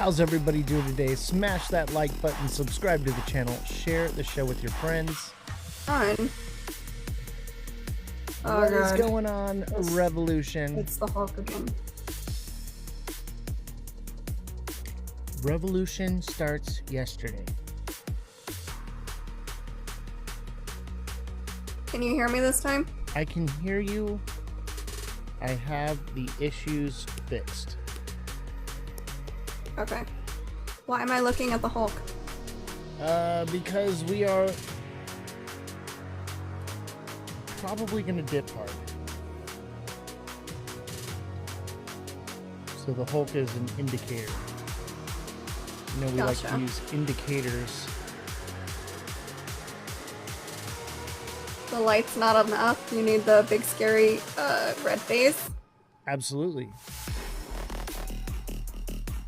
How's everybody doing today? Smash that like button, subscribe to the channel, share the show with your friends. Fun. Oh, What is God. going on, Revolution? It's the Hulk again. Revolution starts yesterday. Can you hear me this time? I can hear you. I have the issues fixed. Okay. Why am I looking at the Hulk? Because we are probably going to dip hard. So the Hulk is an indicator. You know, we like to use indicators. The light's not enough. You need the big scary red face. Absolutely.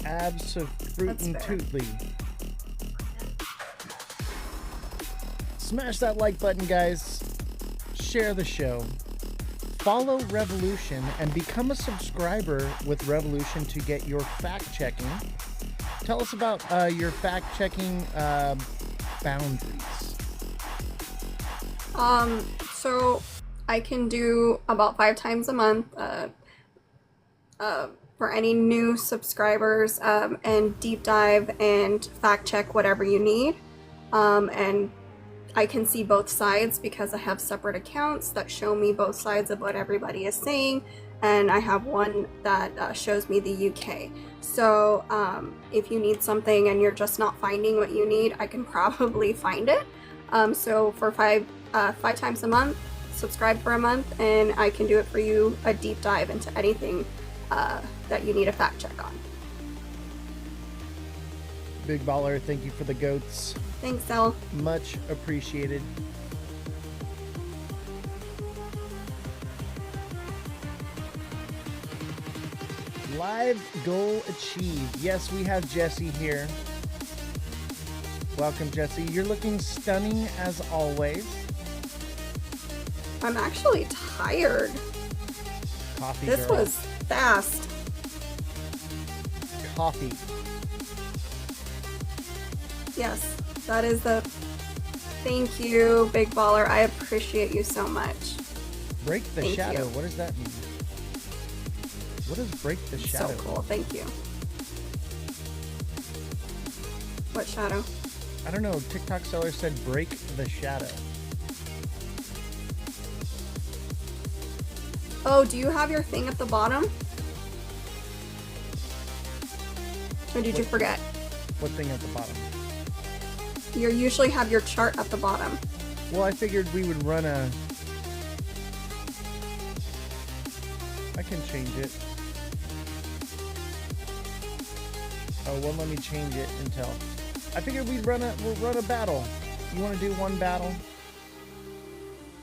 Absolutely. Smash that like button, guys. Share the show. Follow Revolution and become a subscriber with Revolution to get your fact checking. Tell us about your fact checking boundaries. So I can do about 5 times a month for any new subscribers, and deep dive and fact check whatever you need. And I can see both sides because I have separate accounts that show me both sides of what everybody is saying, and I have one that shows me the UK. So if you need something and you're just not finding what you need, I can probably find it. So for 5 times a month, subscribe for a month, and I can do it for you, a deep dive into anything that you need a fact check on. Big Baller, thank you for the goats. Thanks, Elle. Much appreciated. Live goal achieved. Yes, we have Jesse here. Welcome, Jesse. You're looking stunning as always. I'm actually tired. Coffee This girl. was fast. Coffee. Yes, that is the... Thank you, Big Baller. I appreciate you so much. Break the Thank shadow. you. What does that mean? What does break the shadow? So cool. Thank you. What shadow? I don't know. TikTok seller said break the shadow. Oh, do you have your thing at the bottom? Or did you forget? What thing at the bottom? You usually have your chart at the bottom. Well, I figured we would run a... I can change it. Oh, well, let me change it until... I figured we'll run a battle. You want to do one battle?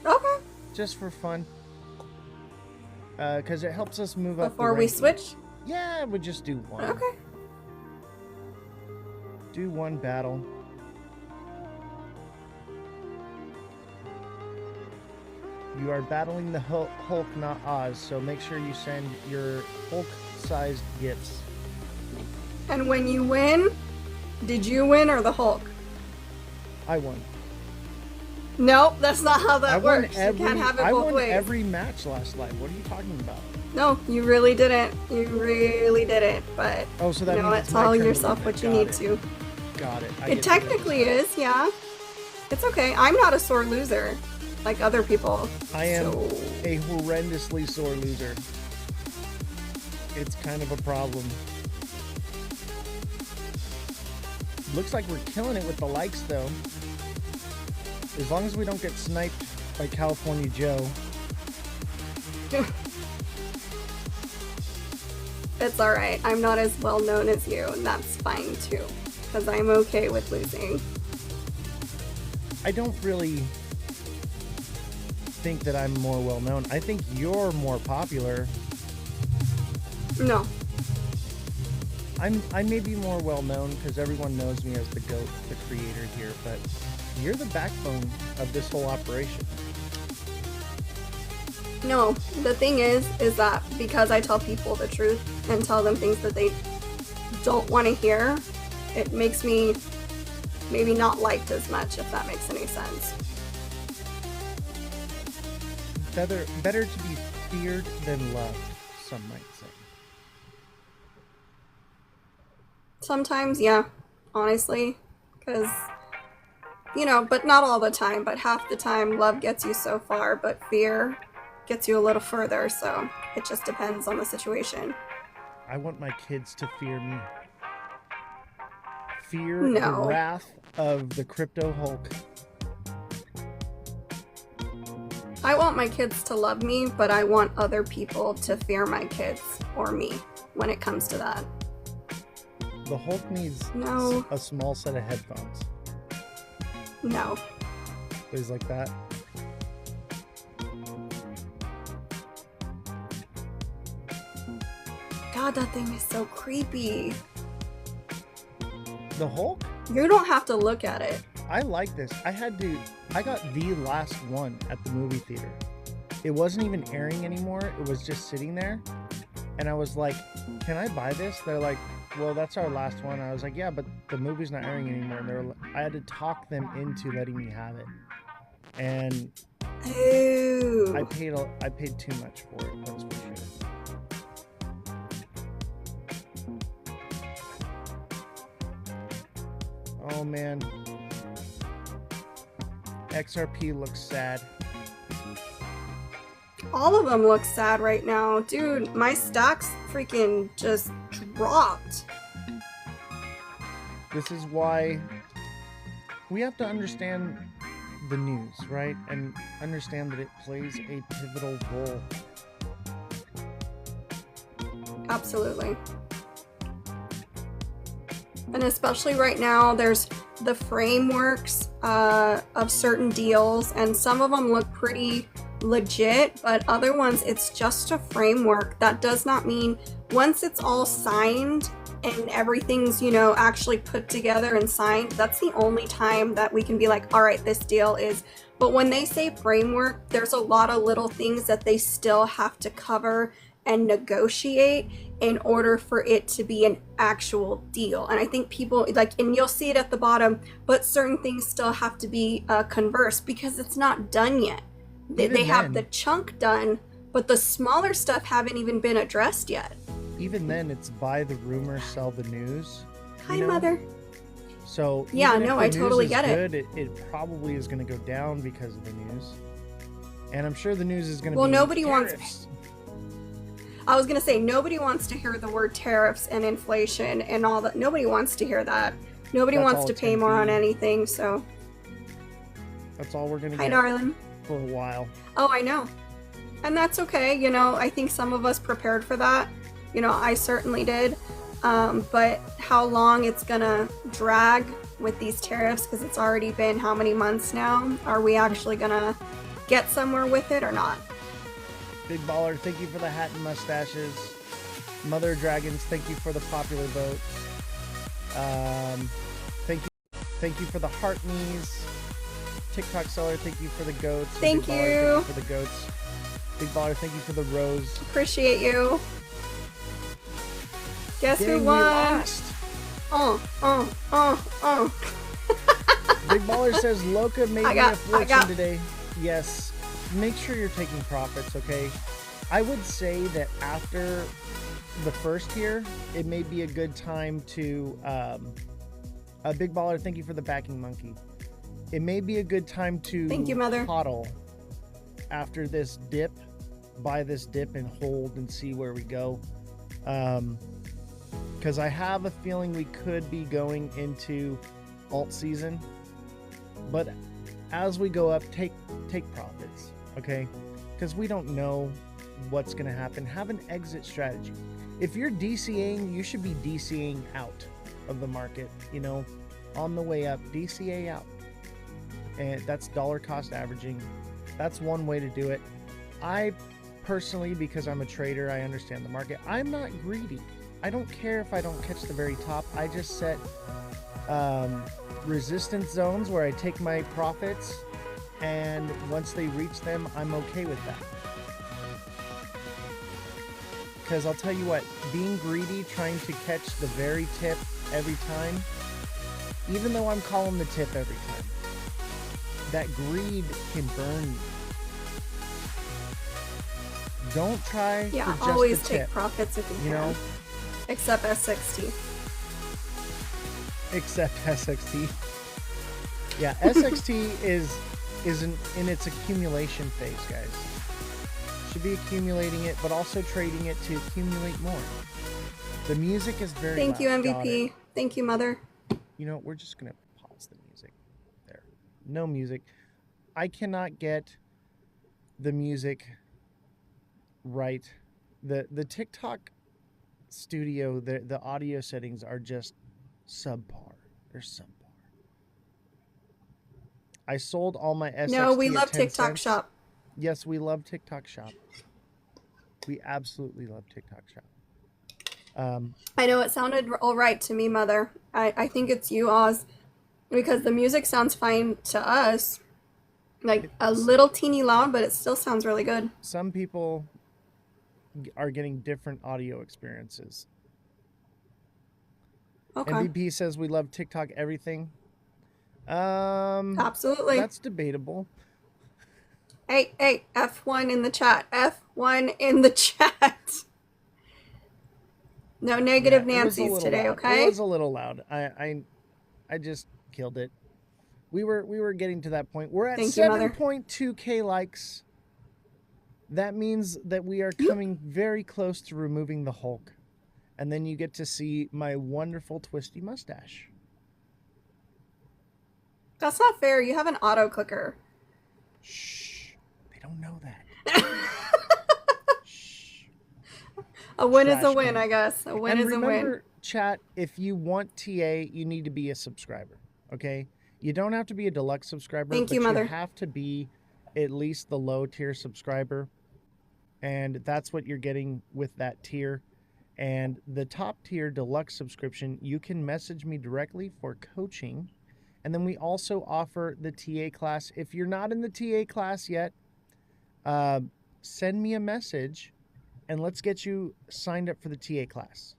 Okay. Just for fun. Because it helps us move up Before we switch? Yeah, we'll just do one. Okay. Do one battle. You are battling the Hulk, not Oz, so make sure you send your Hulk-sized gifts. And when you win, did you win or the Hulk? I won. Nope, that's not how that I won works. every, You can't have it I both won ways. every match last night. What are you talking about? No, you really didn't. You really didn't. But Oh, so that you know means what? it's my Tell turn to yourself win. what you Got need it. to. Got it. It technically is, yeah. It's okay. I'm not a sore loser like other people. I am so... a horrendously sore loser. It's kind of a problem. Looks like we're killing it with the likes, though. As long as we don't get sniped by California Joe. It's alright. I'm not as well known as you, and that's fine too. Because I'm okay with losing. I don't really think that I'm more well known. I think you're more popular. No. I may be more well known because everyone knows me as the GOAT, the creator here, but you're the backbone of this whole operation. No, the thing is that because I tell people the truth and tell them things that they don't want to hear, it makes me maybe not liked as much, if that makes any sense. Better to be feared than loved, some might say. Sometimes, yeah, honestly, because, you know, but not all the time, but half the time love gets you so far, but fear gets you a little further, so it just depends on the situation. I want my kids to fear me. Fear No. the wrath of the crypto Hulk. I want my kids to love me, but I want other people to fear my kids or me when it comes to that. The Hulk needs a small set of headphones. No. Things like that. God, that thing is so creepy. The Hulk? You don't have to look at it. I like this. I got the last one at the movie theater. It wasn't even airing anymore. It was just sitting there. And I was like, can I buy this? They're like, well, that's our last one. I was like, yeah, but the movie's not airing anymore. And I had to talk them into letting me have it. And Ew. I paid too much for it, that's for sure. Oh man. XRP looks sad. All of them look sad right now. Dude, my stocks freaking just dropped. This is why we have to understand the news, right? And understand that it plays a pivotal role. Absolutely. And especially right now, there's the frameworks of certain deals, and some of them look pretty legit, but other ones, it's just a framework. That does not mean once it's all signed and everything's, you know, actually put together and signed, that's the only time that we can be like, all right, this deal is. But when they say framework, there's a lot of little things that they still have to cover and negotiate in order for it to be an actual deal. And I think people like, and you'll see it at the bottom, but certain things still have to be conversed because it's not done yet. They have the chunk done, but the smaller stuff haven't even been addressed yet. Even then, it's buy the rumor, sell the news. Hi, Mother. So yeah, no, I totally get it. It probably is going to go down because of the news, and I'm sure the news is going to be. Well, nobody tariffs. wants. I was going to say nobody wants to hear the word tariffs and inflation and all that. Nobody wants to hear that. Nobody wants to pay more on anything. So that's all we're going to get. Hi, darling. For a while. Oh, I know. And that's okay. You know, I think some of us prepared for that. You know, I certainly did. But how long it's gonna drag with these tariffs, because it's already been how many months now? Are we actually gonna get somewhere with it or not? Big Baller, thank you for the hat and mustaches. Mother Dragons, thank you for the popular vote. Thank you for the heart knees. TikTok seller, thank you for the goats. Thank you. Thank you for the goats. Big Baller, thank you for the rose. Appreciate you. Guess who won? Big Baller says Loca made me a fortune today. Yes. Make sure you're taking profits, okay? I would say that after the first year, it may be a good time to Big Baller, thank you for the backing monkey. It may be a good time to thank you, Mother. Hodl after this dip, buy this dip and hold and see where we go. Because I have a feeling we could be going into alt season, but as we go up, take profits, okay? Because we don't know what's going to happen. Have an exit strategy. If you're DCAing, you should be DCAing out of the market, you know, on the way up, DCA out. And that's dollar cost averaging. That's one way to do it. I personally, because I'm a trader, I understand the market. I'm not greedy. I don't care if I don't catch the very top. I just set resistance zones where I take my profits, and once they reach them, I'm okay with that. Because I'll tell you what, being greedy, trying to catch the very tip every time, even though I'm calling the tip every time, that greed can burn you. Don't try for just always the take tip, profits if you can. know? Except SXT. Except SXT. Yeah, SXT is in its accumulation phase, guys. Should be accumulating it, but also trading it to accumulate more. The music is very Thank you, loud. MVP. Thank you, Mother. You know, we're just going to pause the music there. No music. I cannot get the music right. The TikTok studio, the audio settings are just subpar. They're subpar. I sold all my SXT. No, we love 10 TikTok cents. Shop. Yes, we love TikTok Shop. We absolutely love TikTok Shop. I know it sounded all right to me, Mother. I think it's you, Oz, because the music sounds fine to us. Like a little teeny loud, but it still sounds really good. Some people are getting different audio experiences. Okay. MVP says we love TikTok everything. Absolutely. That's debatable. Hey, F1 in the chat. F1 in the chat. No negative Nancy's today, loud. okay? It was a little loud. I just killed it. We were getting to that point. We're at 7.2K likes. That means that we are coming very close to removing the Hulk. And then you get to see my wonderful twisty mustache. That's not fair. You have an auto clicker. Shh. They don't know that. Shh. A win is a win, I guess. A win is a win. Remember, chat, if you want TA, you need to be a subscriber, okay? You don't have to be a deluxe subscriber. Thank you, Mother. You have to be at least the low tier subscriber. And that's what you're getting with that tier. And the top tier deluxe subscription, you can message me directly for coaching. And then we also offer the TA class. If you're not in the TA class yet, send me a message and let's get you signed up for the TA class.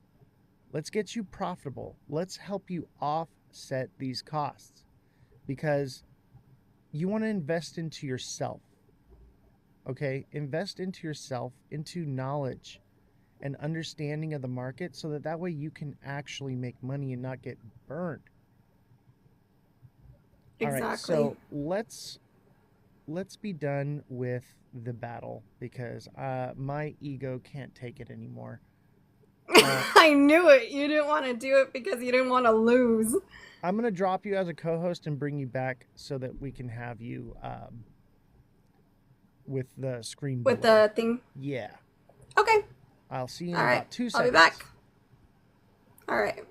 Let's get you profitable. Let's help you offset these costs because you want to invest into yourself. Okay? Invest into yourself, into knowledge and understanding of the market so that way you can actually make money and not get burned. Exactly. All right, so let's be done with the battle because my ego can't take it anymore. I knew it. You didn't want to do it because you didn't want to lose. I'm going to drop you as a co-host and bring you back so that we can have you with the screen with below. The thing? Yeah. Okay. I'll see you in about 2 seconds. I'll be back. All right.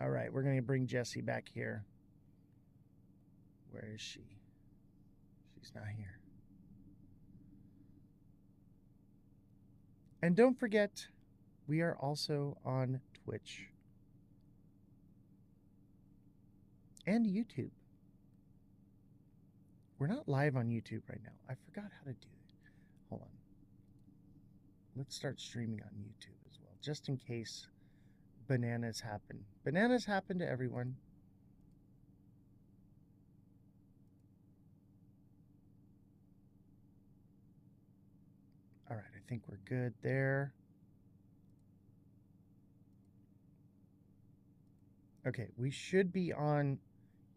All right, we're going to bring Jessie back here. Where is she? She's not here. And don't forget, we are also on Twitch and YouTube. We're not live on YouTube right now. I forgot how to do it. Hold on. Let's start streaming on YouTube as well, just in case bananas happen. Bananas happen to everyone. All right, I think we're good there. Okay, we should be on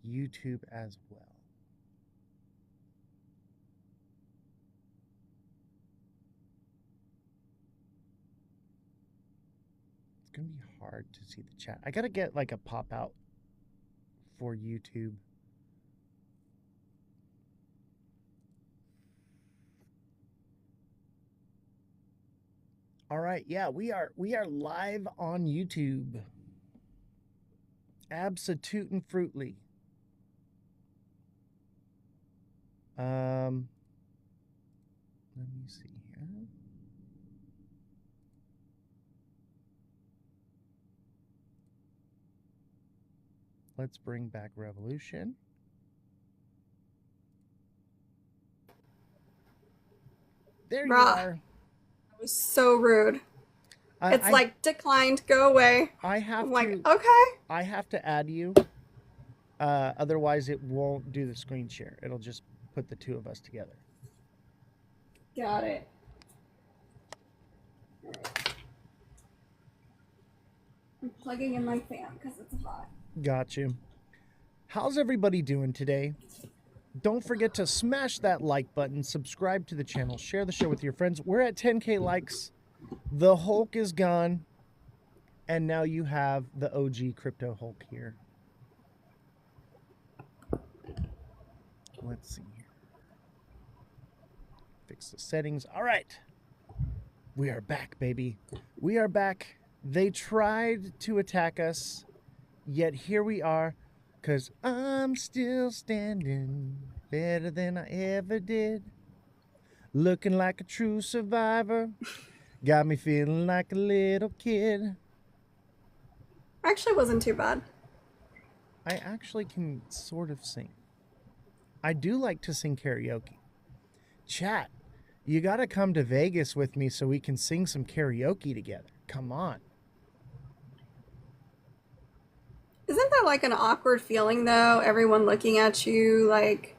YouTube as well. It's going to be hard to see the chat. I got to get like a pop out for YouTube. All right, yeah, we are live on YouTube. Absolute and fruitly. Let me see here. Let's bring back Revolution. There you are. That was so rude. It's I like declined, go away. have I'm to like, okay. I have to add you. Otherwise, it won't do the screen share. It'll just put the two of us together. Got it. I'm plugging in my fan because it's hot. Got you. How's everybody doing today? Don't forget to smash that like button, subscribe to the channel, share the show with your friends. We're at 10K likes. The Hulk is gone. And now you have the OG Crypto Hulk here. Let's see here. Fix the settings. All right. We are back, baby. We are back. They tried to attack us, yet here we are, because I'm still standing better than I ever did. Looking like a true survivor. Got me feeling like a little kid. Actually, wasn't too bad. I actually can sort of sing. I do like to sing karaoke. Chat, you got to come to Vegas with me so we can sing some karaoke together. Come on. Isn't that like an awkward feeling though? Everyone looking at you like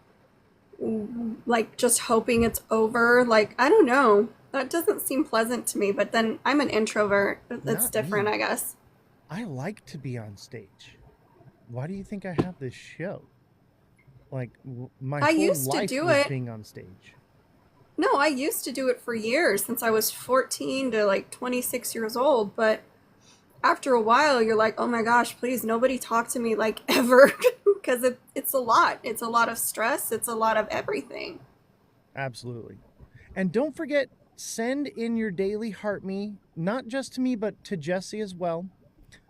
just hoping it's over. Like, I don't know. That doesn't seem pleasant to me, but then I'm an introvert. It's Not different, me. I guess. I like to be on stage. Why do you think I have this show? Like, my I whole used to life do was it. being on stage. No, I used to do it for years since I was 14 to like 26 years old, but after a while you're like, "Oh my gosh, please nobody talk to me like ever," because it's a lot. It's a lot of stress, it's a lot of everything. Absolutely. And don't forget, send in your daily heart me, not just to me, but to Jesse as well.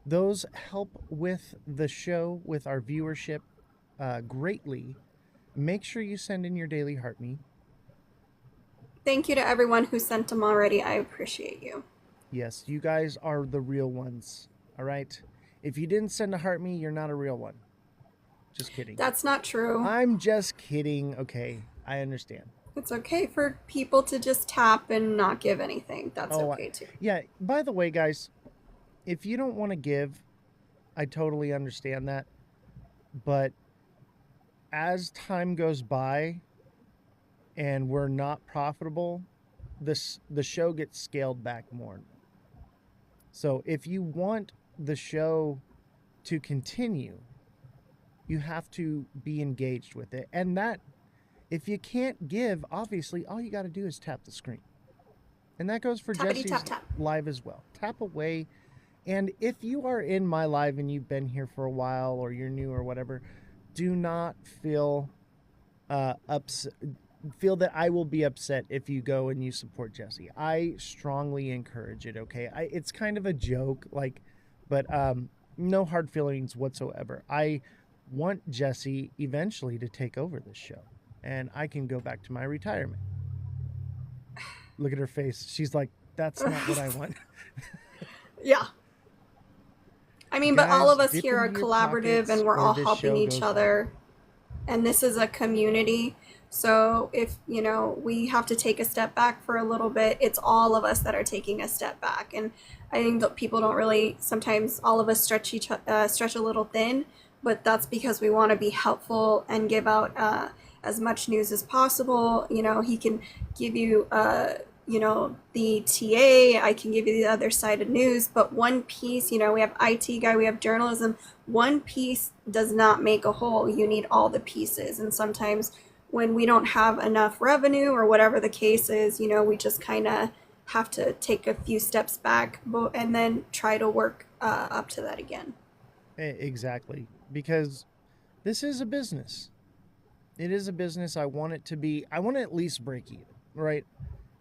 Those help with the show, with our viewership greatly. Make sure you send in your daily heart me. Thank you to everyone who sent them already. I appreciate you. Yes, you guys are the real ones. All right. If you didn't send a heart me, you're not a real one. Just kidding. That's not true. I'm just kidding. Okay, I understand. It's okay for people to just tap and not give anything. That's okay too. Yeah, by the way, guys, if you don't want to give, I totally understand that. But as time goes by and we're not profitable, the show gets scaled back more. So if you want the show to continue, you have to be engaged with it. And that, if you can't give, obviously, all you got to do is tap the screen. And that goes for Tappity Jesse's tap tap. live as well. Tap away. And if you are in my live and you've been here for a while or you're new or whatever, do not feel feel that I will be upset if you go and you support Jesse. I strongly encourage it, okay? It's kind of a joke, like, but no hard feelings whatsoever. I want Jesse eventually to take over this show, and I can go back to my retirement. Look at her face. She's like, that's not what I want. Yeah. I mean, but all of us here are collaborative and we're all helping each other. And this is a community. So if, you know, we have to take a step back for a little bit, it's all of us that are taking a step back. And I think that people don't really, sometimes all of us stretch a little thin, but that's because we want to be helpful and give out as much news as possible. You know, he can give you, you know, the TA, I can give you the other side of news, but one piece, you know, we have IT guy, we have journalism, one piece does not make a whole. You need all the pieces. And sometimes when we don't have enough revenue or whatever the case is, you know, we just kind of have to take a few steps back and then try to work up to that again. Exactly. Because this is a business. It is a business. I want it to be, I want to at least break even, right?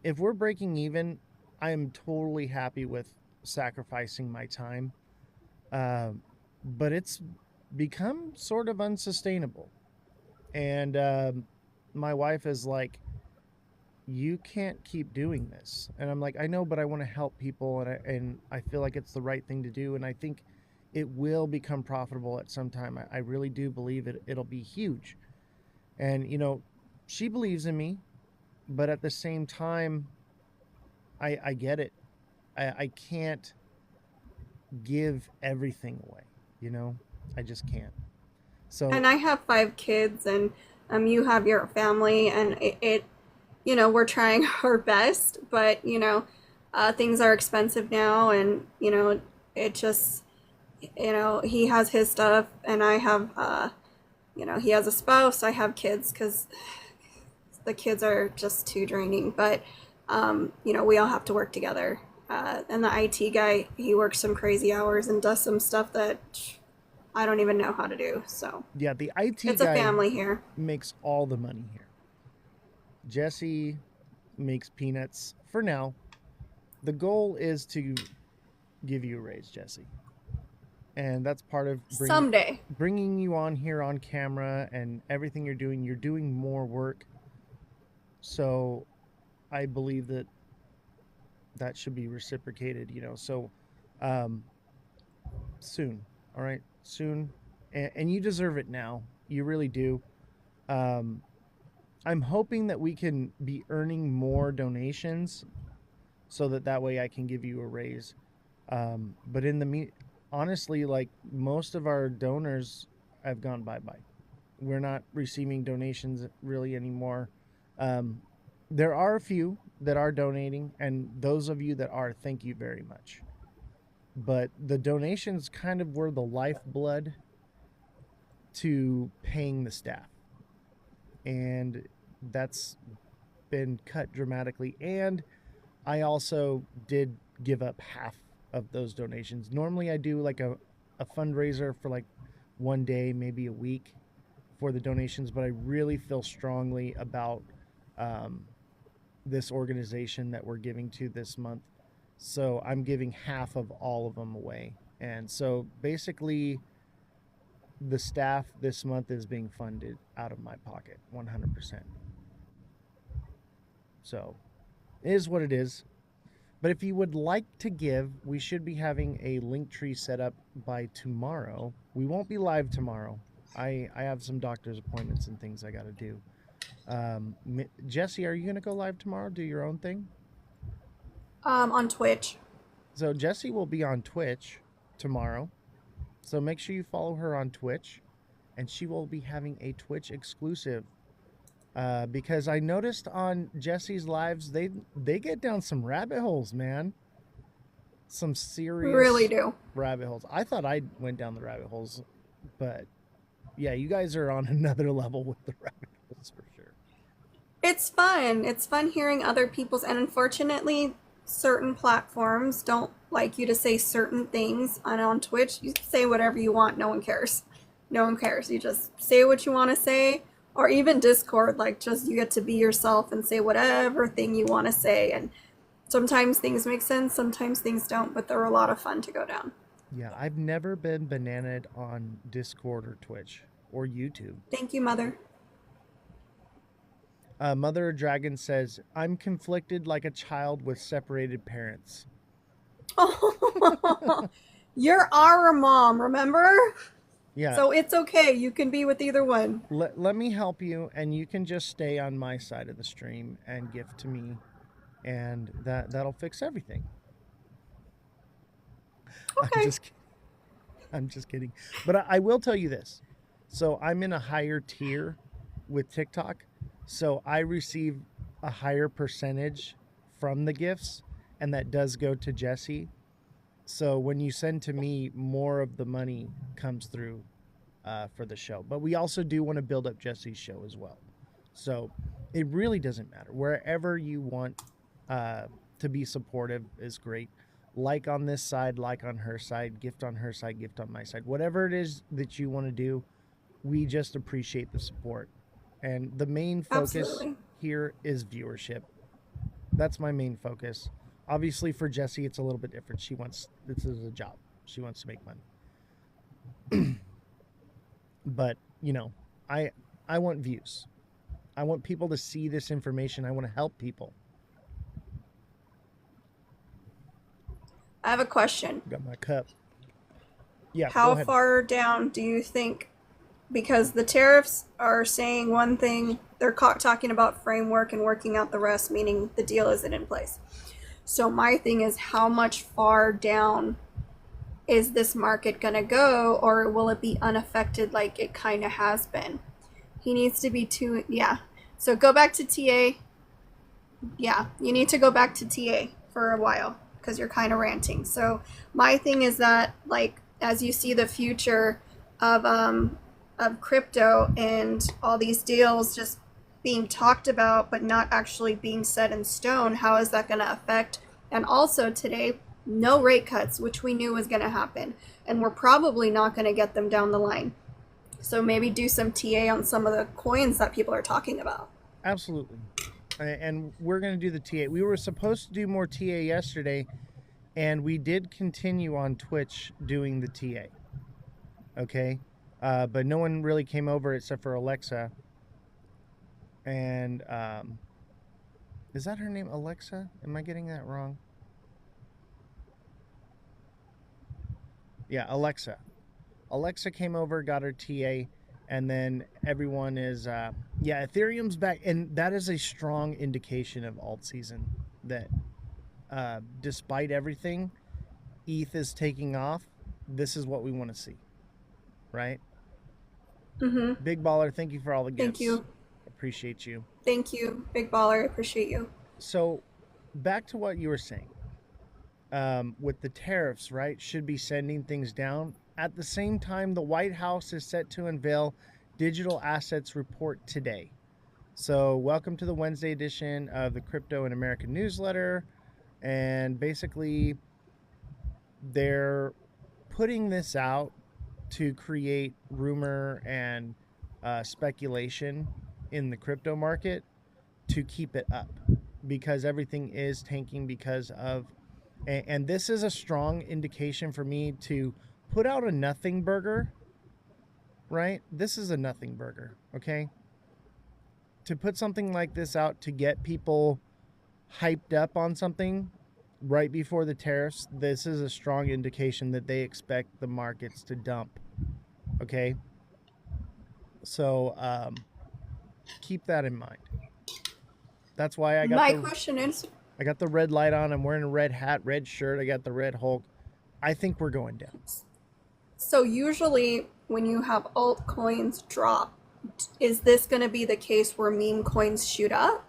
If we're breaking even, I am totally happy with sacrificing my time. But it's become sort of unsustainable. And my wife is like, you can't keep doing this. And I'm like, I know, but I want to help people. And I feel like it's the right thing to do. And I think it will become profitable at some time. I really do believe it'll be huge. And, you know, she believes in me, but at the same time, I get it. I can't give everything away, you know? I just can't. So, And I have 5 kids, and you have your family, and you know, we're trying our best, but you know, things are expensive now, and you know, it just, you know, he has his stuff, and I have, you know, he has a spouse, I have kids, because the kids are just too draining. But you know, we all have to work together. And the IT guy, he works some crazy hours and does some stuff that I don't even know how to do. So yeah, the IT it's a guy family here. makes all the money here. Jesse makes peanuts for now. The goal is to give you a raise, Jesse. And that's part of Someday. bringing you on here on camera and everything you're doing. You're doing more work. So I believe that that should be reciprocated, you know. So um, soon, all right, soon. And you deserve it now. You really do. Um, I'm hoping that we can be earning more donations so that way I can give you a raise. But in the honestly, like most of our donors have gone bye-bye. We're not receiving donations really anymore. Um, there are a few that are donating, and those of you that are, thank you very much. But the donations kind of were the lifeblood to paying the staff, and that's been cut dramatically. And I also did give up half of those donations. Normally, I do like a fundraiser for like one day, maybe a week for the donations, but I really feel strongly about um, this organization that we're giving to this month. So I'm giving half of all of them away. And so basically, the staff this month is being funded out of my pocket 100%. So it is what it is. But if you would like to give, we should be having a link tree set up by tomorrow. We won't be live tomorrow. I have some doctor's appointments and things I got to do. Jesse, are you going to go live tomorrow? Do your own thing? On Twitch. So Jesse will be on Twitch tomorrow. So make sure you follow her on Twitch. And she will be having a Twitch exclusive. Because I noticed on Jesse's lives, they get down some rabbit holes, man. Some serious Really do. rabbit holes. I thought I went down the rabbit holes, but yeah, you guys are on another level with the rabbit holes for sure. It's fun. It's fun hearing other people's, and unfortunately, certain platforms don't like you to say certain things. And on Twitch, you say whatever you want. No one cares. No one cares. You just say what you want to say. Or even Discord, like just you get to be yourself and say whatever thing you want to say. And sometimes things make sense, sometimes things don't, but they're a lot of fun to go down. Yeah, I've never been bananaed on Discord or Twitch or YouTube. Thank you, Mother. Mother Dragon says, I'm conflicted like a child with separated parents. You're our mom, remember? Yeah. So it's okay. You can be with either one. Let me help you, and you can just stay on my side of the stream and gift to me, and that'll fix everything. Okay. I'm just kidding. But I will tell you this. So I'm in a higher tier with TikTok, so I receive a higher percentage from the gifts, and that does go to Jesse. So when you send to me, more of the money comes through for the show. But we also do want to build up Jesse's show as well. So it really doesn't matter. Wherever you want to be supportive is great. Like on this side, like on her side, gift on her side, gift on my side. Whatever it is that you want to do, we just appreciate the support. And the main focus here is viewership. That's my main focus. Obviously, for Jessie, it's a little bit different. This is a job. She wants to make money. But, you know, I want views. I want people to see this information. I want to help people. I have a question. Got my cup. Yeah, go How ahead. far down do you think? Because the tariffs are saying one thing, they're talking about framework and working out the rest, meaning the deal isn't in place. So my thing is, how much far down is this market going to go, or will it be unaffected like it kind of has been? He needs to be too, yeah. So go back to TA. Yeah, you need to go back to TA for a while because you're kind of ranting. So my thing is that, like, as you see the future of crypto and all these deals just being talked about but not actually being set in stone, how is that going to affect? And also today, no rate cuts, which we knew was going to happen, and we're probably not going to get them down the line. So maybe do some TA on some of the coins that people are talking about. Absolutely. And we're going to do the TA. We were supposed to do more TA yesterday, and we did continue on Twitch doing the TA. Okay? But no one really came over except for Alexa. And is that her name, Alexa? Am I getting that wrong? Yeah, Alexa. Alexa came over, got her TA, and then everyone is yeah, Ethereum's back, and that is a strong indication of alt season that despite everything, ETH is taking off. This is what we want to see, right? Mm-hmm. Big baller, thank you for all the Thank gifts. you. Appreciate you. Thank you, Big Baller. I appreciate you. So, back to what you were saying. With the tariffs, right, should be sending things down. At the same time, the White House is set to unveil digital assets report today. So, welcome to the Wednesday edition of the Crypto in America newsletter. And basically, they're putting this out to create rumor and speculation in the crypto market to keep it up because everything is tanking because of, and this is a strong indication for me to put out a nothing burger, right? This is a nothing burger, okay? To put something like this out to get people hyped up on something right before the tariffs, this is a strong indication that they expect the markets to dump, okay? So keep that in mind. That's why I got My question is, I got the red light on. I'm wearing a red hat, red shirt. I got the red Hulk. I think we're going down. so usually when you have altcoins drop, is this going to be the case where meme coins shoot up?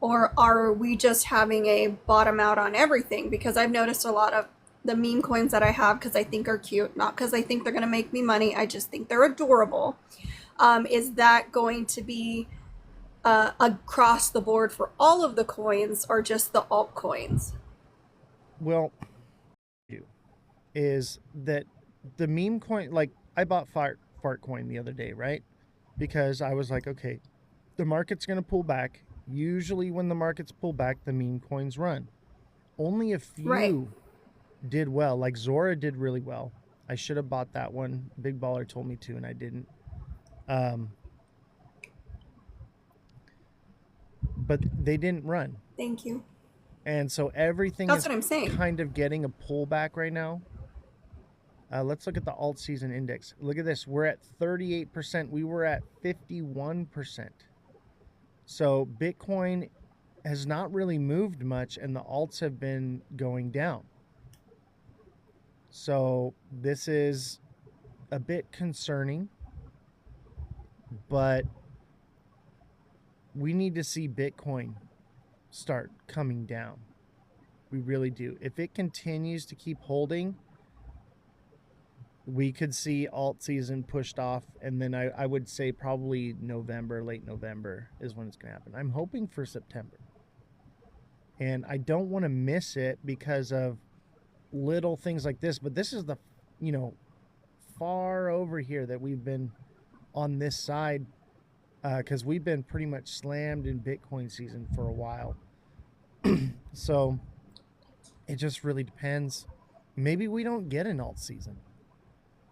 Or are we just having a bottom out on everything? Because I've noticed a lot of the meme coins that I have, because I think are cute, not because I think they're going to make me money, I just think they're adorable. Is that going to be across the board for all of the coins or just the altcoins? Well, is that the meme coin, like I bought fart coin the other day, right? Because I was like, okay, the market's going to pull back. Usually when the markets pull back, the meme coins run. Only a few Right. did well. Like Zora did really well. I should have bought that one. Big Baller told me to, and I didn't. But they didn't run. Thank you. And so everything That's is what I'm saying. kind of getting a pullback right now. Let's look at the alt season index. Look at this. We're at 38%. We were at 51%. So Bitcoin has not really moved much, and the alts have been going down. So this is a bit concerning, but we need to see Bitcoin start coming down. We really do. If it continues to keep holding, we could see alt season pushed off, and then I would say probably November, late November is when it's going to happen. I'm hoping for September. And I don't want to miss it because of little things like this, but this is the, far over here that we've been on this side because we've been pretty much slammed in Bitcoin season for a while. So it just really depends. Maybe we don't get an alt season.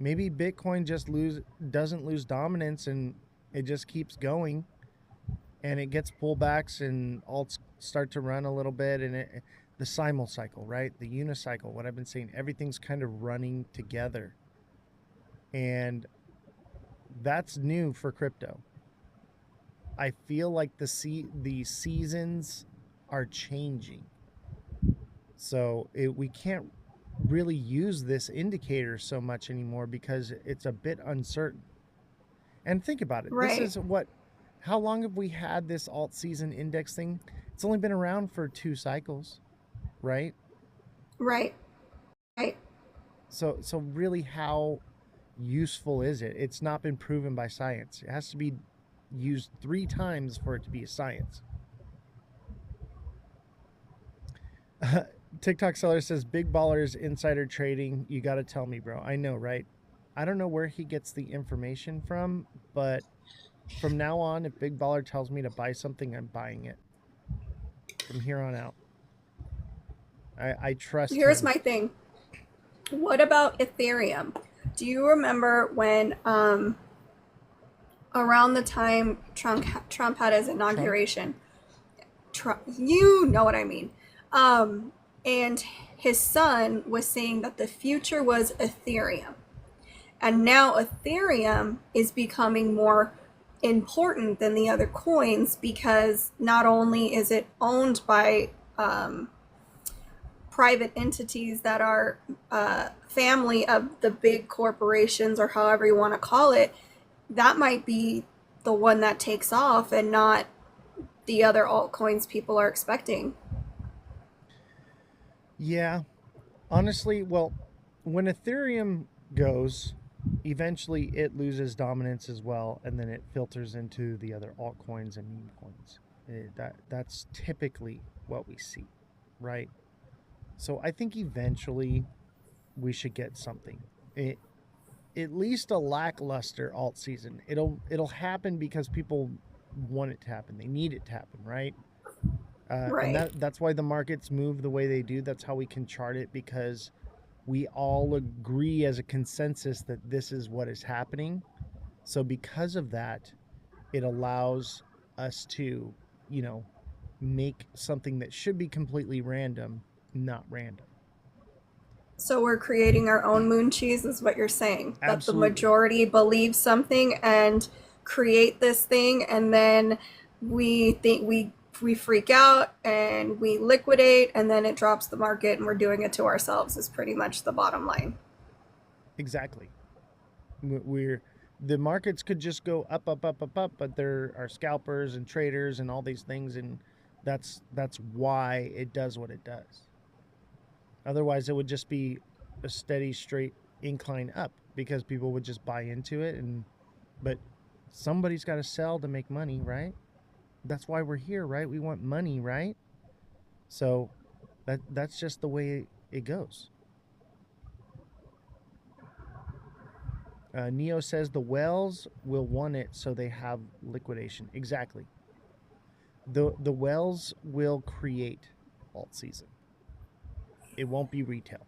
Maybe Bitcoin just doesn't lose dominance and it just keeps going and it gets pullbacks and alts start to run a little bit, and the simul cycle, right? The unicycle, what I've been saying, everything's kind of running together. And that's new for crypto. I feel like the seasons are changing. So we can't really use this indicator so much anymore because it's a bit uncertain. And think about it. This Right. is what, how long have we had this alt season index thing? It's only been around for 2 cycles, right? Right. Right. So really, how useful is it? It's not been proven by science. It has to be used 3 times for it to be a science. TikTok seller says big ballers insider trading. You got to tell me, bro. I know, right? I don't know where he gets the information from, but from now on, if big baller tells me to buy something, I'm buying it. From here on out, I trust Here's him. my thing. What about Ethereum? Do you remember when around the time Trump had his Trunk? inauguration? You know what I mean. And his son was saying that the future was Ethereum. And now Ethereum is becoming more important than the other coins because not only is it owned by private entities that are family of the big corporations or however you want to call it, that might be the one that takes off and not the other altcoins people are expecting. Yeah, honestly, well, when Ethereum goes, eventually it loses dominance as well, and then it filters into the other altcoins and meme coins. That's typically what we see, right? So I think eventually we should get something. At least a lackluster alt season. It'll happen because people want it to happen. They need it to happen, right? And Right. that's why the markets move the way they do. That's how we can chart it, because we all agree as a consensus that this is what is happening. So because of that, it allows us to, you know, make something that should be completely random not random. So we're creating our own moon cheese, is what you're saying. That the Absolutely. majority believes something and create this thing, and then we think we freak out and we liquidate, and then it drops the market, and we're doing it to ourselves. Is pretty much the bottom line. Exactly. We're the markets could just go up, up, up, up, up, but there are scalpers and traders and all these things, and that's why it does what it does. Otherwise, it would just be a steady, straight incline up because people would just buy into it, and but somebody's got to sell to make money, right? That's why we're here, right? We want money, right? So that's just the way it goes. Neo says the whales will want it, so they have liquidation. Exactly. The whales will create alt season. It won't be retail.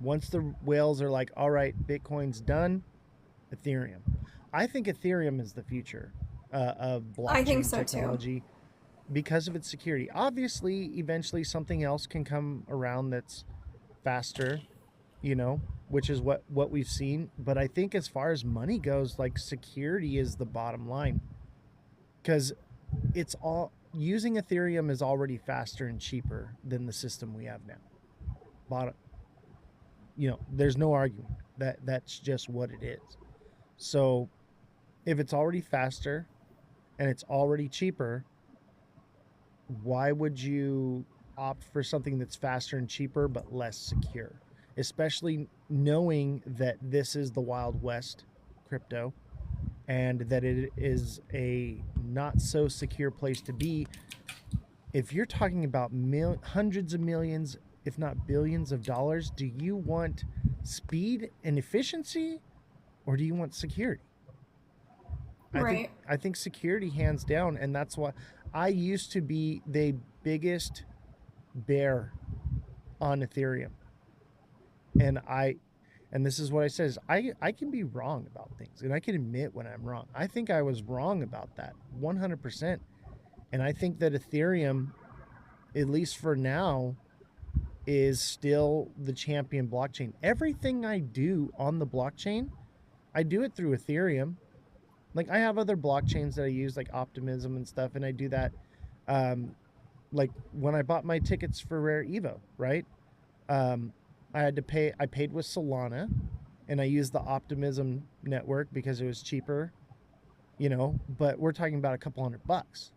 Once the whales are like, all right, Bitcoin's done, Ethereum. I think Ethereum is the future of I think blockchain so too. technology because of its security. Obviously, eventually something else can come around that's faster, which is what we've seen. But I think as far as money goes, like, security is the bottom line, because it's all using Ethereum is already faster and cheaper than the system we have now. Bottom, there's no arguing that's just what it is. So if it's already faster and it's already cheaper, why would you opt for something that's faster and cheaper but less secure? Especially knowing that this is the Wild West crypto and that it is a not so secure place to be. If you're talking about hundreds of millions, if not billions of dollars, do you want speed and efficiency, or do you want security? I think Right. I think security, hands down, and that's why I used to be the biggest bear on Ethereum. And this is what I said, is I can be wrong about things, and I can admit when I'm wrong. I think I was wrong about that 100%. And I think that Ethereum, at least for now, is still the champion blockchain. Everything I do on the blockchain I do it through Ethereum. Like I have other blockchains that I use, like Optimism and stuff, and I do that. Um, like when I bought my tickets for Rare Evo, right? Um, I had to pay. I paid with Solana, and I used the Optimism network because it was cheaper, you know. But we're talking about a couple $100.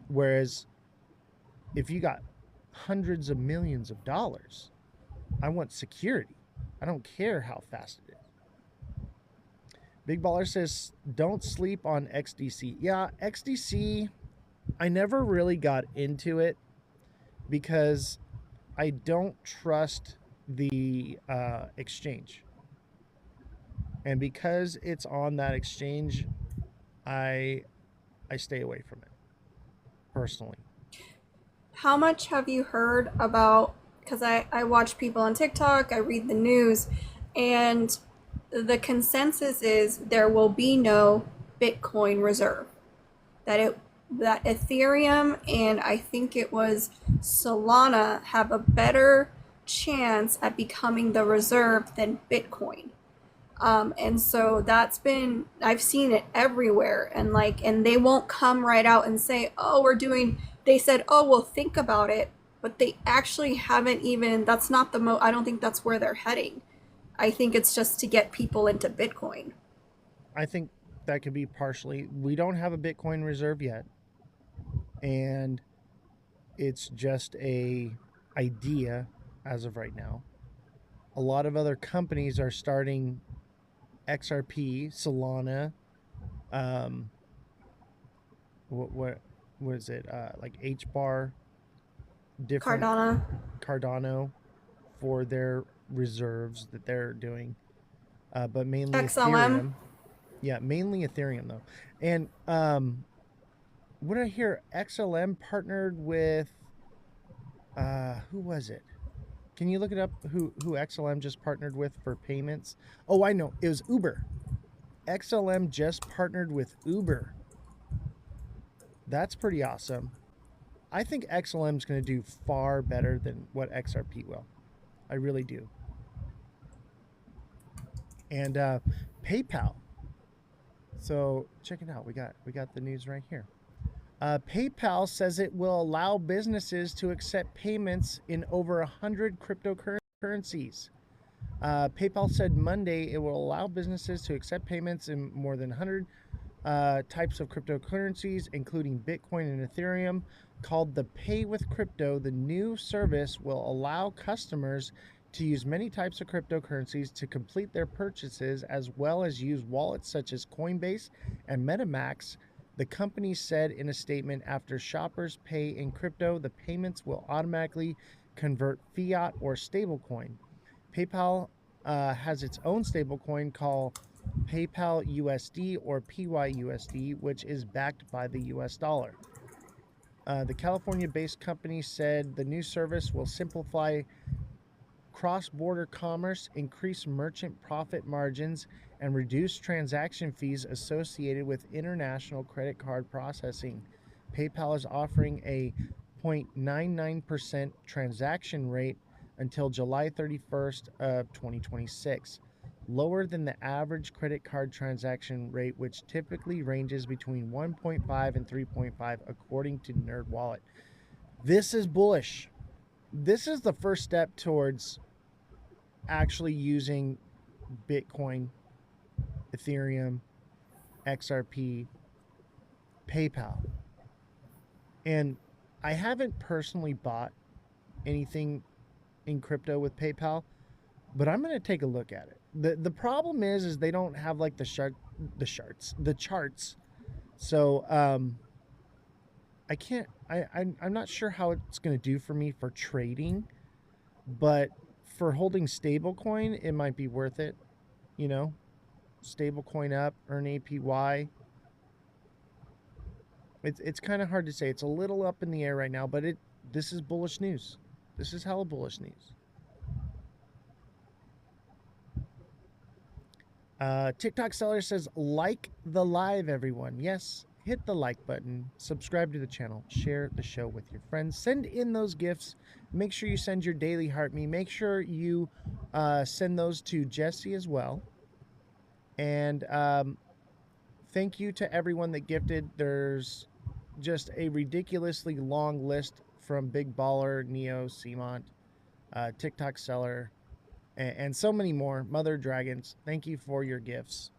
Whereas if you got hundreds of millions of dollars, I want security. I don't care how fast it is. Big Baller says, don't sleep on XDC. Yeah, XDC, I never really got into it because I don't trust the exchange. And because it's on that exchange, I stay away from it personally. How much have you heard about? Because I watch people on TikTok, I read the news, and the consensus is there will be no Bitcoin reserve. That Ethereum and I think it was Solana have a better chance at becoming the reserve than Bitcoin. And so that's been, I've seen it everywhere, and they won't come right out and say, oh, they said, oh, well, think about it, but they actually haven't even, that's not I don't think that's where they're heading. I think it's just to get people into Bitcoin. I think that could be partially. We don't have a Bitcoin reserve yet, and it's just a idea as of right now. A lot of other companies are starting XRP, Solana, um, what was it? Like HBAR, different Cardano for their reserves that they're doing, but mainly XLM. Ethereum. Yeah, mainly Ethereum though. And what did I hear? XLM partnered with who was it? Can you look it up? Who XLM just partnered with for payments? Oh, I know. It was Uber. XLM just partnered with Uber. That's pretty awesome. I think XLM is going to do far better than what XRP will. I really do. And PayPal. So check it out. We got the news right here. PayPal says it will allow businesses to accept payments in over 100 cryptocurrencies. PayPal said Monday it will allow businesses to accept payments in more than 100 types of cryptocurrencies, including Bitcoin and Ethereum. Called the Pay with Crypto, the new service will allow customers to use many types of cryptocurrencies to complete their purchases, as well as use wallets such as Coinbase and MetaMask. The company said in a statement, after shoppers pay in crypto, the payments will automatically convert fiat or stablecoin. PayPal has its own stablecoin called PayPal USD or PYUSD, which is backed by the US dollar. The California-based company said the new service will simplify cross-border commerce, increase merchant profit margins, and reduce transaction fees associated with international credit card processing. PayPal is offering a 0.99% transaction rate until July 31st of 2026, lower than the average credit card transaction rate, which typically ranges between 1.5 and 3.5 according to NerdWallet. This is bullish. This is the first step towards actually using Bitcoin, Ethereum, XRP, PayPal. And I haven't personally bought anything in crypto with PayPal, but I'm going to take a look at it. The problem is they don't have like the charts. So I'm not sure how it's going to do for me for trading, but for holding stablecoin, it might be worth it. You know, stablecoin up, earn APY. It's kind of hard to say. It's a little up in the air right now, but this is bullish news. This is hella bullish news. TikTok seller says, like the live, everyone. Yes, hit the like button, subscribe to the channel, share the show with your friends, send in those gifts. Make sure you send your daily heart me. Make sure you send those to Jesse as well. And thank you to everyone that gifted. There's just a ridiculously long list from Big Baller, Neo, Cmont, TikTok Seller, and so many more. Mother Dragons, thank you for your gifts.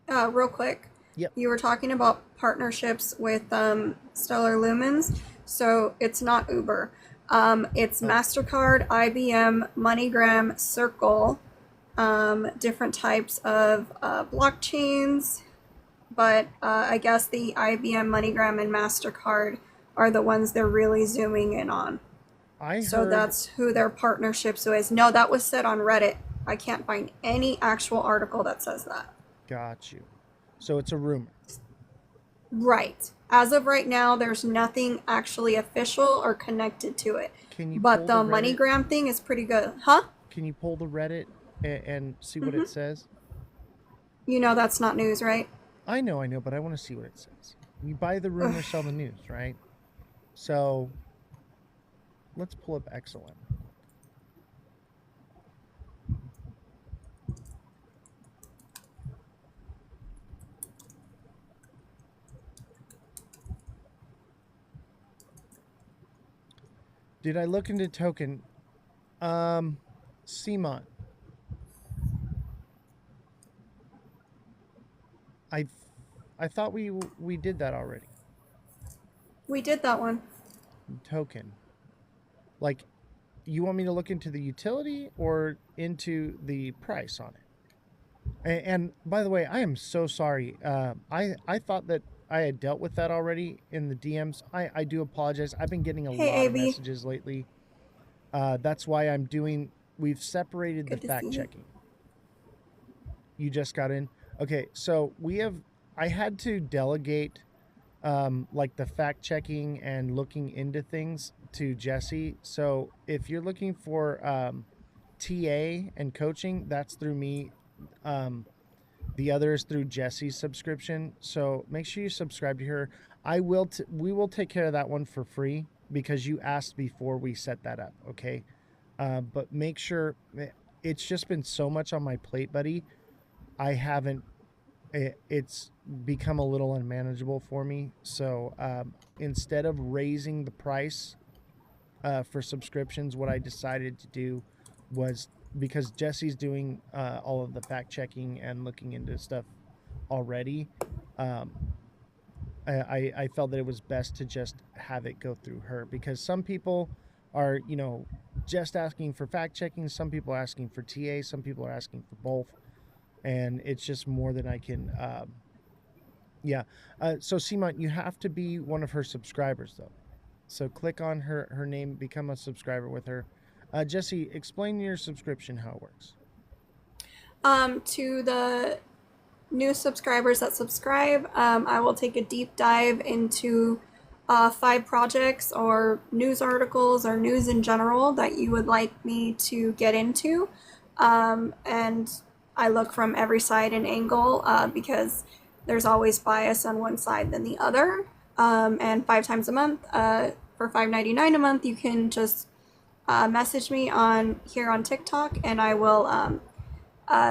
Real quick, Yep. you were talking about partnerships with Stellar Lumens. So it's not Uber. It's MasterCard, IBM, MoneyGram, Circle, different types of blockchains. But I guess the IBM, MoneyGram, and MasterCard are the ones they're really zooming in on. So that's who their partnerships with. No, that was said on Reddit. I can't find any actual article that says that. Got you. So it's a rumor. Right. As of right now, there's nothing actually official or connected to it. Can you But pull the the Reddit? MoneyGram thing is pretty good. Huh? Can you pull the Reddit and see what it says? You know that's not news, right? I know, but I want to see what it says. You buy the rumor, sell the news, right? So let's pull up XLM. Did I look into token? Cmont. I thought we did that already. We did that one. Token. Like, you want me to look into the utility or into the price on it? And by the way, I am so sorry. I thought that I had dealt with that already in the DMs. I do apologize. I've been getting a lot of messages lately. That's why we've separated the fact checking. You just got in. Okay, so I had to delegate like the fact checking and looking into things to Jesse. So if you're looking for TA and coaching, that's through me. The other is through Jesse's subscription. So make sure you subscribe to her. We will take care of that one for free because you asked before we set that up. Okay. But make sure, it's just been so much on my plate, buddy. It's become a little unmanageable for me. So instead of raising the price for subscriptions, what I decided to do was, because Jesse's doing all of the fact checking and looking into stuff already, I felt that it was best to just have it go through her, because some people are, just asking for fact checking. Some people are asking for TA. Some people are asking for both. And it's just more than I can. So Cmont, you have to be one of her subscribers though. So click on her name, become a subscriber with her. Jesse, explain your subscription, how it works. To the new subscribers that subscribe, I will take a deep dive into 5 projects or news articles or news in general that you would like me to get into. And I look from every side and angle because there's always bias on one side than the other. And 5 times a month, for $5.99 a month, you can just message me here on TikTok, and I will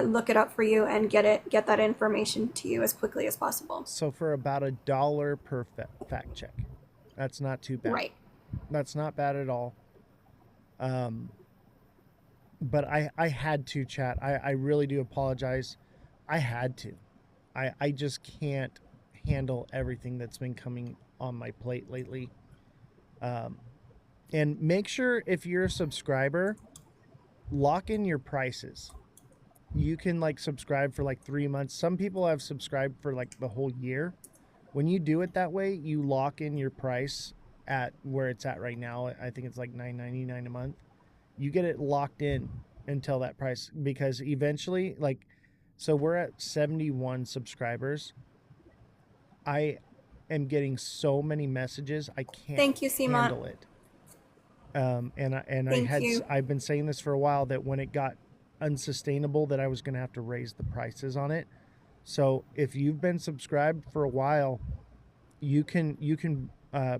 look it up for you and get that information to you as quickly as possible. So for about $1 per fact check, that's not too bad. Right. That's not bad at all. But I had to, chat. I really do apologize. I had to. I just can't handle everything that's been coming on my plate lately. And make sure, if you're a subscriber, lock in your prices. You can subscribe for 3 months. Some people have subscribed for the whole year. When you do it that way, you lock in your price at where it's at right now. I think it's $9.99 a month. You get it locked in until that price, because eventually, so we're at 71 subscribers. I am getting so many messages, I can't handle it. I've been saying this for a while, that when it got unsustainable, that I was going to have to raise the prices on it. So if you've been subscribed for a while, you can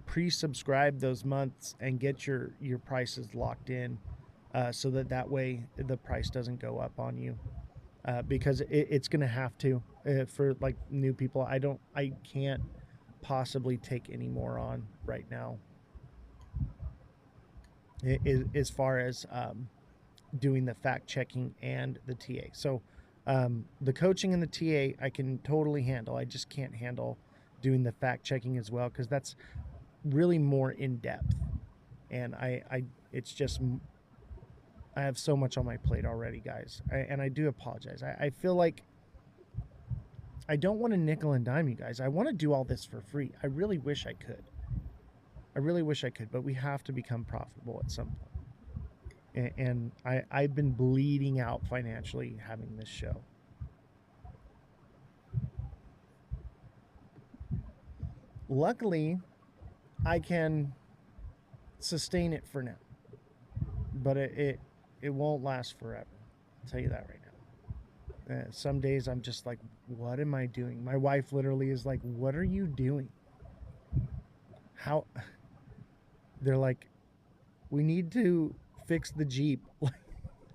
pre-subscribe those months and get your prices locked in, so that way the price doesn't go up on you. because it's going to have to for like new people. I can't possibly take any more on right now. As far as doing the fact checking and the TA. So the coaching and the TA I can totally handle. I just can't handle doing the fact checking as well, because that's really more in depth. And it's just, I have so much on my plate already, guys. And I do apologize. I feel like I don't want to nickel and dime you guys. I want to do all this for free. I really wish I could. But we have to become profitable at some point. And I've been bleeding out financially having this show. Luckily, I can sustain it for now, but it won't last forever. I'll tell you that right now. Some days I'm just like, what am I doing? My wife literally is like, what are you doing? How? They're like, we need to fix the Jeep. You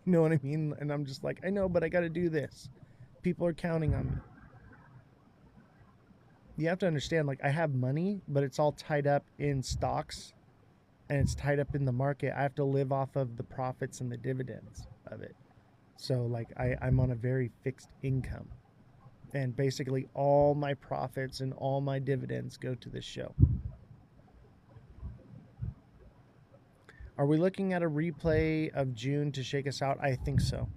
know what I mean? And I'm just like, I know, but I got to do this. People are counting on me. You have to understand, like, I have money, but it's all tied up in stocks and it's tied up in the market. I have to live off of the profits and the dividends of it. So, like, I'm on a very fixed income. And basically, all my profits and all my dividends go to this show. Are we looking at a replay of June to shake us out? I think so.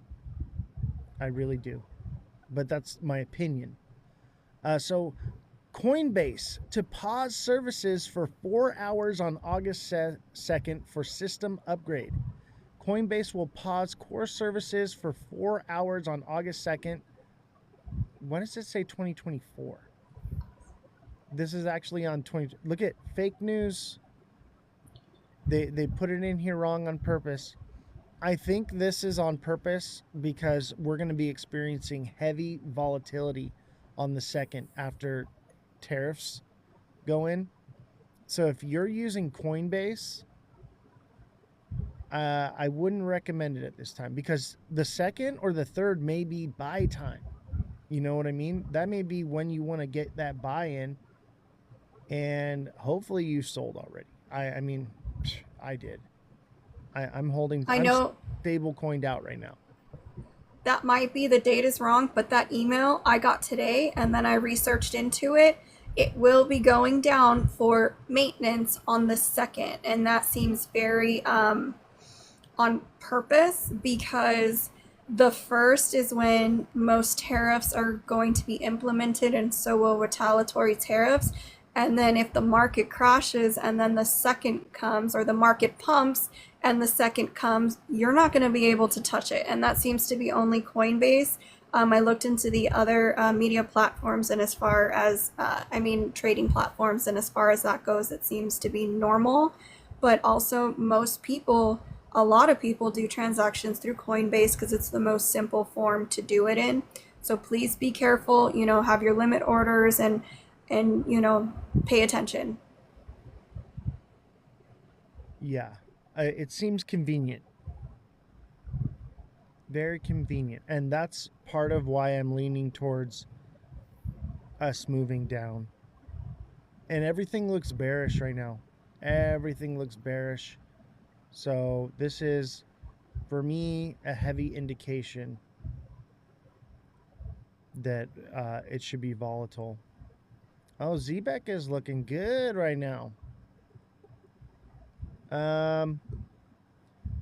I really do. But that's my opinion. So Coinbase to pause services for 4 hours on August 2nd for system upgrade. Coinbase will pause core services for 4 hours on August 2nd. Why does it say 2024? This is actually on 20. Look at fake news. They put it in here wrong on purpose. I think this is on purpose because we're going to be experiencing heavy volatility on the 2nd after tariffs go in. So if you're using Coinbase, I wouldn't recommend it at this time, because the 2nd or the 3rd may be buy time. You know what I mean? That may be when you want to get that buy-in, and hopefully you sold already. I mean, I did. I'm holding. I know I'm stable coined out right now. that might be the date is wrong, but that email I got today and then I researched into it, it will be going down for maintenance on the 2nd, and that seems very on purpose, because the 1st is when most tariffs are going to be implemented, and so will retaliatory tariffs. And then if the market crashes and then the 2nd comes, or the market pumps and the 2nd comes, you're not going to be able to touch it. And that seems to be only Coinbase. I looked into the other media platforms, and as far as, trading platforms, and as far as that goes, it seems to be normal. But also a lot of people do transactions through Coinbase because it's the most simple form to do it in. So please be careful, have your limit orders and pay attention. Yeah, it seems convenient. Very convenient. And that's part of why I'm leaning towards us moving down. And everything looks bearish right now. Everything looks bearish. So this is, for me, a heavy indication that it should be volatile. Oh, ZBEC is looking good right now.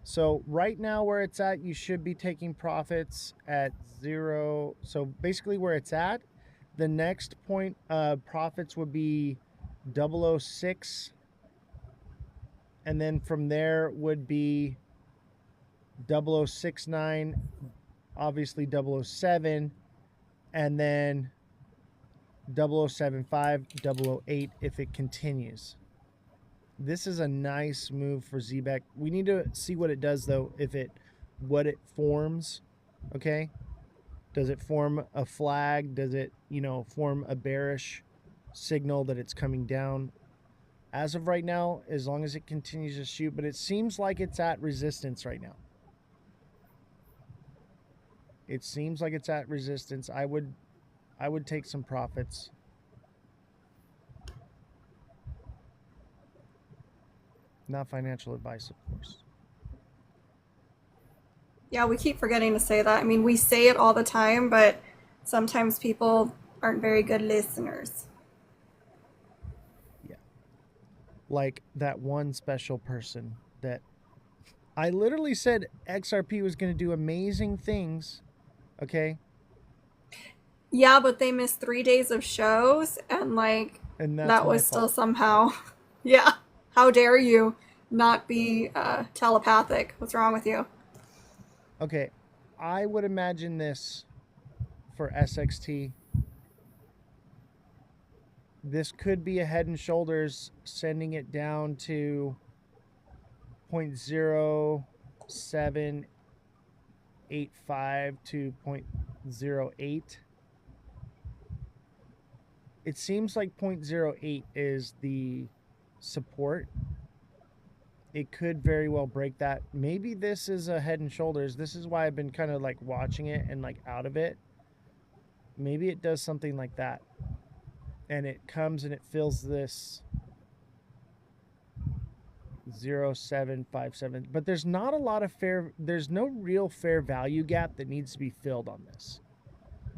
So right now where it's at, you should be taking profits at 0. So basically where it's at, the next point profits would be 006. And then from there would be 0069, obviously 007, and then 0075, 008 if it continues. This is a nice move for ZBEC. We need to see what it does, though, what it forms, okay? Does it form a flag? Does it, form a bearish signal that it's coming down? As of right now, as long as it continues to shoot, but it seems like it's at resistance right now. It seems like it's at resistance. I would take some profits. Not financial advice, of course. Yeah, we keep forgetting to say that. I mean, we say it all the time, but sometimes people aren't very good listeners. Yeah. Like that one special person that I literally said XRP was going to do amazing things. Okay. Yeah, but they missed 3 days of shows, and like And that's that my was still fault. somehow, yeah. How dare you not be telepathic? What's wrong with you? Okay. I would imagine this for SXT. This could be a Head and Shoulders, sending it down to 0.0785 to 0.08. It seems like 0.08 is the support. It could very well break that. Maybe this is a Head and Shoulders. This is why I've been kind of like watching it and like out of it. Maybe it does something like that. And it comes and it fills this 0.757. But there's not a lot of there's no real fair value gap that needs to be filled on this.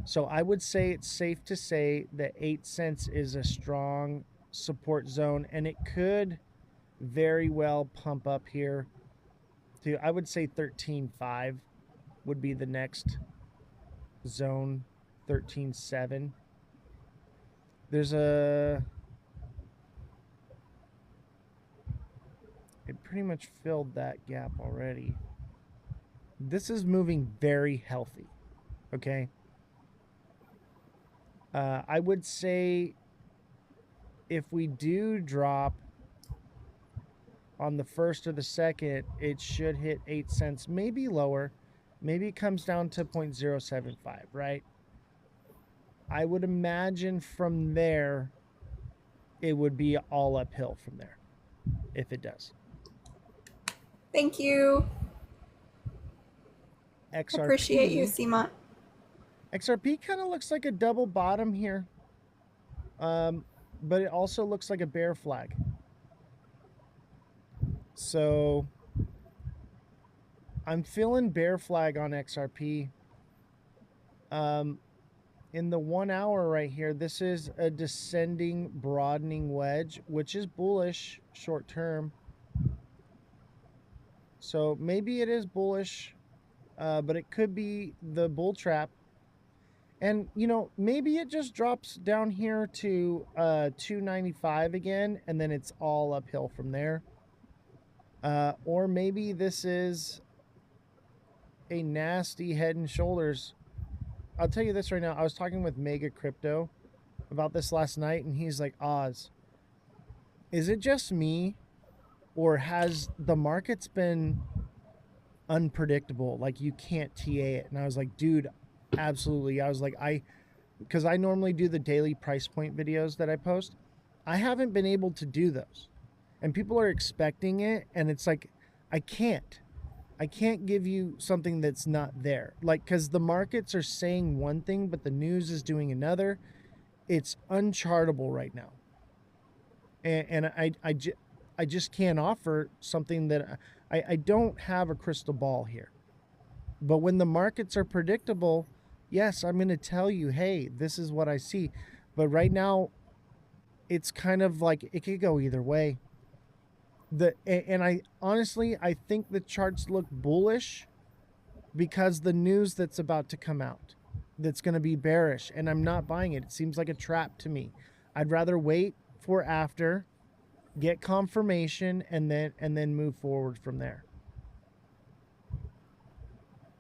So I would say it's safe to say that 8 cents is a strong support zone, and it could very well pump up here to, I would say 13.5 would be the next zone. 13.7. There's a, it pretty much filled that gap already. This is moving very healthy. Okay. I would say if we do drop on the first or the second, it should hit 8 cents, maybe lower. Maybe it comes down to 0.075, right? I would imagine from there, it would be all uphill from there, if it does. Thank you. XRP. Appreciate you, Seema. XRP kind of looks like a double bottom here. But it also looks like a bear flag. So I'm feeling bear flag on XRP. In the 1 hour right here, this is a descending broadening wedge, which is bullish short term. So maybe it is bullish, but it could be the bull trap. And, you know, maybe it just drops down here to 295 again, and then it's all uphill from there. Or maybe this is a nasty Head and Shoulders. I'll tell you this right now. I was talking with Mega Crypto about this last night, and he's like, Oz, is it just me, or has the market's been unpredictable? Like, you can't TA it. And I was like, dude, absolutely. I was like, because I normally do the daily price point videos that I post. I haven't been able to do those. And people are expecting it, and it's like, I can't give you something that's not there. Like, because the markets are saying one thing, but the news is doing another. It's unchartable right now. And I just can't offer something that I don't have a crystal ball here. But when the markets are predictable, yes, I'm going to tell you, hey, this is what I see. But right now, it's kind of like it could go either way. And I honestly, I think the charts look bullish because the news that's about to come out, that's going to be bearish, and I'm not buying it. It seems like a trap to me. I'd rather wait for after, get confirmation, and then move forward from there.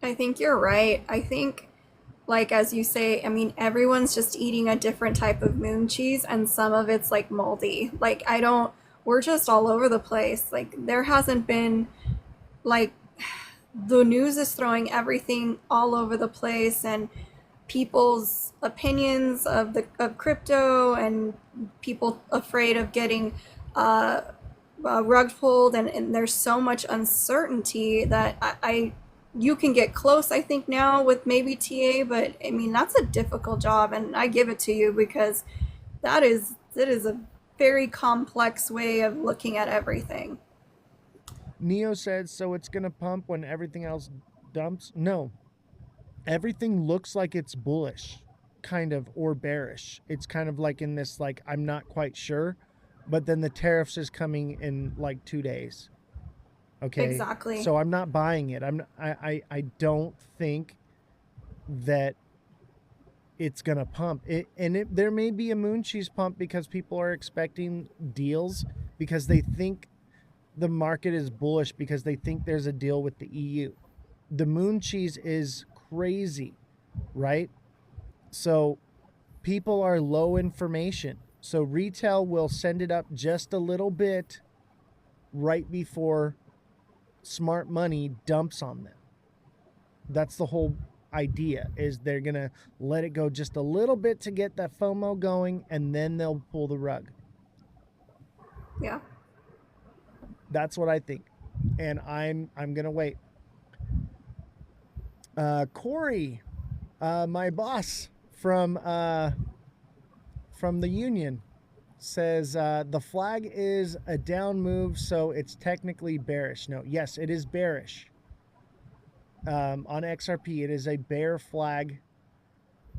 I think you're right. I think, like, as you say, I mean, everyone's just eating a different type of moon cheese, and some of it's like moldy. Like, we're just all over the place. Like, there hasn't been, like, the news is throwing everything all over the place, and people's opinions of crypto, and people afraid of getting rug pulled, and there's so much uncertainty that I You can get close, I think, now with maybe TA, but I mean, that's a difficult job, and I give it to you because that is a very complex way of looking at everything. Neo said, so it's going to pump when everything else dumps? No. Everything looks like it's bullish, kind of, or bearish. It's kind of like in this, like, I'm not quite sure, but then the tariffs is coming in like 2 days. Okay. Exactly. So I'm not buying it. I don't think that it's gonna pump it, and there may be a moon cheese pump because people are expecting deals because they think the market is bullish because they think there's a deal with the EU. The moon cheese is crazy, right? So people are low information. So retail will send it up just a little bit right before smart money dumps on them. That's the whole idea, is they're going to let it go just a little bit to get that FOMO going, and then they'll pull the rug. Yeah. That's what I think. And I'm going to wait. Corey, my boss from the union, says the flag is a down move, so it's technically bearish. No, yes, it is bearish. On XRP, it is a bear flag.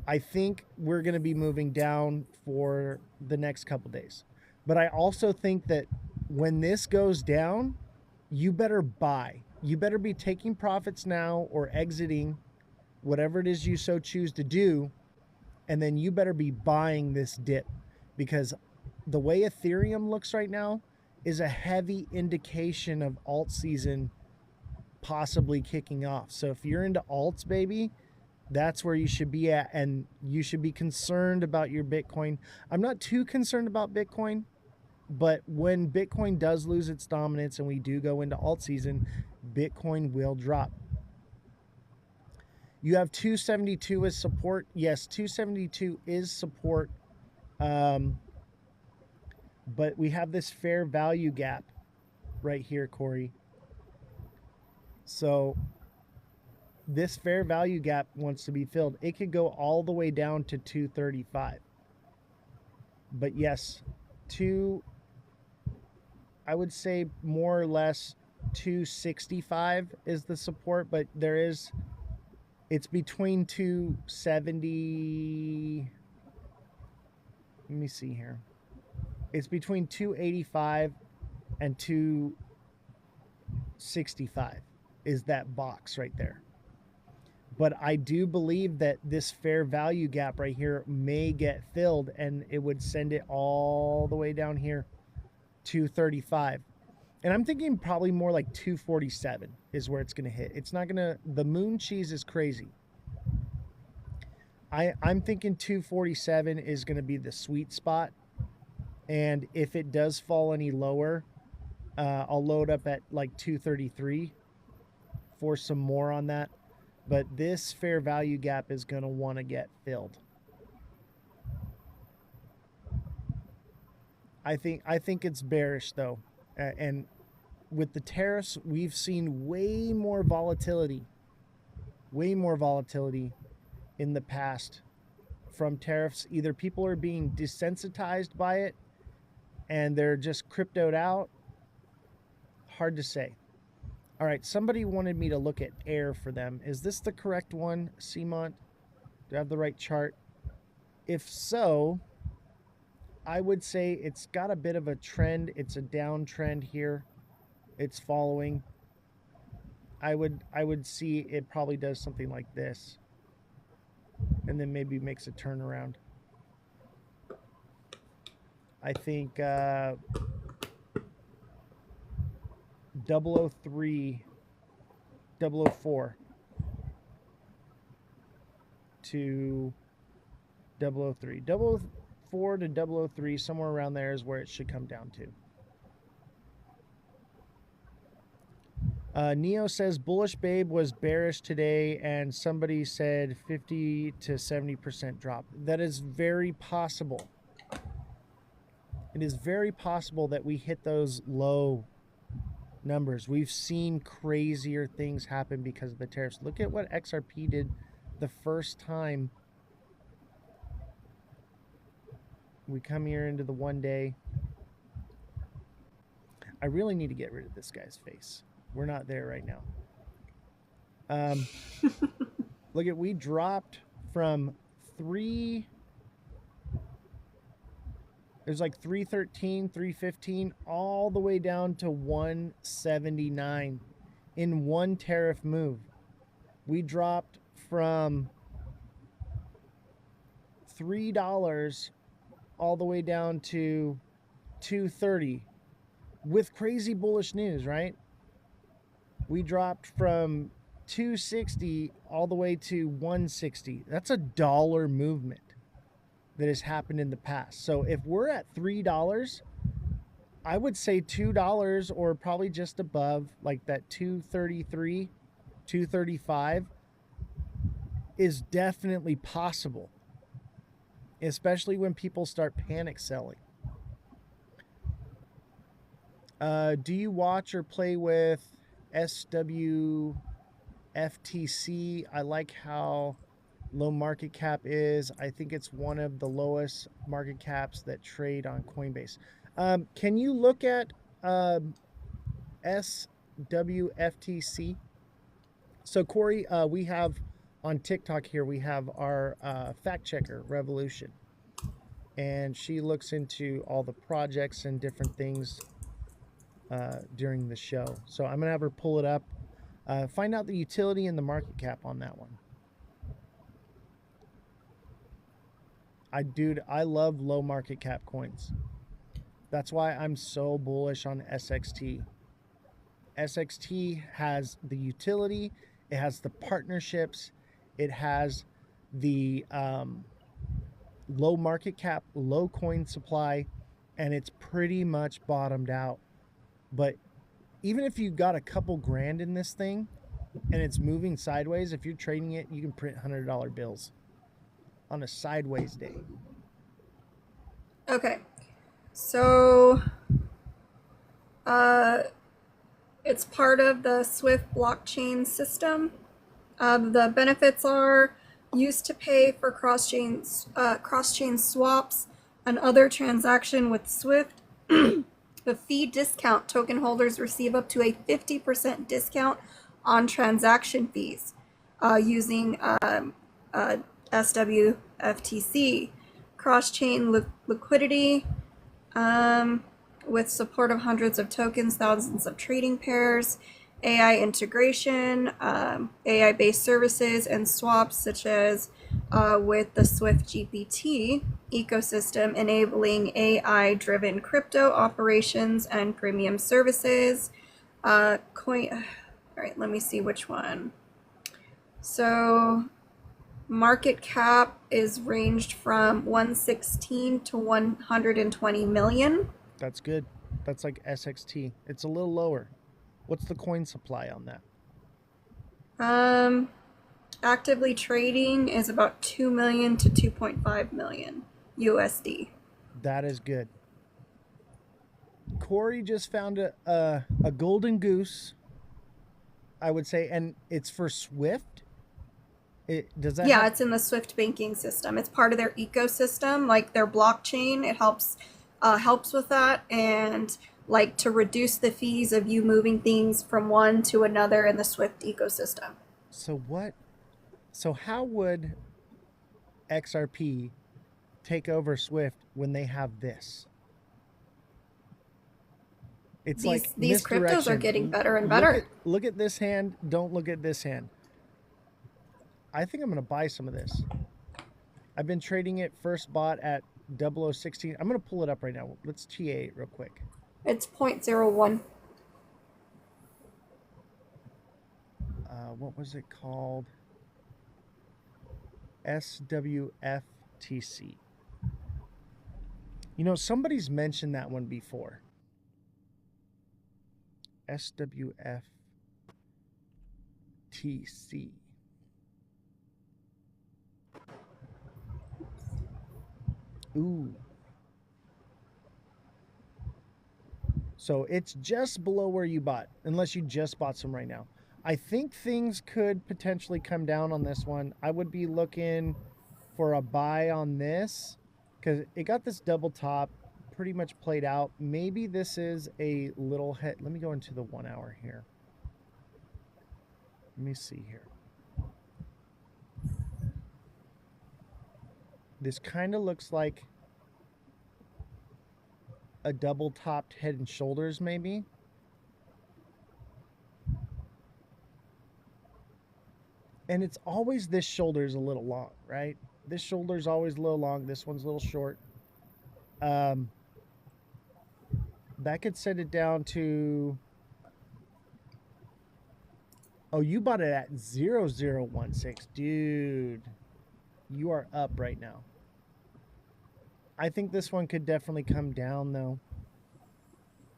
I think we're going to be moving down for the next couple days. But I also think that when this goes down, you better buy. You better be taking profits now or exiting, whatever it is you so choose to do. And then you better be buying this dip, because the way Ethereum looks right now is a heavy indication of alt season possibly kicking off. So if you're into alts, baby, that's where you should be at, and you should be concerned about your Bitcoin. I'm not too concerned about Bitcoin, but when Bitcoin does lose its dominance and we do go into alt season, Bitcoin will drop. You have 272 as support. Yes, 272 is support. But we have this fair value gap right here, Corey. So this fair value gap wants to be filled. It could go all the way down to 235. But yes, I would say more or less 265 is the support, but it's between 270. Let me see here. It's between 285 and 265 is that box right there. But I do believe that this fair value gap right here may get filled, and it would send it all the way down here, 235. And I'm thinking probably more like 247 is where it's going to hit. It's not going to, the moon cheese is crazy. I'm thinking 247 is going to be the sweet spot. And if it does fall any lower, I'll load up at like 233 for some more on that. But this fair value gap is going to want to get filled. I think it's bearish though. And with the tariffs, we've seen way more volatility in the past from tariffs. Either people are being desensitized by it and they're just cryptoed out. Hard to say. All right, somebody wanted me to look at air for them. Is this the correct one, Simont? Do I have the right chart? If so, I would say it's got a bit of a trend. It's a downtrend here. It's following. I would see it probably does something like this, and then maybe makes a turnaround. I think 003, 004 to 003. 004 to 003, somewhere around there is where it should come down to. Neo says bullish babe was bearish today, and somebody said 50 to 70% drop. That is very possible. It is very possible that we hit those low numbers. We've seen crazier things happen because of the tariffs. Look at what XRP did the first time we come here into the 1 day. I really need to get rid of this guy's face. We're not there right now. Look at, we dropped from it was like 313, 315, all the way down to 179 in one tariff move. We dropped from $3 all the way down to 230 with crazy bullish news, right? We dropped from 260 all the way to 160. That's a dollar movement that has happened in the past. So if we're at $3, I would say $2 or probably just above, like that 233, 235 is definitely possible, especially when people start panic selling. Do you watch or play with SWFTC? I like how low market cap is. I think it's one of the lowest market caps that trade on Coinbase. Can you look at SWFTC? So Corey, we have on TikTok here, we have our fact checker, Revolution. And she looks into all the projects and different things during the show. So I'm going to have her pull it up, find out the utility and the market cap on that one. I love low market cap coins. That's why I'm so bullish on SXT. SXT has the utility, it has the partnerships, it has the low market cap, low coin supply, and it's pretty much bottomed out. But even if you got a couple grand in this thing and it's moving sideways, if you're trading it, you can print $100 bills on a sideways day. Okay. So it's part of the Swift blockchain system. The benefits are used to pay for cross-chain swaps and other transaction with Swift. The fee discount, token holders receive up to a 50% discount on transaction fees using SWFTC. Cross-chain liquidity with support of hundreds of tokens, thousands of trading pairs, AI integration, AI-based services and swaps such as with the Swift GPT ecosystem, enabling AI-driven crypto operations and premium services. All right, let me see which one. So market cap is ranged from 116 to 120 million. That's good. That's like SXT. It's a little lower. What's the coin supply on that? Actively trading is about 2 million to 2.5 million USD. That is good. Corey just found a golden goose, I would say, and it's for Swift. It's in the Swift banking system. It's part of their ecosystem, like their blockchain. It helps with that, and like to reduce the fees of you moving things from one to another in the Swift ecosystem. So how would XRP take over Swift when they have this? It's these cryptos are getting better and better. Look at this hand. Don't look at this hand. I think I'm going to buy some of this. I've been trading it, first bought at 0016. I'm going to pull it up right now. Let's TA it real quick. It's 0.01. What was it called? SWFTC. You know, somebody's mentioned that one before. SWFTC. Ooh. So it's just below where you bought, unless you just bought some right now. I think things could potentially come down on this one. I would be looking for a buy on this because it got this double top pretty much played out. Maybe this is a little head. Let me go into the 1 hour here. Let me see here. This kind of looks like a double topped head and shoulders maybe. And it's always this shoulder is a little long, right? This shoulder is always a little long. This one's a little short. That could set it down to... Oh, you bought it at 0016. Dude, you are up right now. I think this one could definitely come down, though.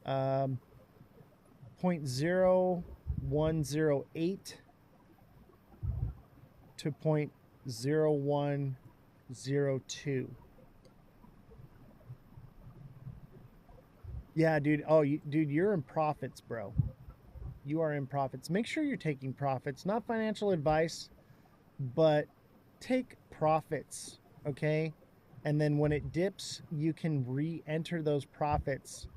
0.0108 to 0.0102. Yeah, dude. Oh, dude, you're in profits, bro. You are in profits. Make sure you're taking profits. Not financial advice, but take profits, okay? And then when it dips, you can re-enter those profits.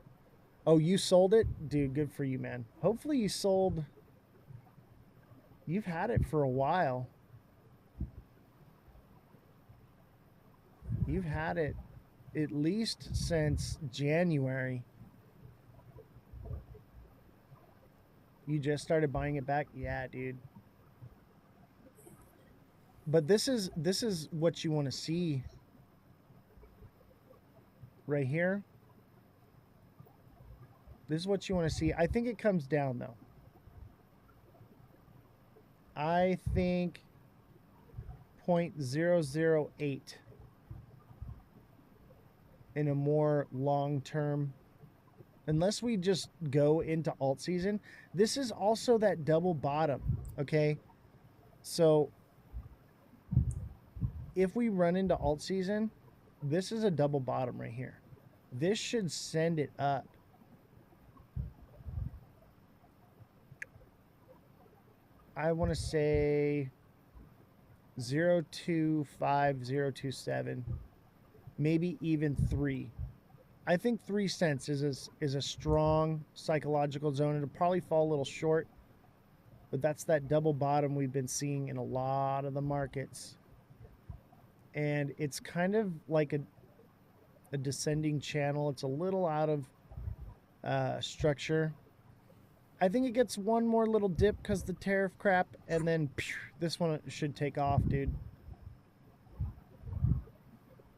Oh, you sold it? Dude, good for you, man. Hopefully you sold... You've had it for a while. You've had it at least since January. You just started buying it back? Yeah, dude. But this is what you want to see right here. This is what you want to see. I think it comes down, though. I think 0.008 in a more long-term, unless we just go into alt season. This is also that double bottom, okay? So if we run into alt season, this is a double bottom right here. This should send it up. I want to say 0.25027, maybe even 3. I think 3 cents is a strong psychological zone. It'll probably fall a little short, but that's that double bottom we've been seeing in a lot of the markets. And it's kind of like a descending channel. It's a little out of structure. I think it gets one more little dip because the tariff crap, and then this one should take off, dude.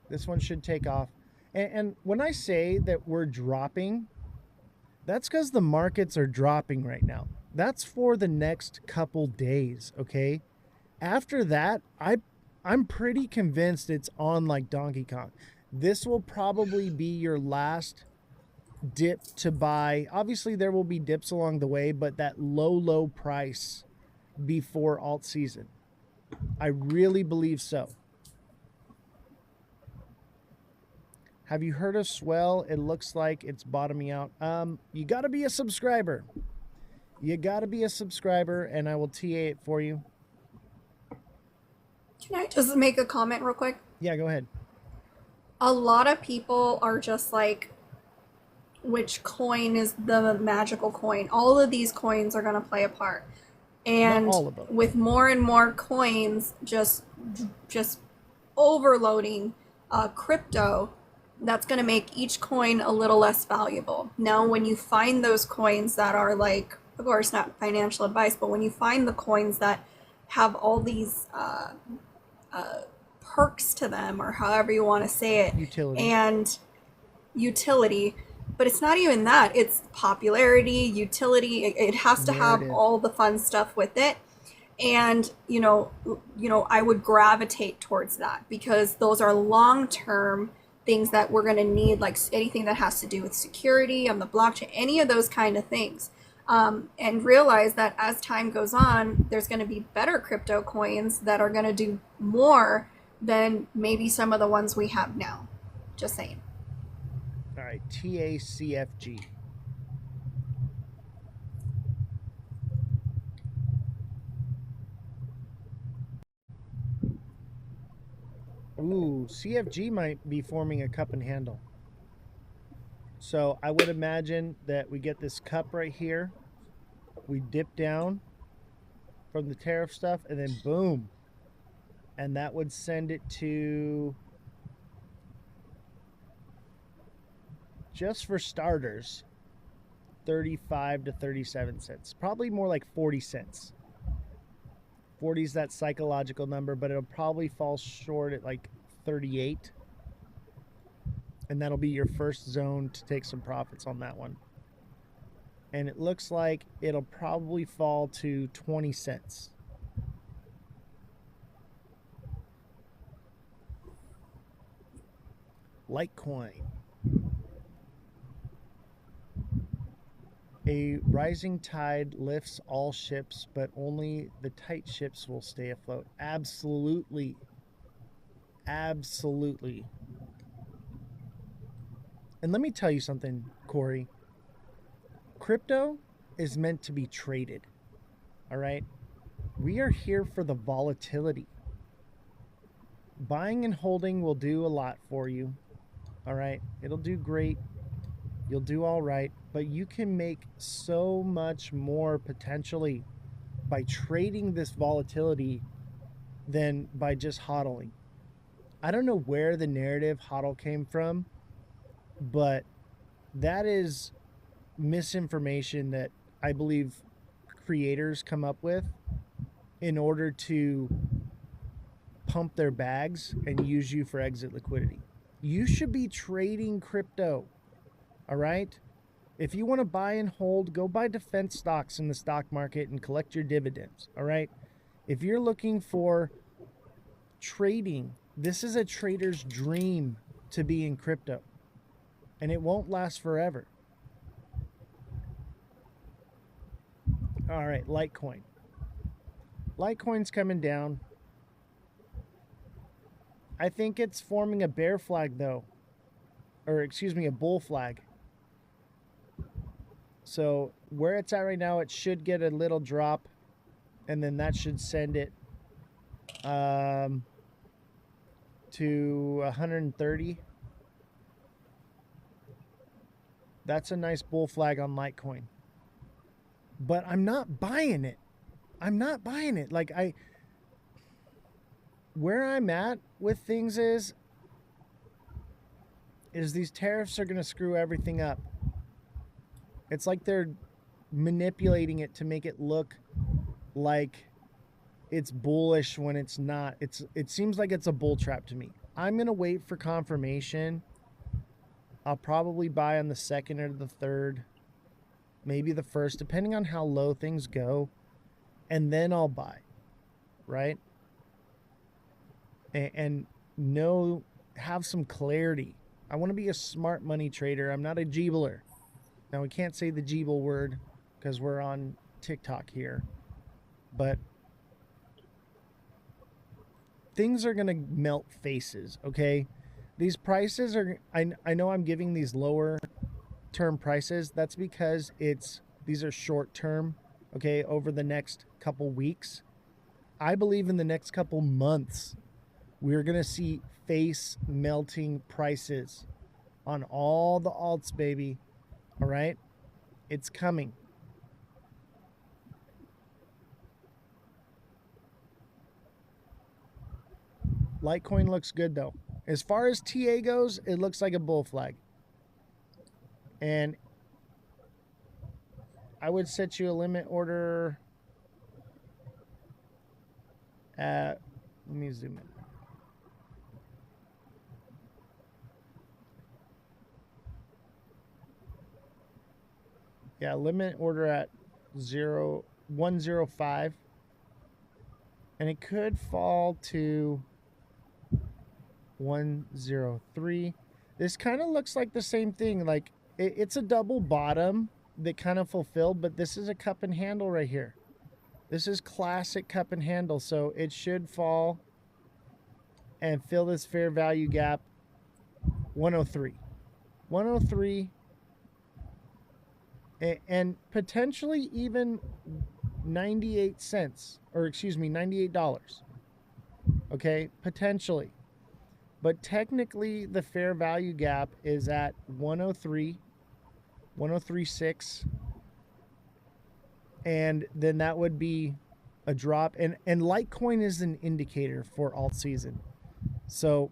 This one should take off. And when I say that we're dropping, that's because the markets are dropping right now. That's for the next couple days, okay? After that, I'm pretty convinced it's on like Donkey Kong. This will probably be your last dip to buy. Obviously, there will be dips along the way, but that low price before alt season. I really believe so. Have you heard of Swell? It looks like it's bottoming out. You got to be a subscriber. You got to be a subscriber, and I will TA it for you. Can I just make a comment real quick? Yeah, go ahead. A lot of people are just like, which coin is the magical coin? All of these coins are going to play a part. And Not all of them. with more and more coins just overloading crypto, that's going to make each coin a little less valuable. Now, when you find those coins that are like, of course, not financial advice, but when you find the coins that have all these perks to them, or however you want to say it, utility, but it's not even that. It's popularity, utility. It has to have all the fun stuff with it. And, you know, I would gravitate towards that because those are long-term things that we're going to need, like anything that has to do with security on the blockchain, any of those kind of things. And realize that as time goes on, there's going to be better crypto coins that are going to do more than maybe some of the ones we have now. Just saying. All right, TACFG. Ooh, CFG might be forming a cup and handle. So I would imagine that we get this cup right here. We dip down from the tariff stuff, and then boom. And that would send it to, just for starters, 35 to 37 cents. Probably more like 40 cents. 40 is that psychological number, but it'll probably fall short at like 38. And that'll be your first zone to take some profits on that one. And it looks like it'll probably fall to 20 cents. Litecoin. A rising tide lifts all ships, but only the tight ships will stay afloat. Absolutely. Absolutely. And let me tell you something, Corey. Crypto is meant to be traded. All right? We are here for the volatility. Buying and holding will do a lot for you. All right? It'll do great. You'll do all right, but you can make so much more potentially by trading this volatility than by just hodling. I don't know where the narrative hodl came from, but that is misinformation that I believe creators come up with in order to pump their bags and use you for exit liquidity. You should be trading crypto. All right? If you want to buy and hold, go buy defense stocks in the stock market and collect your dividends. All right? If you're looking for trading, this is a trader's dream to be in crypto. And it won't last forever. All right, Litecoin. Litecoin's coming down. I think it's forming a bear flag though. Or excuse me, a bull flag. So where it's at right now, it should get a little drop, and then that should send it to 130. That's a nice bull flag on Litecoin. But I'm not buying it. I'm not buying it. Like where I'm at with things is these tariffs are going to screw everything up. It's like they're manipulating it to make it look like it's bullish when it's not. It seems like it's a bull trap to me. I'm going to wait for confirmation. I'll probably buy on the 2nd or the 3rd, maybe the 1st, depending on how low things go, and then I'll buy, right? And know, have some clarity. I want to be a smart money trader. I'm not a jeebler. Now, we can't say the jeeble word because we're on TikTok here. But things are going to melt faces, okay? These prices are... I know I'm giving these lower term prices. That's because these are short term, okay, over the next couple weeks. I believe in the next couple months, we're going to see face melting prices on all the alts, baby. All right? It's coming. Litecoin looks good, though. As far as TA goes, it looks like a bull flag. And I would set you a limit order at... Let me zoom in. Yeah, limit order at 105. And it could fall to 103. This kind of looks like the same thing. Like it's a double bottom that kind of fulfilled, but this is a cup and handle right here. This is classic cup and handle. So it should fall and fill this fair value gap. 103. 103. And potentially even 98 cents, or excuse me, $98. Okay, potentially. but technically the fair value gap is at 103, 103.6, and then that would be a drop. And Litecoin is an indicator for alt season. So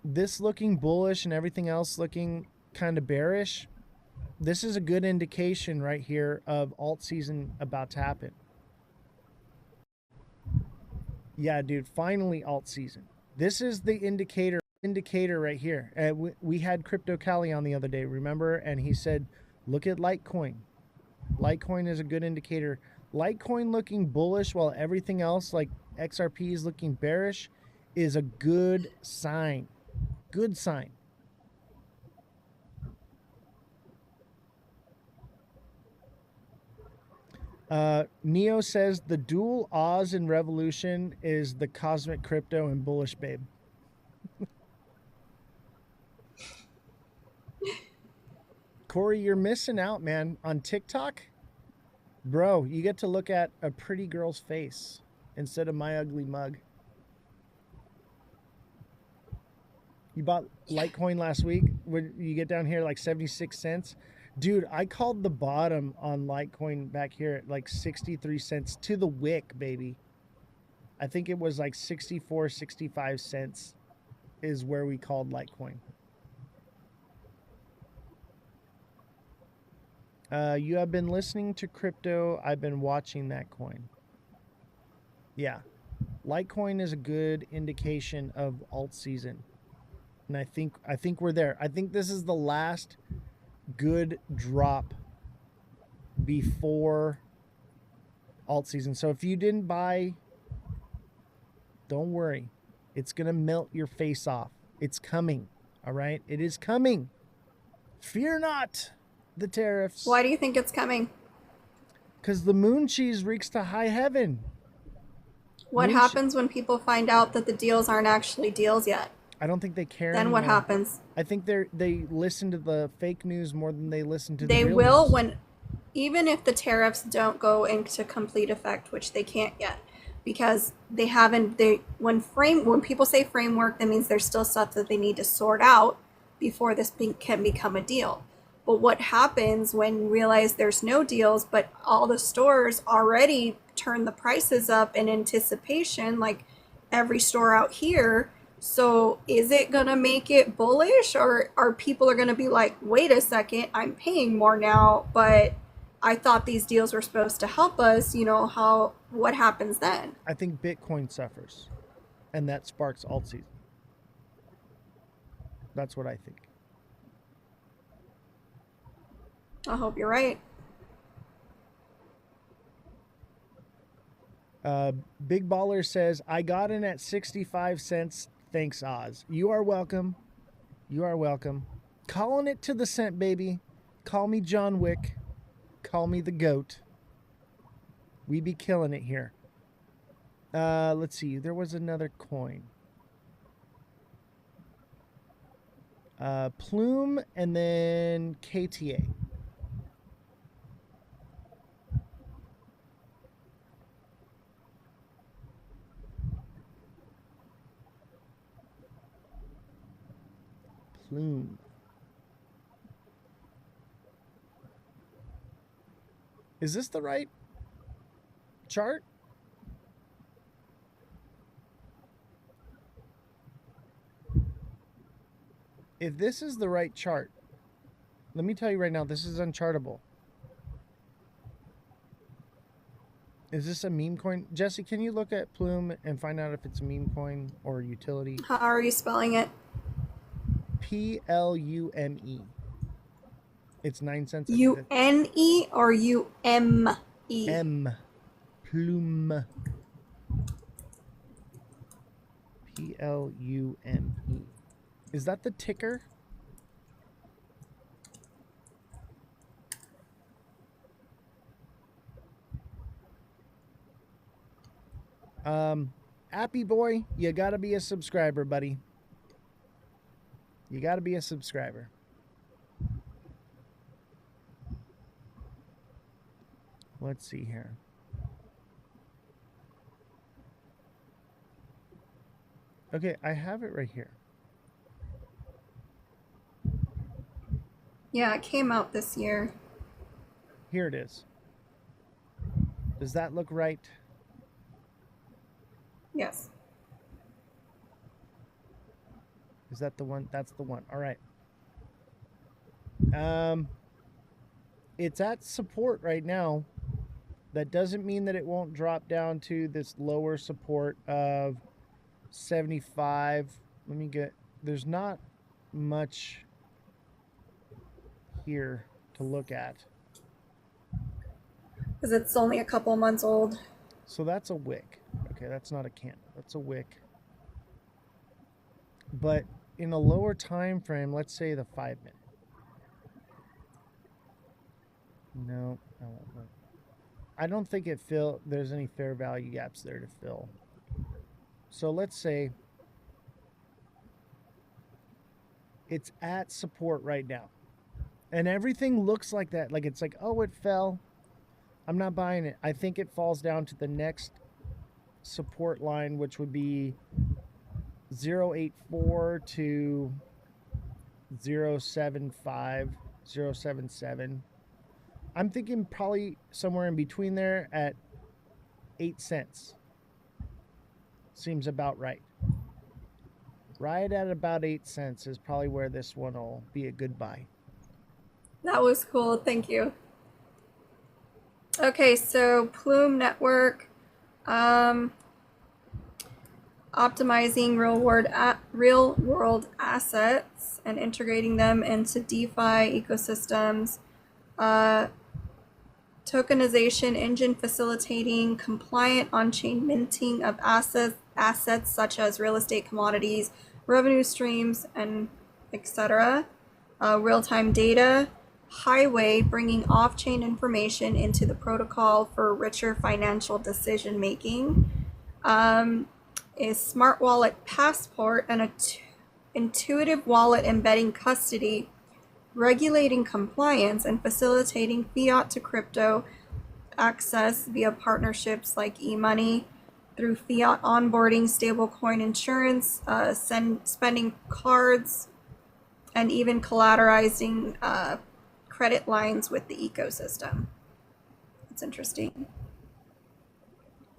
this looking bullish and everything else looking kind of bearish, this is a good indication right here of alt season about to happen. Yeah, dude, finally alt season. This is the indicator right here. We had Crypto Cali on the other day, remember? And he said, look at Litecoin. Litecoin is a good indicator. Litecoin looking bullish while everything else like XRP is looking bearish is a good sign. Good sign. Neo says the dual Oz in Revolution is the cosmic crypto and bullish babe. Corey, you're missing out, man. On TikTok, bro, you get to look at a pretty girl's face instead of my ugly mug. You bought Litecoin last week when you get down here like 76 cents. Dude, I called the bottom on Litecoin back here at like 63 cents to the wick, baby. I think it was like 64, 65 cents is where we called Litecoin. You have been listening to crypto. I've been watching that coin. Yeah. Litecoin is a good indication of alt season. And I think we're there. I think this is the last good drop before alt season. So if you didn't buy, don't worry. It's going to melt your face off. It's coming. All right? It is coming. Fear not the tariffs. Why do you think it's coming? Because the moon cheese reeks to high heaven. What happens when people find out that the deals aren't actually deals yet? I don't think they care Then anymore. what happens? I think they listen to the fake news more than they listen to the They real will news. when, even if the tariffs don't go into complete effect, which they can't yet, because they haven't. When people say framework, that means there's still stuff that they need to sort out before this can become a deal. But what happens when you realize there's no deals, but all the stores already turn the prices up in anticipation, like every store out here? So is it going to make it bullish, or are people are going to be like, wait a second, I'm paying more now, but I thought these deals were supposed to help us, what happens then? I think Bitcoin suffers, and that sparks alt season. That's what I think. I hope you're right. Big Baller says, I got in at 65 cents. Thanks, Oz. You are welcome. You are welcome. Calling it to the cent, baby. Call me John Wick. Call me the GOAT. We be killing it here. Let's see. There was another coin. Plume and then KTA. Plume. Is this the right chart? If this is the right chart, let me tell you right now, this is unchartable. Is this a meme coin? Jesse, can you look at Plume and find out if it's a meme coin or utility? How are you spelling it? Plume. It's 9 cents. U-N-E or U-M-E? M. Plume. Plume. Is that the ticker? Appy boy, you gotta be a subscriber, buddy. You gotta be a subscriber. Let's see here. Okay, I have it right here. Yeah, it came out this year. Here it is. Does that look right? Yes. Is that the one? That's the one. All right. It's at support right now. That doesn't mean that it won't drop down to this lower support of 75. Let me get, there's not much here to look at. Because it's only a couple months old. So that's a wick. Okay, that's not a candle. That's a wick. But in a lower time frame, let's say the 5-minute. No, I won't look. I don't think there's any fair value gaps there to fill. So let's say it's at support right now. And everything looks like that. Like it's like, oh, it fell. I'm not buying it. I think it falls down to the next support line, which would be 0.84 to 0.75, 0.77. I'm thinking probably somewhere in between there at 8 cents. Seems about right. Right at about 8 cents is probably where this one will be a good buy. That was cool. Thank you. Okay, so Plume Network, optimizing real world assets and integrating them into DeFi ecosystems. Tokenization engine facilitating compliant on-chain minting of assets such as real estate, commodities, revenue streams, and etc. Real-time data. Highway, bringing off-chain information into the protocol for richer financial decision making. Is Smart Wallet Passport, an intuitive wallet embedding custody, regulating compliance, and facilitating fiat to crypto access via partnerships like eMoney through fiat onboarding, stablecoin insurance, spending cards, and even collateralizing credit lines with the ecosystem. That's interesting.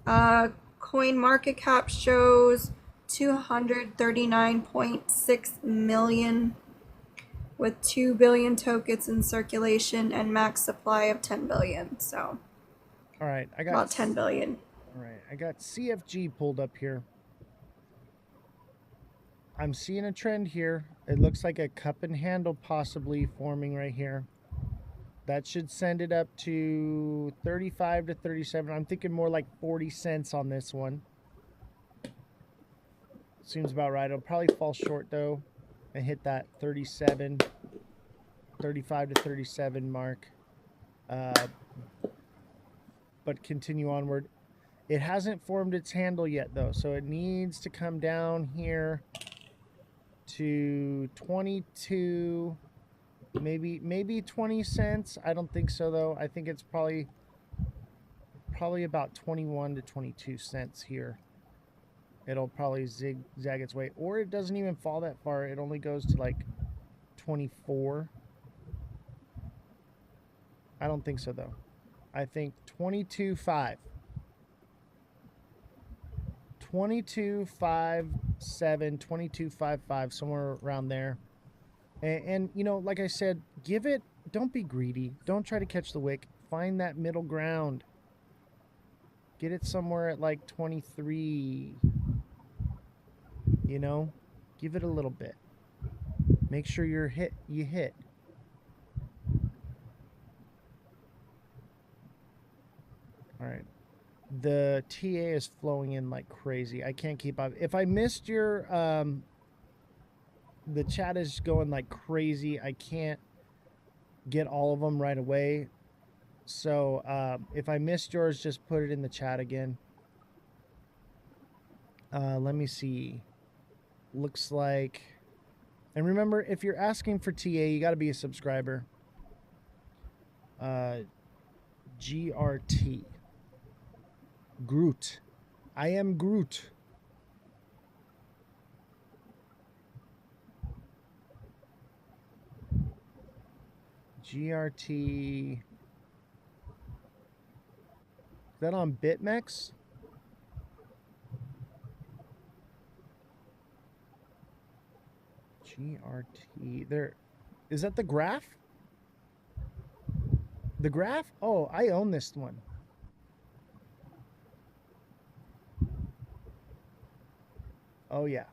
Coin market cap shows 239.6 million with 2 billion tokens in circulation and max supply of 10 billion. So, all right, I got about 10 billion. All right, I got CFG pulled up here. I'm seeing a trend here. It looks like a cup and handle possibly forming right here. That should send it up to 35 to 37. I'm thinking more like 40 cents on this one. Seems about right. It'll probably fall short though and hit that 35 to 37 mark. But continue onward. It hasn't formed its handle yet though, so it needs to come down here to 22, maybe 20 cents. I don't think so though. I think it's probably about 21 to 22 cents here. It'll probably zigzag its way, or it doesn't even fall that far. It only goes to like 24. I don't think so though. I think 22.5. 22.57, 22.55, somewhere around there. And you know, like I said, don't be greedy. Don't try to catch the wick. Find that middle ground. Get it somewhere at like 23. You know, give it a little bit. Make sure you hit. All right. The TA is flowing in like crazy. I can't keep up. If I missed your the chat is going like crazy. I can't get all of them right away. So if I missed yours, just put it in the chat again. Let me see. Looks like, and remember, if you're asking for TA, you got to be a subscriber. GRT. Groot. I am Groot. GRT. Is that on BitMEX? GRT. There. Is that the graph? The graph? Oh, I own this one. Oh, yeah.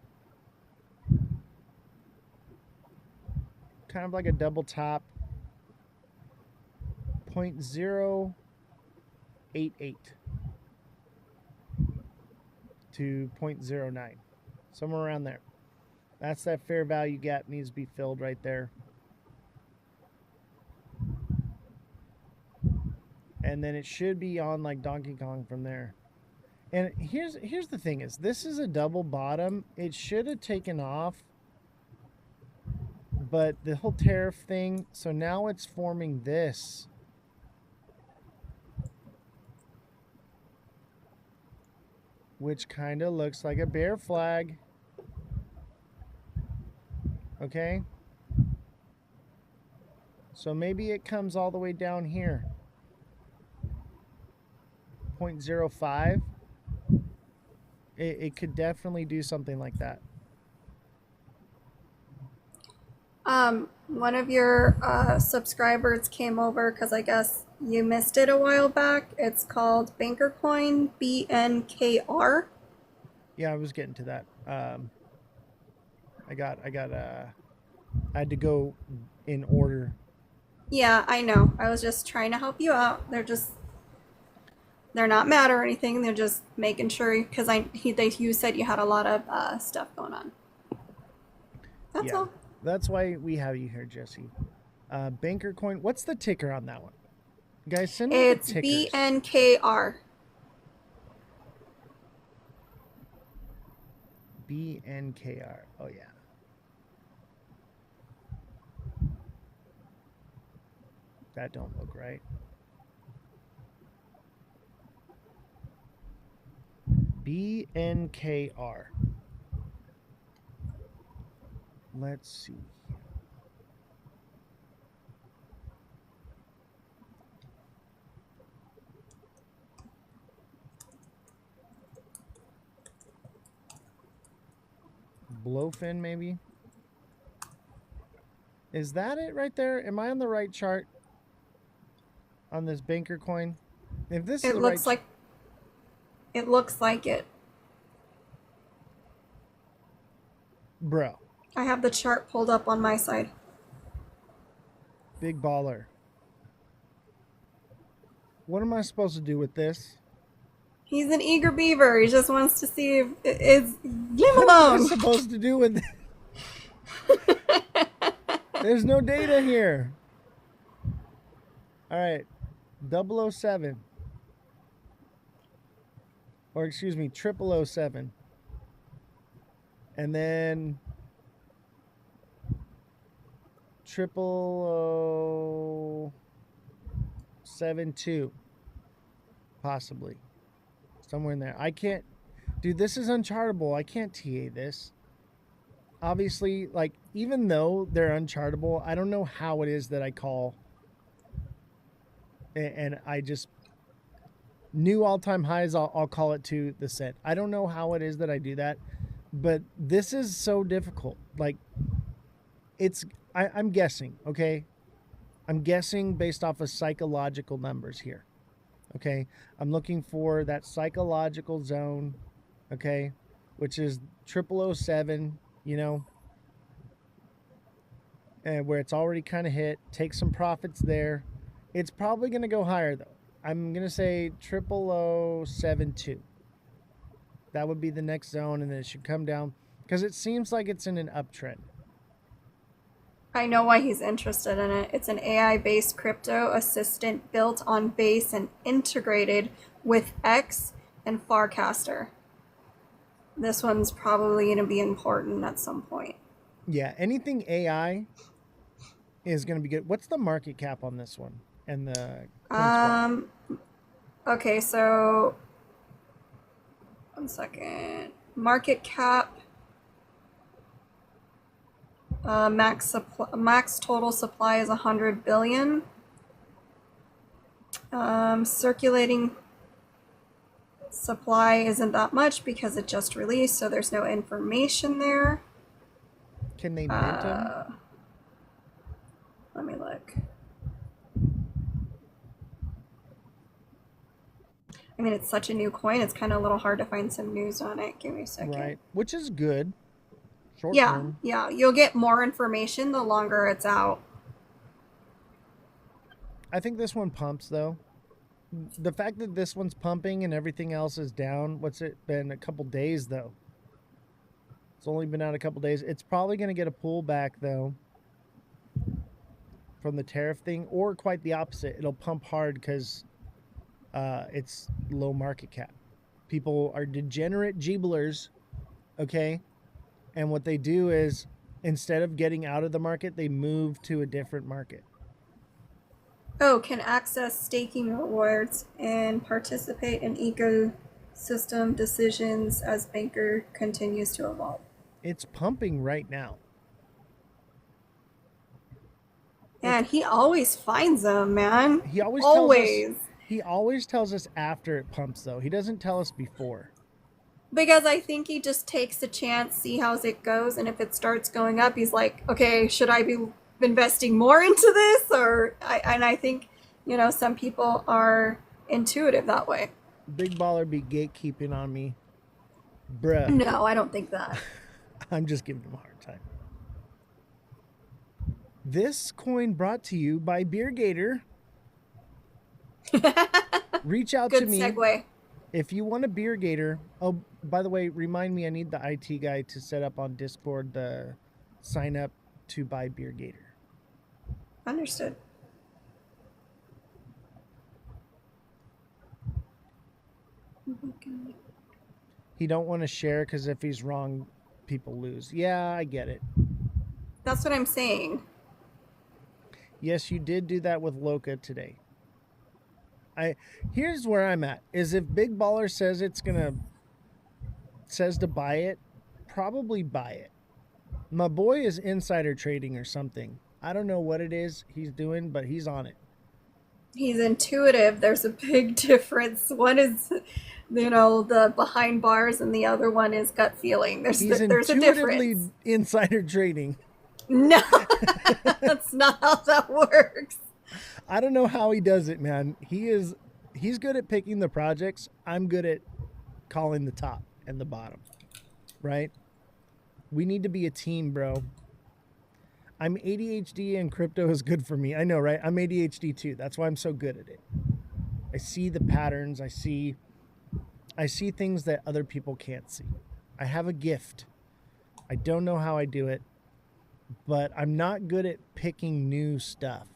Kind of like a double top. 0.088 to 0.09. Somewhere around there. That's that fair value gap needs to be filled right there. And then it should be on like Donkey Kong from there. And here's the thing is, this is a double bottom. It should have taken off, but the whole tariff thing, so now it's forming this. Which kind of looks like a bear flag. Okay? So maybe it comes all the way down here. 0.05. It could definitely do something like that. One of your subscribers came over because I guess you missed it a while back. It's called Banker Coin, BNKR. Yeah, I was getting to that. I had to go in order. Yeah, I know. I was just trying to help you out. They're not mad or anything. They're just making sure because you said you had a lot of stuff going on. That's all. That's why we have you here, Jesse. Banker Coin. What's the ticker on that one? Guys, send me the tickers. It's BNKR. BNKR. Oh, yeah. That don't look right. BNKR. Let's see. Blowfin, maybe? Is that it right there? Am I on the right chart on this banker coin? If this is It looks like it. Bro. I have the chart pulled up on my side. Big baller. What am I supposed to do with this? He's an eager beaver. He just wants to see if it's. Leave him What am alone. I supposed to do with it? There's no data here. All right. 007. Or excuse me, 0007. And then 0072. Possibly. Somewhere in there. I can't. Dude, this is unchartable. I can't TA this. Obviously, like, even though they're unchartable, I don't know how it is that I call. And I just. New all-time highs, I'll call it to the set. I don't know how it is that I do that. But this is so difficult. Like, I'm guessing, okay? I'm guessing based off of psychological numbers here. Okay? I'm looking for that psychological zone, okay? Which is 0007, you know? And where it's already kind of hit. Take some profits there. It's probably going to go higher, though. I'm going to say 0072. That would be the next zone, and then it should come down. Because it seems like it's in an uptrend. I know why he's interested in it. It's an AI-based crypto assistant built on Base and integrated with X and Farcaster. This one's probably going to be important at some point. Yeah, anything AI is going to be good. What's the market cap on this one? And the okay, so 1 second. Market cap Max total supply is 100 billion. Circulating supply isn't that much because it just released, so there's no information there. Can they mint them? Let me look. I mean, it's such a new coin, it's kind of a little hard to find some news on it. Give me a second. Right, which is good. Short Yeah, term. yeah. You'll get more information the longer it's out. I think this one pumps, though. The fact that this one's pumping and everything else is down, what's it been? A couple days, though. It's only been out a couple days. It's probably going to get a pullback, though, from the tariff thing, or quite the opposite. It'll pump hard because it's low market cap. People are degenerate gibblers, okay? And what they do is, instead of getting out of the market, they move to a different market. Oh, can access staking rewards and participate in ecosystem decisions as Banker continues to evolve. It's pumping right now. And he always finds them, man. He always tells us after it pumps, though. He doesn't tell us before. Because I think he just takes a chance, see how it goes, and if it starts going up, he's like, okay, should I be investing more into this? And I think, you know, some people are intuitive that way. Big Baller be gatekeeping on me. Bruh. No, I don't think that. I'm just giving him a hard time. This coin brought to you by BeerGator. Reach out to me. Good segue. If you want a BeerGator. Oh, by the way, remind me, I need the IT guy to set up on Discord the sign up to buy BeerGator. Understood. He don't want to share because if he's wrong, people lose. Yeah, I get it. That's what I'm saying. Yes, you did do that with Loca today. Here's where I'm at. Is if Big Baller says to buy it, probably buy it. My boy is insider trading or something. I don't know what it is he's doing, but he's on it. He's intuitive. There's a big difference. One is, you know, the behind bars, and the other one is gut feeling. There's a difference. Insider trading. No, that's not how that works. I don't know how he does it, man. He's good at picking the projects. I'm good at calling the top and the bottom, right? We need to be a team, bro. I'm ADHD and crypto is good for me. I know, right? I'm ADHD too. That's why I'm so good at it. I see the patterns. I see things that other people can't see. I have a gift. I don't know how I do it, but I'm not good at picking new stuff,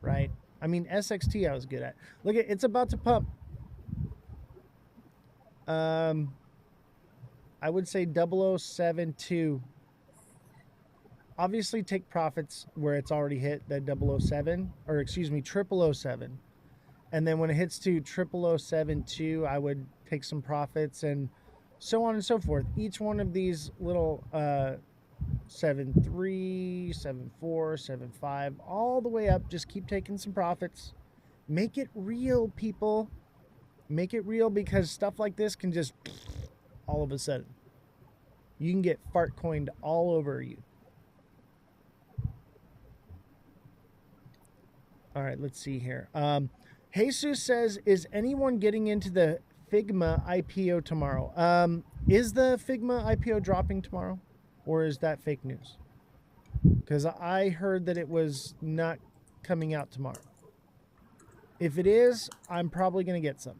right? I mean, SXT I was good at. Look, it's about to pump. I would say 0072. Obviously, take profits where it's already hit that 007, or excuse me, 0007. And then when it hits to 0072, I would take some profits and so on and so forth. Each one of these little 73, 74, 75, all the way up, just keep taking some profits. Make it real, people. Make it real, because stuff like this can just all of a sudden. You can get fart coined all over you. All right, let's see here. Jesus says, is anyone getting into the Figma IPO tomorrow? Is the Figma IPO dropping tomorrow? Or is that fake news? Because I heard that it was not coming out tomorrow. If it is, I'm probably going to get some.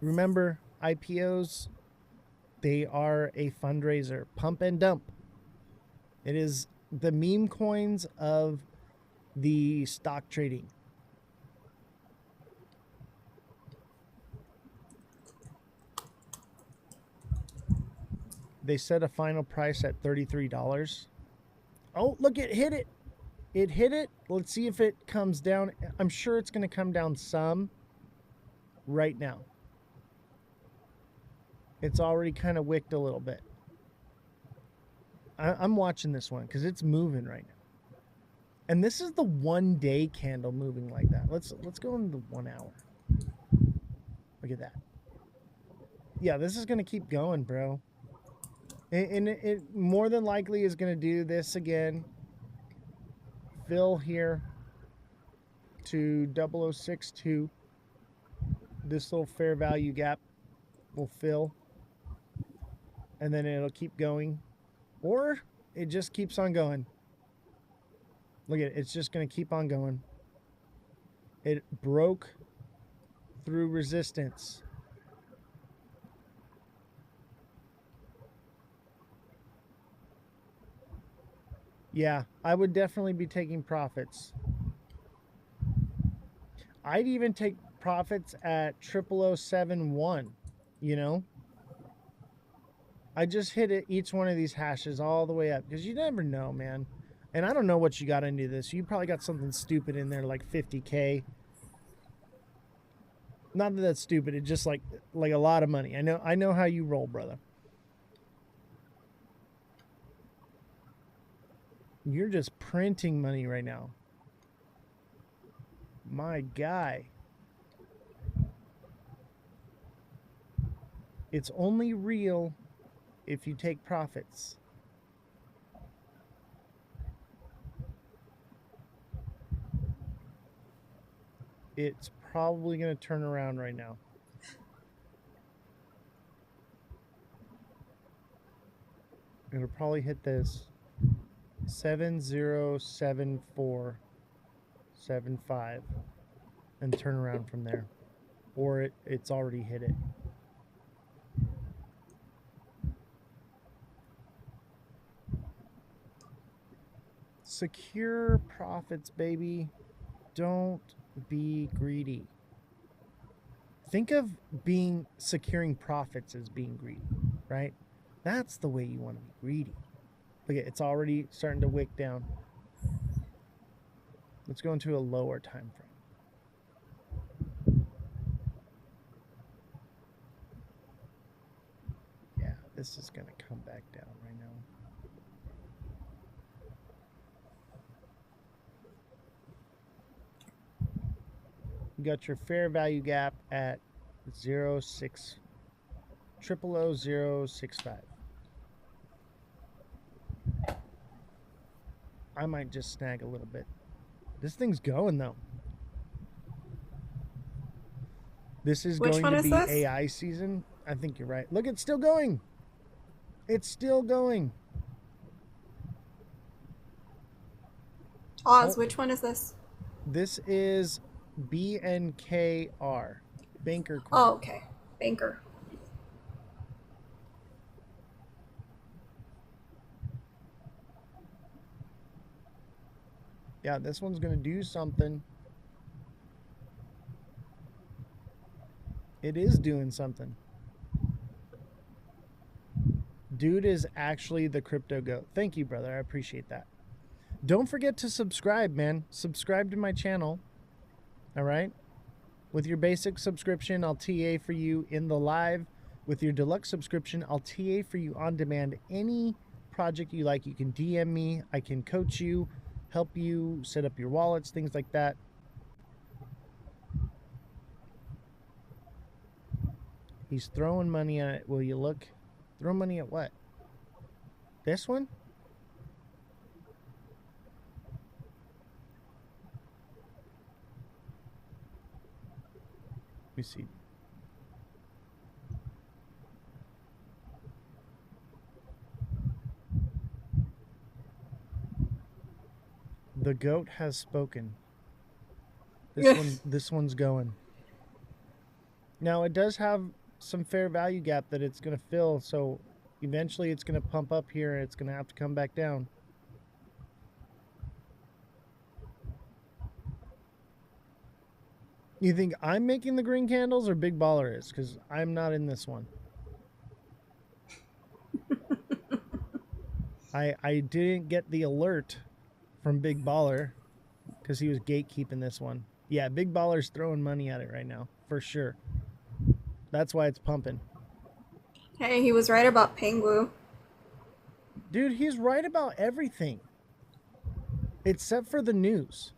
Remember, IPOs, they are a fundraiser. Pump and dump. It is the meme coins of the stock trading. They set a final price at $33. Oh, look, it hit it. It hit it. Let's see if it comes down. I'm sure it's going to come down some right now. It's already kind of wicked a little bit. I'm watching this one because it's moving right now. And this is the 1 day candle moving like that. Let's go into the 1 hour. Look at that. Yeah, this is going to keep going, bro. And it more than likely is going to do this again. Fill here to 0062. This little fair value gap will fill. And then it'll keep going. Or it just keeps on going. Look at it. It's just going to keep on going. It broke through resistance. Yeah, I would definitely be taking profits. I'd even take profits at 0071, you know? I just hit it, each one of these hashes all the way up because you never know, man. And I don't know what you got into this. You probably got something stupid in there like 50K. Not that that's stupid. It's just like a lot of money. I know how you roll, brother. You're just printing money right now. My guy. It's only real if you take profits. It's probably going to turn around right now. It'll probably hit this 707475 and turn around from there. Or it's already hit it. Secure profits, baby. Don't be greedy. Think of securing profits as being greedy, right? That's the way you want to be greedy. Look at it's already starting to wick down. Let's go into a lower time frame. Yeah, this is going to come back down right now. You got your fair value gap at 0.065. I might just snag a little bit. This thing's going though. This is going to be AI season. I think you're right. Look, it's still going. It's still going. Oz, which one is this? This is BNKR. Banker coin. Oh, okay. Banker. Yeah, this one's going to do something. It is doing something. Dude is actually the crypto goat. Thank you, brother. I appreciate that. Don't forget to subscribe, man. Subscribe to my channel. All right? With your basic subscription, I'll TA for you in the live. With your deluxe subscription, I'll TA for you on demand. Any project you like, you can DM me. I can coach you, help you set up your wallets, things like that. He's throwing money at it. Will you look? Throw money at what? This one? Let me see. The goat has spoken. This one's going. Now it does have some fair value gap that it's going to fill, so eventually it's going to pump up here and it's going to have to come back down. You think I'm making the green candles or Big Baller is? Because I'm not in this one. I didn't get the alert from Big Baller because he was gatekeeping this one. Yeah, Big Baller's throwing money at it right now, for sure. That's why it's pumping. Hey, he was right about Pengu. Dude, he's right about everything. Except for the news.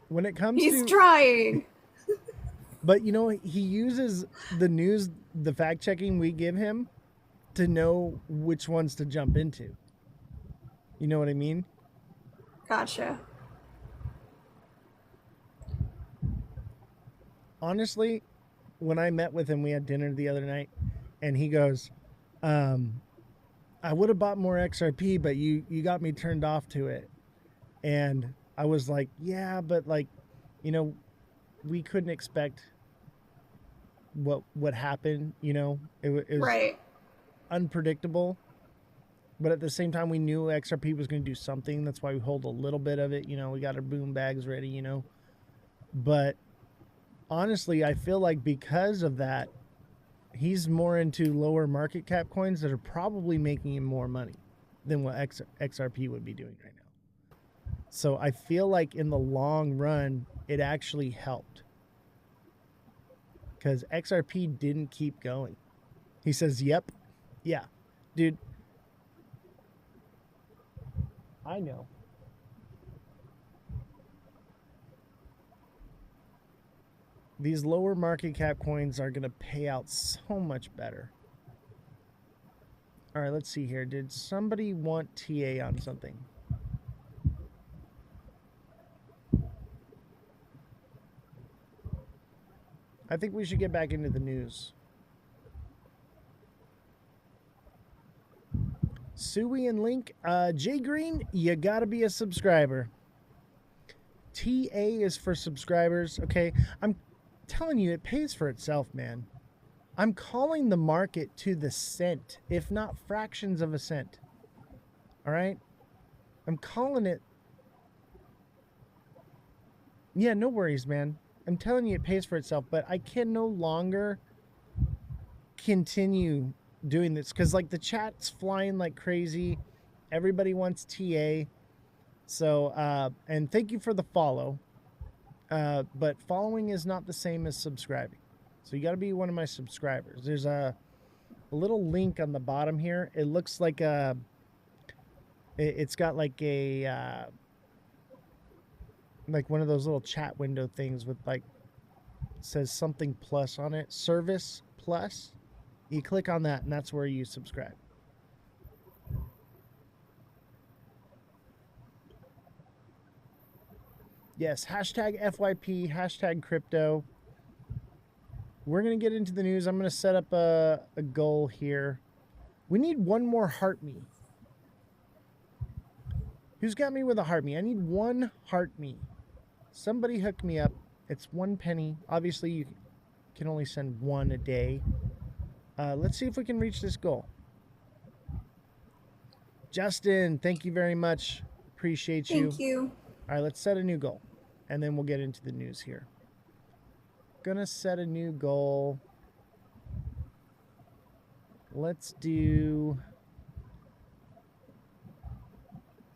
When it comes He's to... trying. But, you know, he uses the news, the fact-checking we give him to know which ones to jump into. You know what I mean? Gotcha. Honestly, when I met with him, we had dinner the other night, and he goes, I would have bought more XRP, but you got me turned off to it. And I was like, yeah, but like, you know, we couldn't expect what happened. You know, it was Right. unpredictable. But at the same time, we knew XRP was going to do something. That's why we hold a little bit of it. You know, we got our boom bags ready, you know. But honestly, I feel like because of that, he's more into lower market cap coins that are probably making him more money than what XRP would be doing right now. So I feel like in the long run, it actually helped. Because XRP didn't keep going. He says, yep. Yeah. Dude, I know. These lower market cap coins are going to pay out so much better. All right, let's see here. Did somebody want TA on something? I think we should get back into the news. Suey and Link, Jay Green, you gotta be a subscriber. TA is for subscribers, okay? I'm telling you, it pays for itself, man. I'm calling the market to the cent, if not fractions of a cent. All right? I'm calling it. Yeah, no worries, man. I'm telling you, it pays for itself, but I can no longer continue doing this because, like, the chat's flying like crazy. Everybody wants TA. So, and thank you for the follow. But following is not the same as subscribing. So you got to be one of my subscribers. There's a little link on the bottom here. It looks like a... It's got like a... like one of those little chat window things with like... It says something plus on it. Service plus. You click on that and that's where you subscribe. Yes, hashtag FYP, hashtag crypto. We're going to get into the news. I'm going to set up a goal here. We need one more heart me. Who's got me with a heart me? I need one heart me. Somebody hook me up. It's 1 penny. Obviously, you can only send one a day. Let's see if we can reach this goal. Justin, thank you very much. Appreciate you. Thank you. All right, let's set a new goal. And then we'll get into the news here. Gonna set a new goal. Let's do...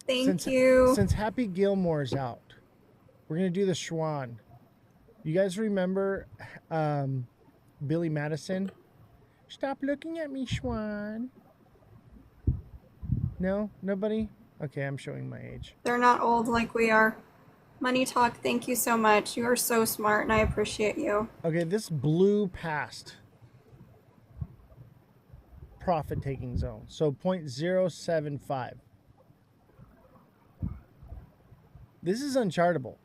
Thank you. Since Happy Gilmore's out, we're gonna do the Schwan. You guys remember Billy Madison? Stop looking at me, Schwan. No? Nobody? Okay, I'm showing my age. They're not old like we are. Money Talk, thank you so much. You are so smart and I appreciate you. Okay, this blew past profit taking zone. So 0.075. This is unchartable.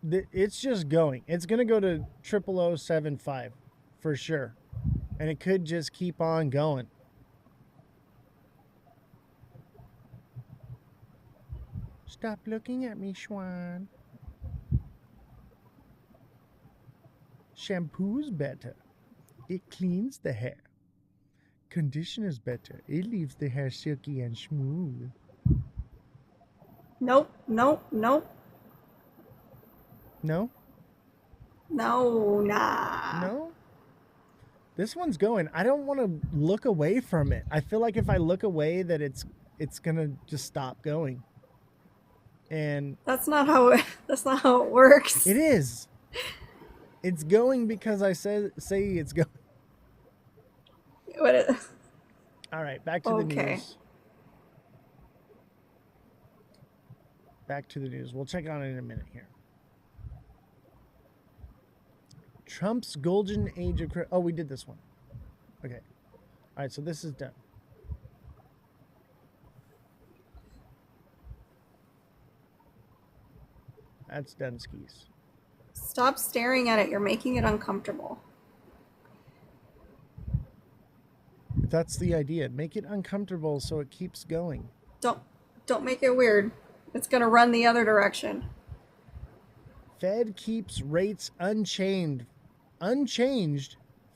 It's just going. It's going to go to 0.0075 for sure. And it could just keep on going. Stop looking at me, Schwan. Shampoo's better. It cleans the hair. Conditioner's better. It leaves the hair silky and smooth. Nope, nope, nope. No? No, nah. No? This one's going. I don't want to look away from it. I feel like if I look away that it's going to just stop going. And That's not how it works. it is. It's going because I say it's going. What is... All right, back to the news. Back to the news. We'll check on it in a minute here. Trump's golden age of... Oh, we did this one. Okay. All right, so this is done. That's done, skis. Stop staring at it. You're making it uncomfortable. That's the idea. Make it uncomfortable so it keeps going. Don't make it weird. It's going to run the other direction. Fed keeps rates unchanged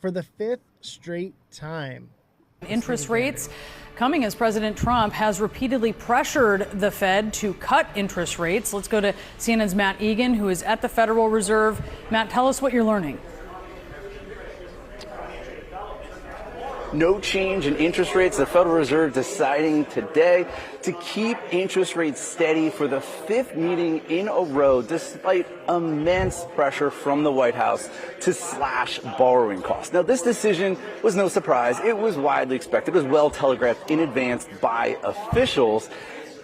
for the 5th straight time. Interest rates coming as President Trump has repeatedly pressured the Fed to cut interest rates. Let's go to CNN's Matt Egan, who is at the Federal Reserve. Matt, tell us what you're learning. No change in interest rates. The Federal Reserve deciding today to keep interest rates steady for the 5th meeting in a row, despite immense pressure from the White House to slash borrowing costs. Now, this decision was no surprise. It was widely expected. It was well telegraphed in advance by officials.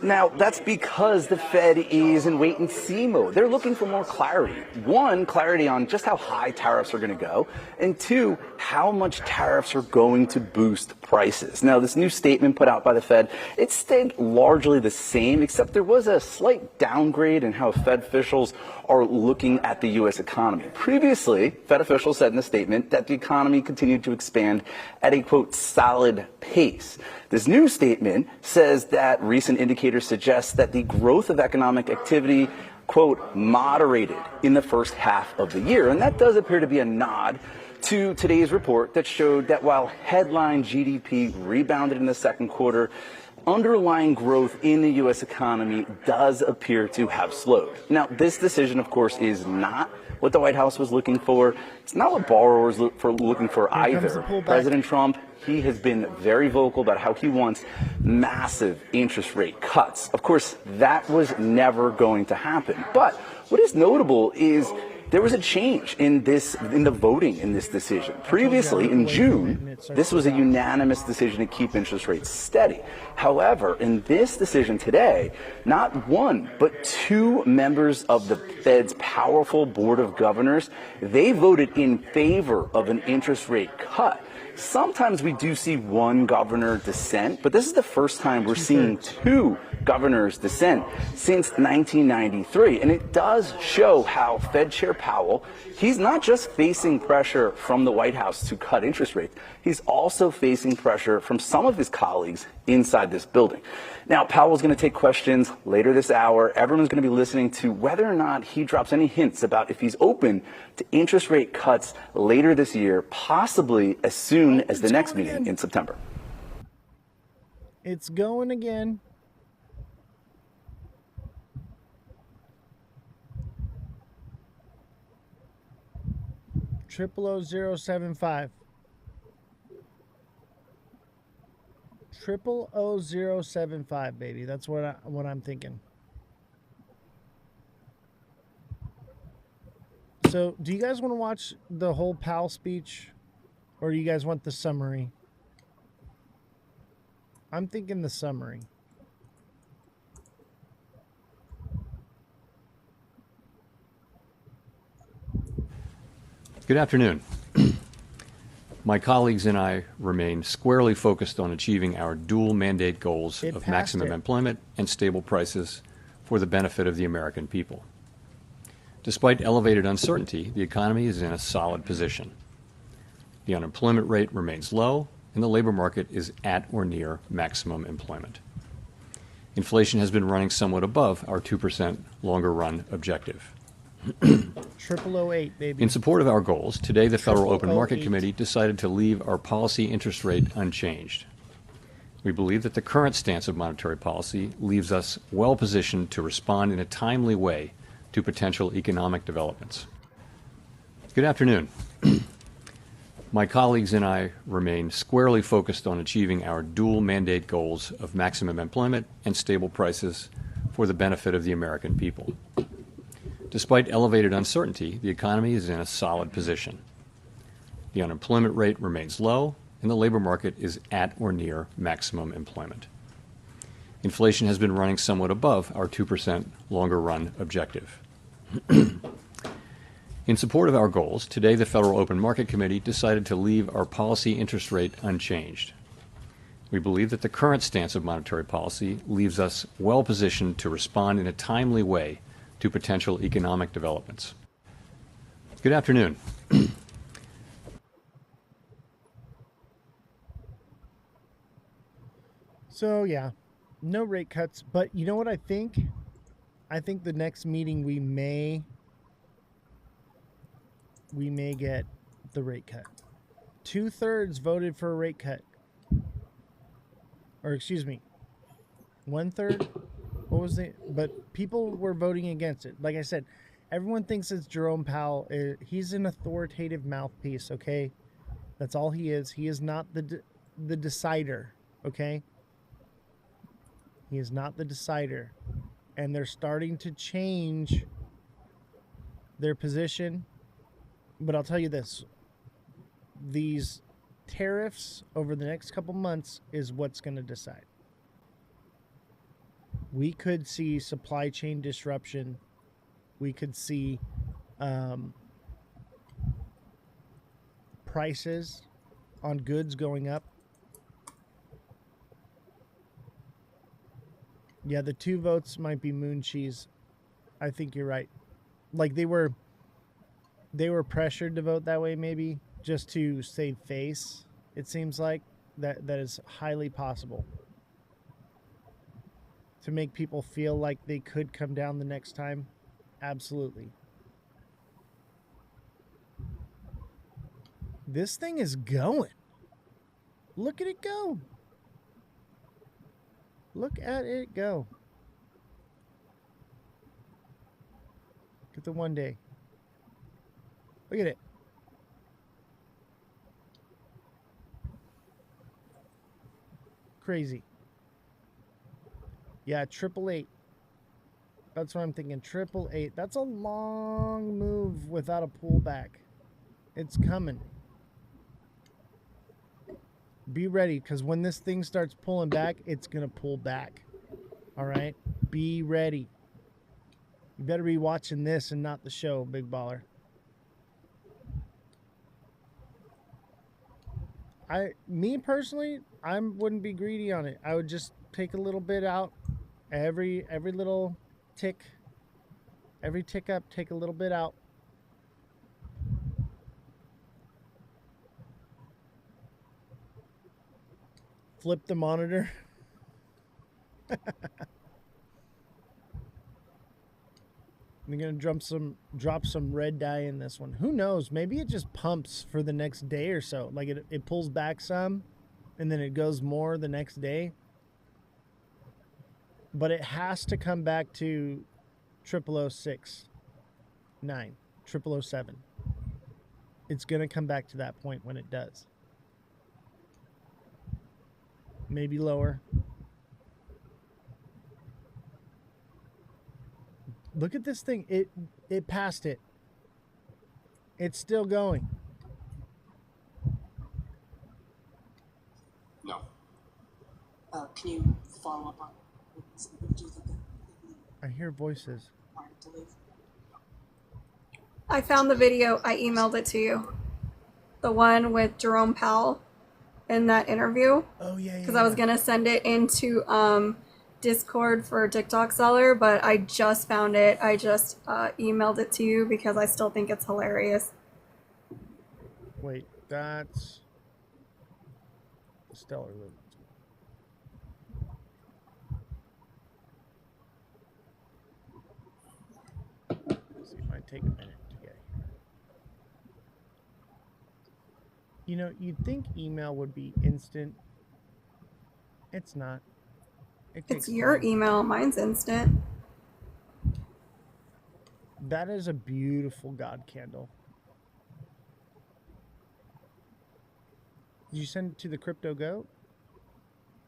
Now, that's because the Fed is in wait-and-see mode. They're looking for more clarity. One, clarity on just how high tariffs are going to go, and two, how much tariffs are going to boost prices. Now, this new statement put out by the Fed, it stayed largely the same, except there was a slight downgrade in how Fed officials are looking at the U.S. economy. Previously, Fed officials said in the statement that the economy continued to expand at a, quote, solid pace. This new statement says that recent indicators suggest that the growth of economic activity, quote, moderated in the first half of the year. And that does appear to be a nod to today's report that showed that while headline GDP rebounded in the second quarter, underlying growth in the U.S. economy does appear to have slowed. Now, this decision, of course, is not what the White House was looking for. It's not what borrowers looking for either. President Trump, he has been very vocal about how he wants massive interest rate cuts. Of course, that was never going to happen. But what is notable is there was a change in the voting in this decision. Previously, in June, this was a unanimous decision to keep interest rates steady. However, in this decision today, not one, but two members of the Fed's powerful board of governors, they voted in favor of an interest rate cut. Sometimes we do see one governor dissent, but this is the first time we're seeing two governors dissent since 1993. And it does show how Fed Chair Powell, he's not just facing pressure from the White House to cut interest rates, he's also facing pressure from some of his colleagues inside this building. Now, Powell's going to take questions later this hour. Everyone's going to be listening to whether or not he drops any hints about if he's open to interest rate cuts later this year, possibly as soon as the next meeting in September. It's going again. Triple 0075. 0075, baby. That's what I'm thinking. So, do you guys want to watch the whole Powell speech, or do you guys want the summary? I'm thinking the summary. Good afternoon. My colleagues and I remain squarely focused on achieving our dual mandate goals of maximum employment and stable prices for the benefit of the American people. Despite elevated uncertainty, the economy is in a solid position. The unemployment rate remains low, and the labor market is at or near maximum employment. Inflation has been running somewhat above our 2% longer run objective. 0008, baby. In support of our goals, today the Federal Open Market Committee decided to leave our policy interest rate unchanged. We believe that the current stance of monetary policy leaves us well positioned to respond in a timely way to potential economic developments. Good afternoon. My colleagues and I remain squarely focused on achieving our dual mandate goals of maximum employment and stable prices for the benefit of the American people. Despite elevated uncertainty, the economy is in a solid position. The unemployment rate remains low, and the labor market is at or near maximum employment. Inflation has been running somewhat above our 2% longer-run objective. In support of our goals, today the Federal Open Market Committee decided to leave our policy interest rate unchanged. We believe that the current stance of monetary policy leaves us well positioned to respond in a timely way to potential economic developments. Good afternoon. So yeah, no rate cuts, but you know what I think? I think the next meeting we may get the rate cut. 2/3 voted for a rate cut. Or excuse me, 1/3. What was it? But people were voting against it. Like I said, everyone thinks it's Jerome Powell. He's an authoritative mouthpiece. Okay, that's all he is. He is not the decider. Okay, he is not the decider, and they're starting to change their position. But I'll tell you this: these tariffs over the next couple months is what's going to decide. We could see supply chain disruption. We could see prices on goods going up. Yeah, the 2 votes might be moon cheese. I think you're right. Like they were pressured to vote that way, maybe just to save face. It seems like that is highly possible. To make people feel like they could come down the next time. Absolutely. This thing is going. Look at it go. Look at it go. Look at the 1 day. Look at it. Crazy. Yeah, 888. That's what I'm thinking. 888. That's a long move without a pullback. It's coming. Be ready, because when this thing starts pulling back, it's going to pull back. All right? Be ready. You better be watching this and not the show, big baller. Me personally, I wouldn't be greedy on it. I would just take a little bit out. Every little tick, every tick up, take a little bit out. Flip the monitor. I'm gonna drop some red dye in this one. Who knows? Maybe it just pumps for the next day or so. Like it pulls back some, and then it goes more the next day. But it has to come back to 0006, 9, 0007. It's going to come back to that point when it does. Maybe lower. Look at this thing. It passed it. It's still going. No. Can you follow up on? Do you think that I hear voices. wanted to leave? I found the video. I emailed it to you. The one with Jerome Powell in that interview. Oh, yeah. Because I was going to send it into Discord for TikTok seller, but I just found it. I just emailed it to you because I still think it's hilarious. Wait, that's Stellar Loop. See, it might take a minute to get here. You know, you'd think email would be instant. It's not. It's your time. email. Mine's instant. That is a beautiful God candle. Did you send it to the Crypto Goat?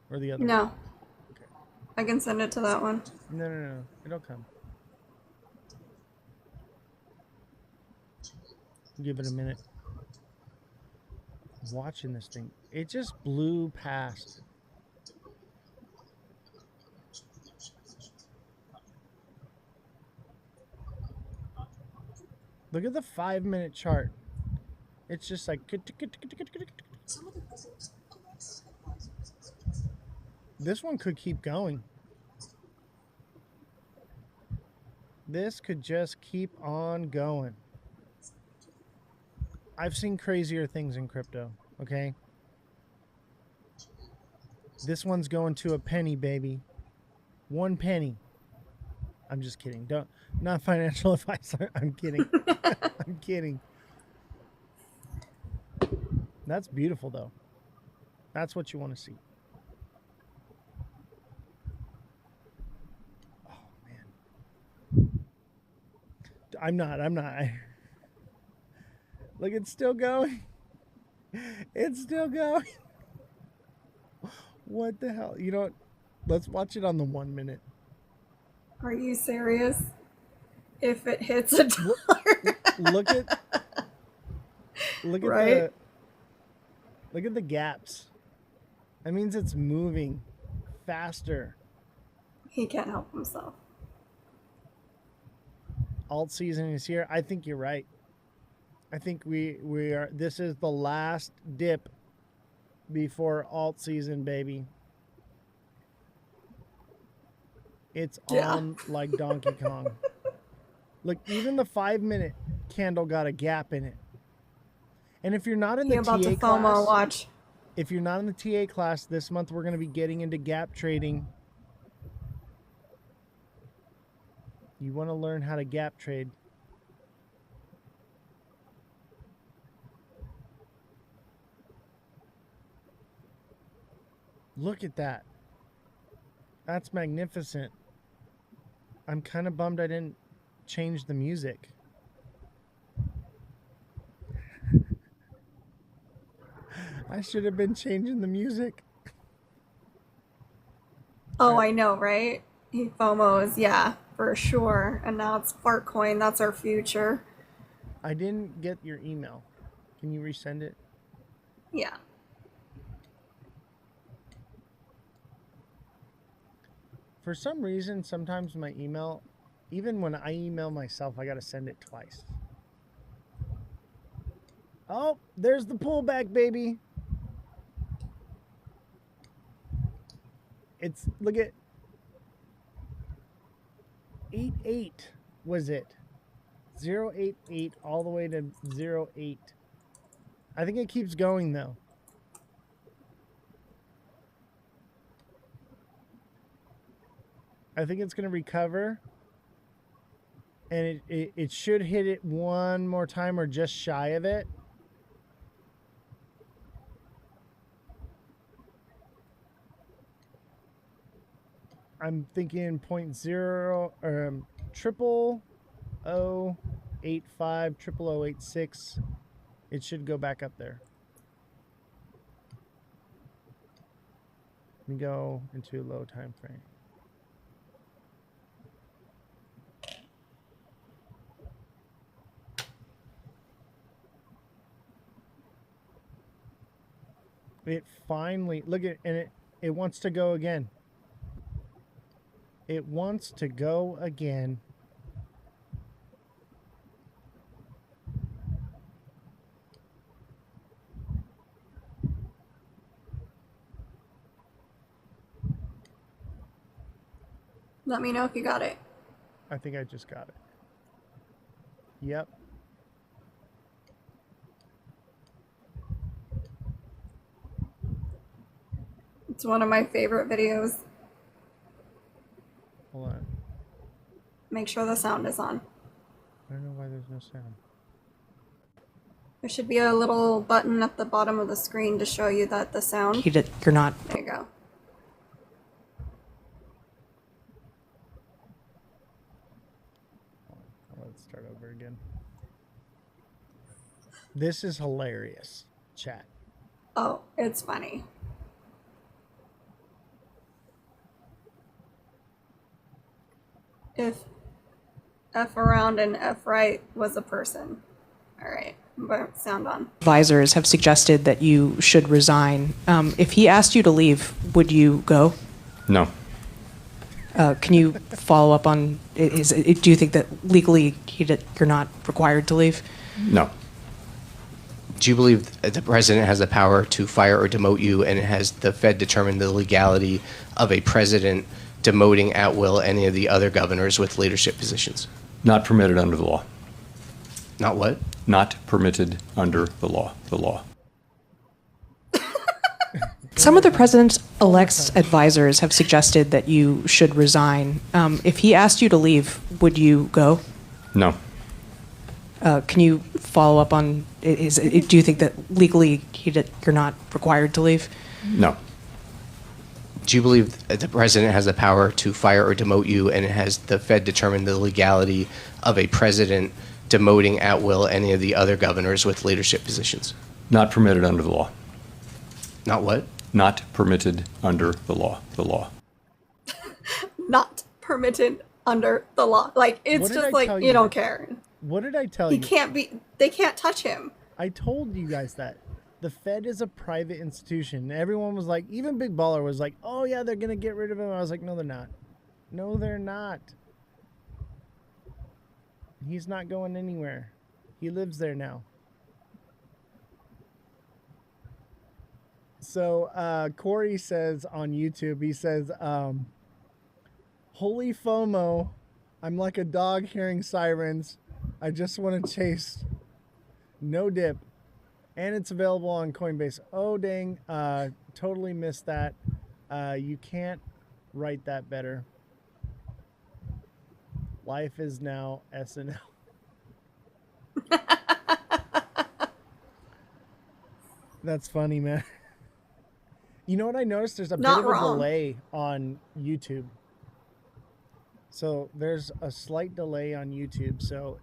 Or the other No. one? Okay. I can send it to that one. No. It'll come. Give it a minute. Watching this thing. It just blew past. Look at the 5-minute chart. It's just like... Some of the president's elects advisors suggest This one could keep going. This could just keep on going. I've seen crazier things in crypto, okay? This one's going to a penny, baby. 1 penny. I'm just kidding. Not financial advice. I'm kidding. I'm kidding. That's beautiful, though. That's what you want to see. Oh, man. I'm not. Look, it's still going. It's still going. What the hell? You know what? Let's watch it on the 1 minute. Are you serious? If it hits $1. Look at Right? look at the gaps. That means it's moving faster. He can't help himself. Alt season is here. I think you're right. I think we are. This is the last dip before alt season, baby. It's on like Donkey Kong. Look, even the 5-minute candle got a gap in it. And if you're not in the About TA to class, FOMO watch. if you're not in the TA class this month, we're going to be getting into gap trading. You want to learn how to gap trade. Look at that. That's magnificent. I'm kind of bummed I didn't change the music. I should have been changing the music. Oh, I know, right? He FOMOs, yeah, for sure. And now it's Fartcoin. That's our future. I didn't get your email. Can you resend it? Yeah. For some reason, sometimes my email, even when I email myself, I got to send it twice. Oh, there's the pullback, baby. It's, look at 8.8 was it. 0.88 all the way to 0.8. I think it keeps going though. I think it's going to recover. And it should hit it one more time or just shy of it. I'm thinking 0.085, 0.0086. It should go back up there. Let me go into a low time frame. It finally, look at, and it wants to go again. It wants to go again. Let me know if you got it. I think I just got it. Yep. It's one of my favorite videos. Hold on. Make sure the sound is on. I don't know why there's no sound. There should be a little button at the bottom of the screen to show you that the sound. You're not. There you go. Let's start over again. This is hilarious, chat. Oh, it's funny. If F around and F right was a person. All right. sound on. Advisors have suggested that you should resign. If he asked you to leave, would you go? No. Can you follow up on, do you think that legally you're not required to leave? No. Do you believe that the president has the power to fire or demote you, and has the Fed determined the legality of a president demoting at will any of the other governors with leadership positions? Not permitted under the law. Not what? Not permitted under the law. The law. Some of the president-elect's advisors have suggested that you should resign. If he asked you to leave, would you go? No. Can you follow up on, do you think that legally you're not required to leave? No. Do you believe that the president has the power to fire or demote you, and has the Fed determined the legality of a president demoting at will any of the other governors with leadership positions? Not permitted under the law. Not what? Not permitted under the law. The law. Not permitted under the law. Like, it's just like, you don't care. What did I tell He you? they can't touch him. I told you guys that. The Fed is a private institution. Everyone was like, even Big Baller was like, oh yeah, they're going to get rid of him. I was like, no, they're not. No, they're not. He's not going anywhere. He lives there now. So Corey says on YouTube, he says, holy FOMO, I'm like a dog hearing sirens. I just want to chase. No dip. And it's available on Coinbase. Oh, dang. Totally missed that. You can't write that better. Life is now SNL. That's funny, man. You know what I noticed? There's a bit of a delay on YouTube. So there's a slight delay on YouTube. So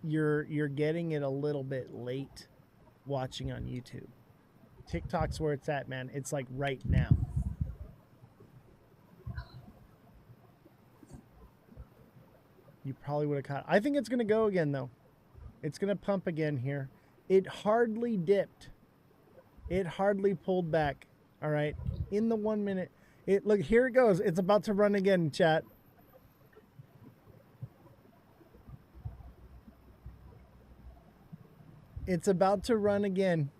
you're getting it a little bit late watching on YouTube. TikTok's where it's at, man. It's like right now. You probably would have caught. I think it's going to go again, though. It's going to pump again here. It hardly dipped. It hardly pulled back. All right. In the 1 minute. Look, here it goes. It's about to run again, chat. It's about to run again.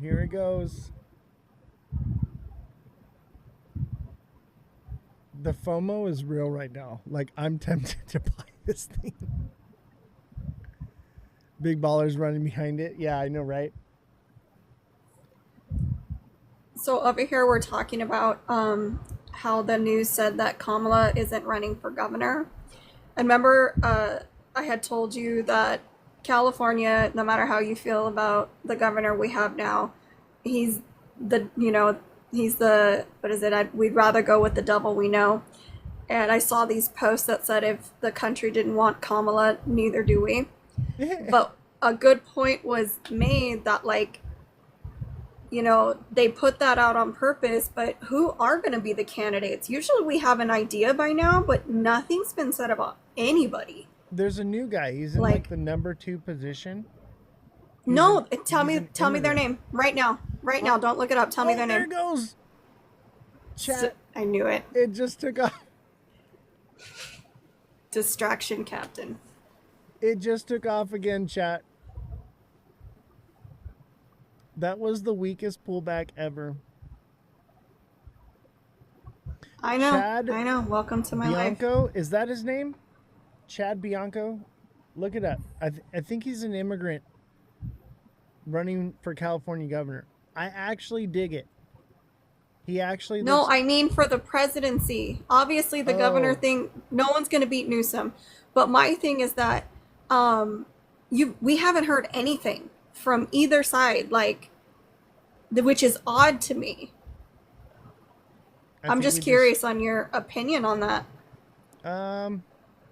Here it goes. The FOMO is real right now. Like, I'm tempted to buy this thing. Big Baller's running behind it. Yeah, I know, right? So over here we're talking about how the news said that Kamala isn't running for governor. And remember, I had told you that California, no matter how you feel about the governor we have now, he's the, what is it? We'd rather go with the devil we know. And I saw these posts that said if the country didn't want Kamala, neither do we. But a good point was made that, like, they put that out on purpose, but who are going to be the candidates? Usually we have an idea by now, but nothing's been said about anybody. There's a new guy. He's in like the number 2 position. Tell me their name right now. Right now. Don't look it up. Tell me their name. There it goes. Chat. I knew it. It just took off. Distraction captain. It just took off again, chat. That was the weakest pullback ever. I know. Chad I know. Welcome to my life. Bianco, is that his name? Chad Bianco? Look it up. I think he's an immigrant running for California governor. I actually dig it. He actually No, I mean for the presidency. Obviously the governor thing, no one's going to beat Newsom. But my thing is that we haven't heard anything from either side, which is odd to me. I'm just curious on your opinion on that.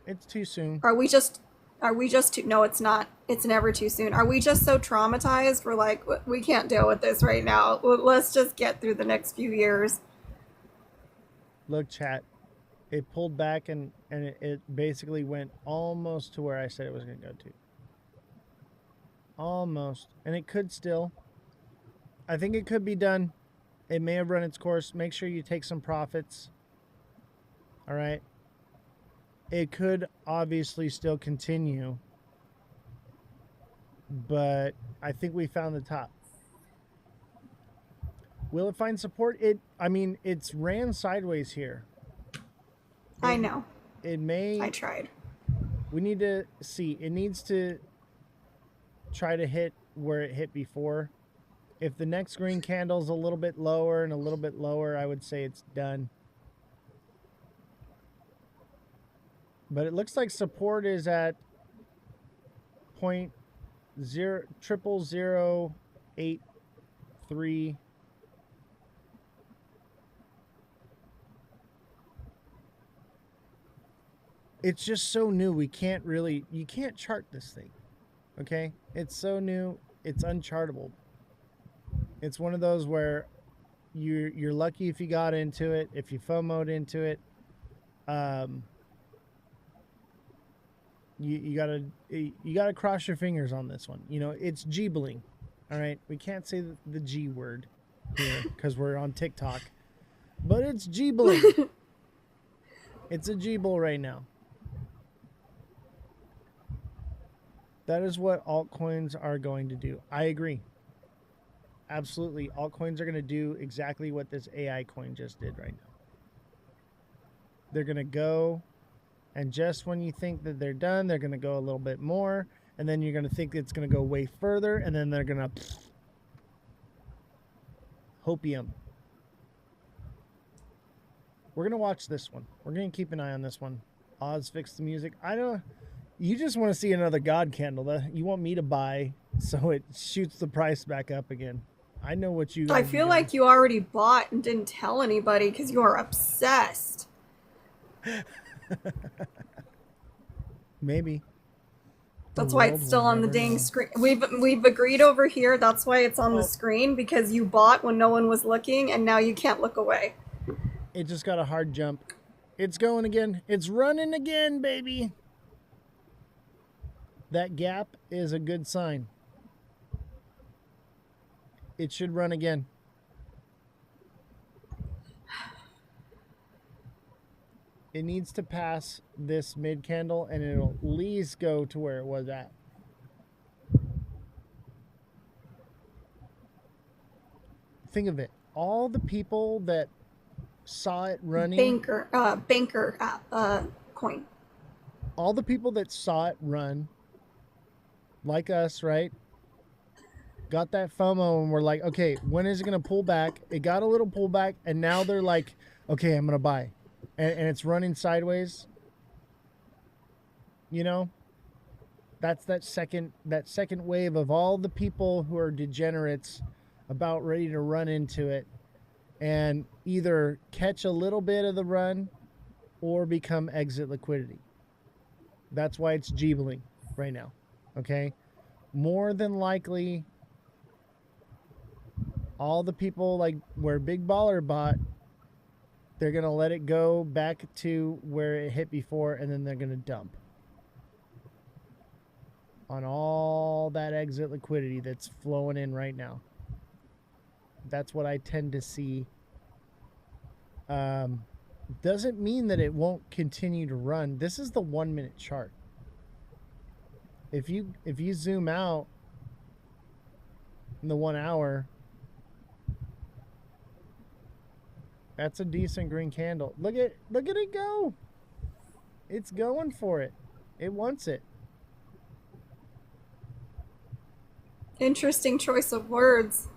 It's too soon. Are we just too, no, it's not. It's never too soon. Are we just so traumatized? We're like, we can't deal with this right now. Let's just get through the next few years. Look, chat. It pulled back and it basically went almost to where I said it was going to go to. Almost. And it could still. I think it could be done. It may have run its course. Make sure you take some profits. All right. It could obviously still continue. But I think we found the top. Will it find support? It's ran sideways here. I know. It may. I tried. We need to see. It needs to try to hit where it hit before. If the next green candle's a little bit lower and a little bit lower, I would say it's done. But it looks like support is at 0.0083. It's just so new. You can't chart this thing. Okay? It's so new, it's unchartable. It's one of those where you're lucky if you got into it, if you FOMO'd into it. You gotta cross your fingers on this one. You know, it's G-bling. All right? We can't say the G word here because we're on TikTok. But it's G-bling. It's a G-bull right now. That is what altcoins are going to do. I agree. Absolutely. Altcoins are going to do exactly what this AI coin just did right now. They're going to go, and just when you think that they're done, they're going to go a little bit more, and then you're going to think it's going to go way further, and then they're going to hopium. We're going to watch this one. We're going to keep an eye on this one. Oz fixed the music. You just want to see another God candle. You want me to buy so it shoots the price back up again. I know what you... I feel like you already bought and didn't tell anybody because you are obsessed. Maybe. That's why it's still on the dang screen. We've agreed over here. That's why it's on the screen, because you bought when no one was looking, and now you can't look away. It just got a hard jump. It's going again. It's running again, baby. That gap is a good sign. It should run again. It needs to pass this mid candle and it'll at least go to where it was at. Think of it. All the people that saw it running. Banker coin. All the people that saw it run, like us, right? Got that FOMO and we're like, okay, when is it going to pull back? It got a little pullback and now they're like, okay, I'm going to buy. And it's running sideways. You know? That's that second wave of all the people who are degenerates about ready to run into it and either catch a little bit of the run or become exit liquidity. That's why it's G-bling right now. Okay? More than likely, all the people like where Big Baller bought, they're going to let it go back to where it hit before and then they're going to dump on all that exit liquidity that's flowing in right now. That's what I tend to see. Doesn't mean that it won't continue to run. This is the 1 minute chart. If you zoom out in the 1 hour, that's a decent green candle. Look at it go. It's going for it. It wants it. Interesting choice of words.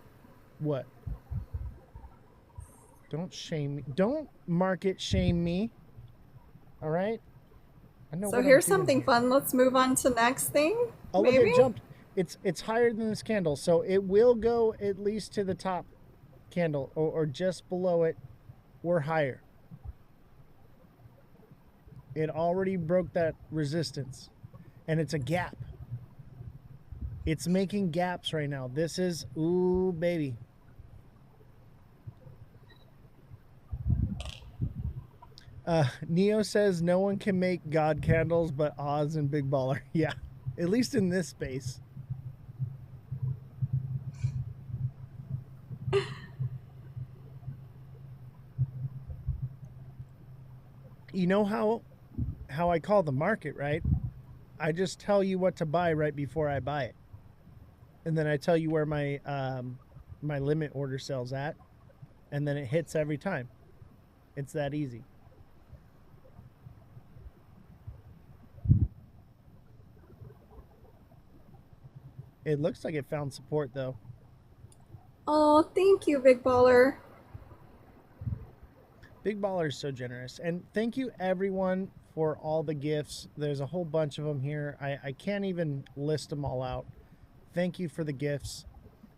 What? Don't shame me. Don't market shame me. All right? I know. So here's something fun. Let's move on to next thing. Oh, maybe? Look, it jumped. It's higher than this candle, so it will go at least to the top candle or just below it or higher. It already broke that resistance, and it's a gap. It's making gaps right now. This is, ooh, baby. Neo says no one can make God candles but Oz and Big Baller. Yeah, at least in this space. You know how I call the market, right? I just tell you what to buy right before I buy it, and then I tell you where my my limit order sells at, and then it hits every time. It's that easy. It looks like it found support though. Oh, thank you, Big Baller. Big Baller is so generous. And thank you everyone for all the gifts. There's a whole bunch of them here. I can't even list them all out. Thank you for the gifts.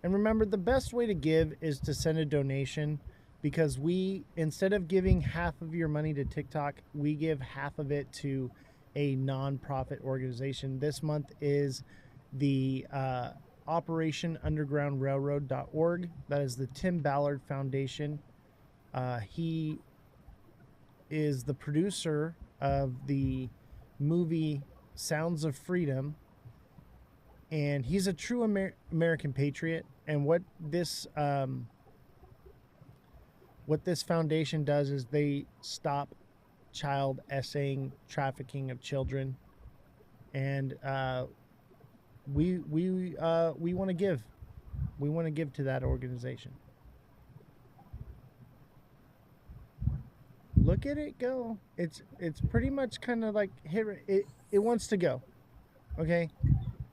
And remember, the best way to give is to send a donation, because we, instead of giving half of your money to TikTok, we give half of it to a nonprofit organization. This month is the Operation Underground Railroad.org. That is the Tim Ballard Foundation. He is the producer of the movie Sounds of Freedom, and he's a true American patriot. And what this foundation does is they stop child essaying, trafficking of children, and we want to give. We want to give to that organization. Look at it go. It's pretty much kind of like it wants to go. Okay?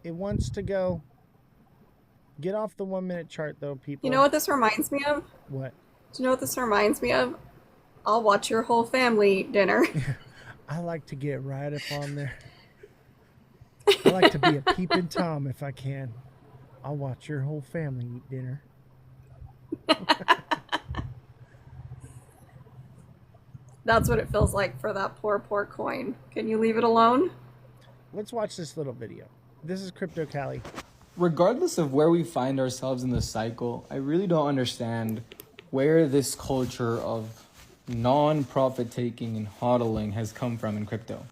It wants to go. Get off the 1 minute chart though, people. You know what this reminds me of? What? Do you know what this reminds me of? I'll watch your whole family eat dinner. I like to get right up on there. I like to be a peeping Tom if I can. I'll watch your whole family eat dinner. That's what it feels like for that poor coin. Can you leave it alone? Let's watch this little video. This is Crypto Cali. Regardless of where we find ourselves in the cycle, I really don't understand where this culture of non-profit taking and hodling has come from in crypto.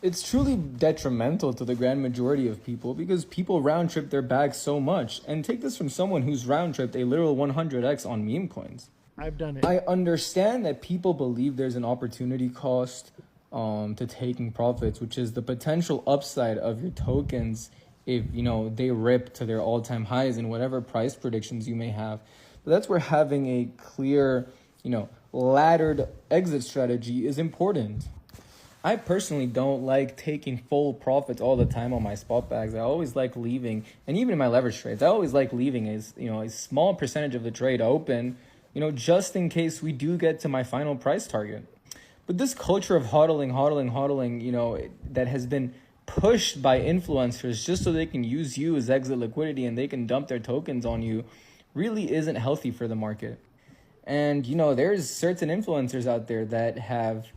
It's truly detrimental to the grand majority of people because people round trip their bags so much. And take this from someone who's round tripped a literal 100x on meme coins. I've done it. I understand that people believe there's an opportunity cost to taking profits, which is the potential upside of your tokens if, you know, they rip to their all-time highs and whatever price predictions you may have. But that's where having a clear, you know, laddered exit strategy is important. I personally don't like taking full profits all the time on my spot bags. I always like leaving, and even in my leverage trades, I always like leaving a small percentage of the trade open, just in case we do get to my final price target. But this culture of hodling, that has been pushed by influencers just so they can use you as exit liquidity and they can dump their tokens on you really isn't healthy for the market. And, there's certain influencers out there that have,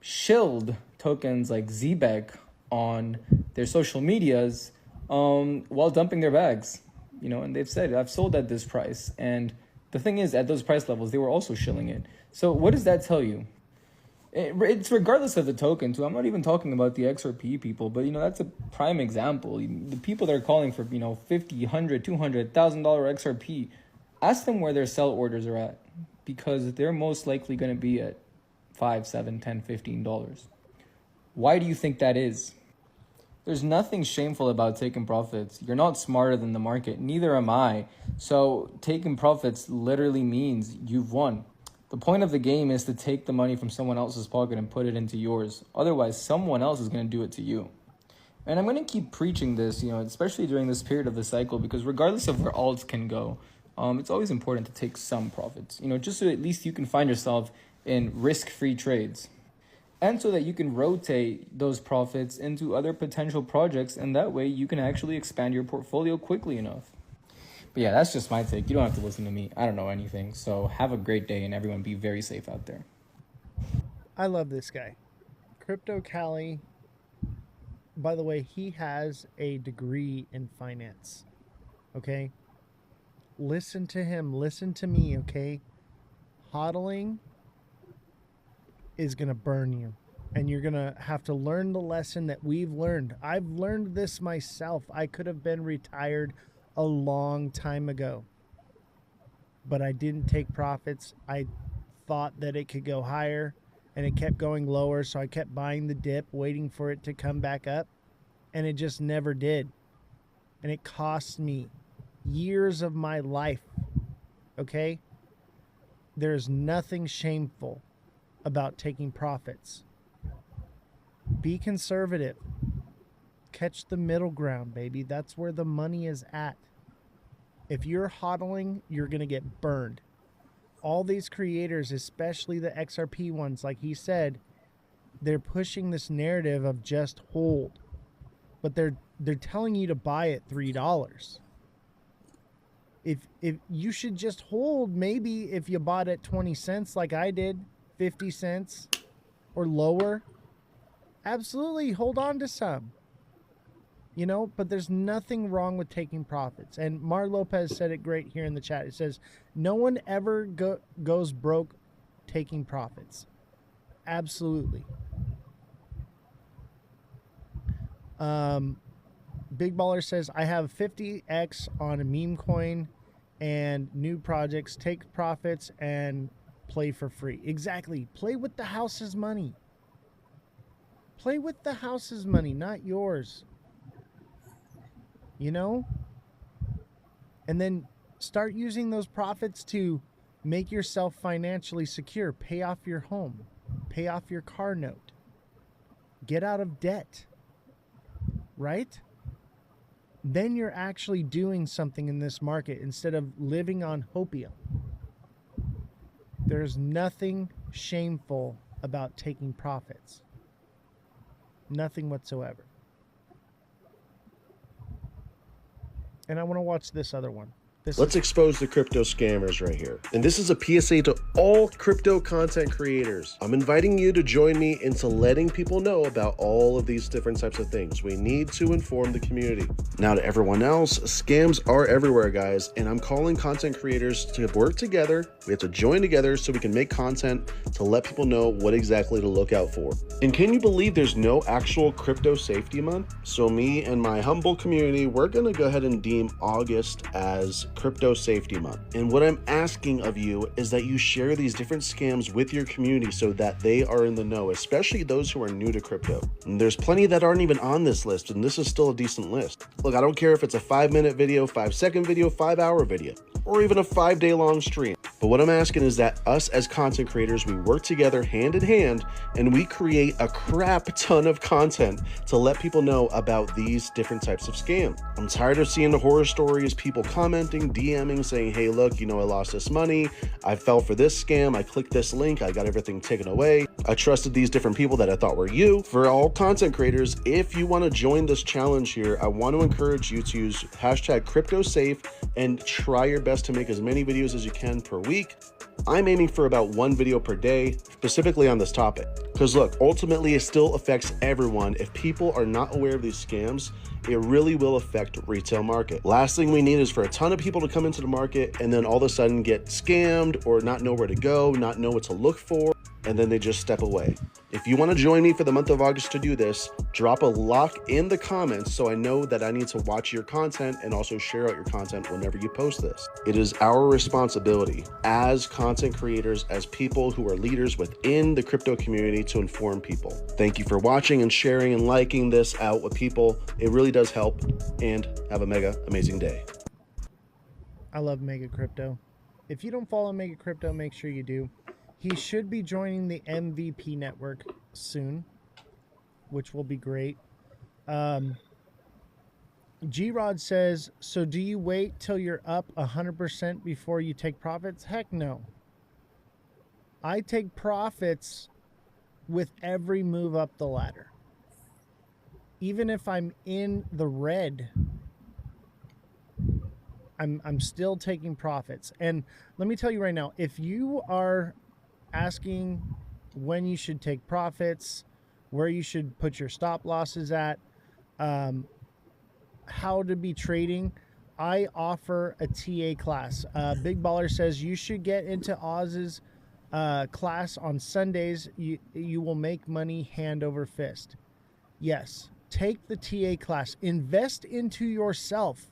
shilled tokens like ZBEC on their social medias while dumping their bags, and they've said, I've sold at this price. And the thing is, at those price levels, they were also shilling it. So what does that tell you? It's regardless of the token, too. I'm not even talking about the XRP people, but, that's a prime example. The people that are calling for, $50, $100, $200, $1,000 XRP, ask them where their sell orders are at, because they're most likely going to be at $5, $7, $10, $15. Why do you think that is? There's nothing shameful about taking profits. You're not smarter than the market. Neither am I. So taking profits literally means you've won. The point of the game is to take the money from someone else's pocket and put it into yours. Otherwise, someone else is going to do it to you. And I'm going to keep preaching this, especially during this period of the cycle, because regardless of where alts can go, it's always important to take some profits, just so at least you can find yourself in risk-free trades. And so that you can rotate those profits into other potential projects, and that way you can actually expand your portfolio quickly enough. But yeah, that's just my take. You don't have to listen to me. I don't know anything. So have a great day, and everyone be very safe out there. I love this guy. Crypto Cali, by the way, he has a degree in finance. Okay? Listen to him. Listen to me, okay? Hodling is going to burn you. And you're going to have to learn the lesson that we've learned. I've learned this myself. I could have been retired a long time ago, but I didn't take profits. I thought that it could go higher, and it kept going lower. So I kept buying the dip, waiting for it to come back up, and it just never did. And it cost me years of my life. Okay? There's nothing shameful about taking profits. Be conservative. Catch the middle ground, baby. That's where the money is at. If you're hodling, you're going to get burned. All these creators, especially the XRP ones, like he said, they're pushing this narrative of just hold. But they're telling you to buy at $3. If you should just hold, maybe if you bought at 20 cents like I did, 50 cents or lower, absolutely hold on to some. You know, but there's nothing wrong with taking profits. And Mar Lopez said it great here in the chat. It says, no one ever goes broke taking profits. Absolutely. Big Baller says, I have 50x on a meme coin and new projects. Take profits and play for free. Exactly. Play with the house's money. Play with the house's money, not yours. You know? And then start using those profits to make yourself financially secure. Pay off your home. Pay off your car note. Get out of debt. Right? Then you're actually doing something in this market instead of living on hopium. There's nothing shameful about taking profits. Nothing whatsoever. And I want to watch this other one. Let's expose the crypto scammers right here. And this is a PSA to all crypto content creators. I'm inviting you to join me into letting people know about all of these different types of things. We need to inform the community. Now to everyone else, scams are everywhere, guys, and I'm calling content creators to work together. We have to join together so we can make content to let people know what exactly to look out for. And can you believe there's no actual crypto safety month? So me and my humble community, we're gonna go ahead and deem August as Crypto Safety Month. And what I'm asking of you is that you share these different scams with your community so that they are in the know, especially those who are new to crypto. And there's plenty that aren't even on this list, and this is still a decent list. Look, I don't care if it's a 5-minute video, 5-second video, 5-hour video, or even a 5-day long stream. But what I'm asking is that us as content creators, we work together hand in hand and we create a crap ton of content to let people know about these different types of scams. I'm tired of seeing the horror stories, people commenting, DMing, saying, hey, look, you know, I lost this money. I fell for this scam. I clicked this link. I got everything taken away. I trusted these different people that I thought were you. For all content creators, if you want to join this challenge here, I want to encourage you to use hashtag CryptoSafe and try your best to make as many videos as you can per week. I'm aiming for about 1 video per day, specifically on this topic. Because look, ultimately it still affects everyone. If people are not aware of these scams, it really will affect retail market. Last thing we need is for a ton of people to come into the market and then all of a sudden get scammed or not know where to go, not know what to look for, and then they just step away. If you want to join me for the month of August to do this, drop a lock in the comments so I know that I need to watch your content and also share out your content whenever you post this. It is our responsibility as content creators, as people who are leaders within the crypto community to inform people. Thank you for watching and sharing and liking this out with people. It really does help, and have a mega amazing day. I love Mega Crypto. If you don't follow Mega Crypto, make sure you do. He should be joining the MVP network soon, which will be great. G-Rod says, so do you wait till you're up 100% before you take profits? Heck no. I take profits with every move up the ladder. Even if I'm in the red, I'm still taking profits. And let me tell you right now, if you are asking when you should take profits, where you should put your stop losses at, how to be trading, I offer a TA class. Big Baller says you should get into Oz's class on Sundays, you will make money hand over fist. Yes, take the TA class, invest into yourself,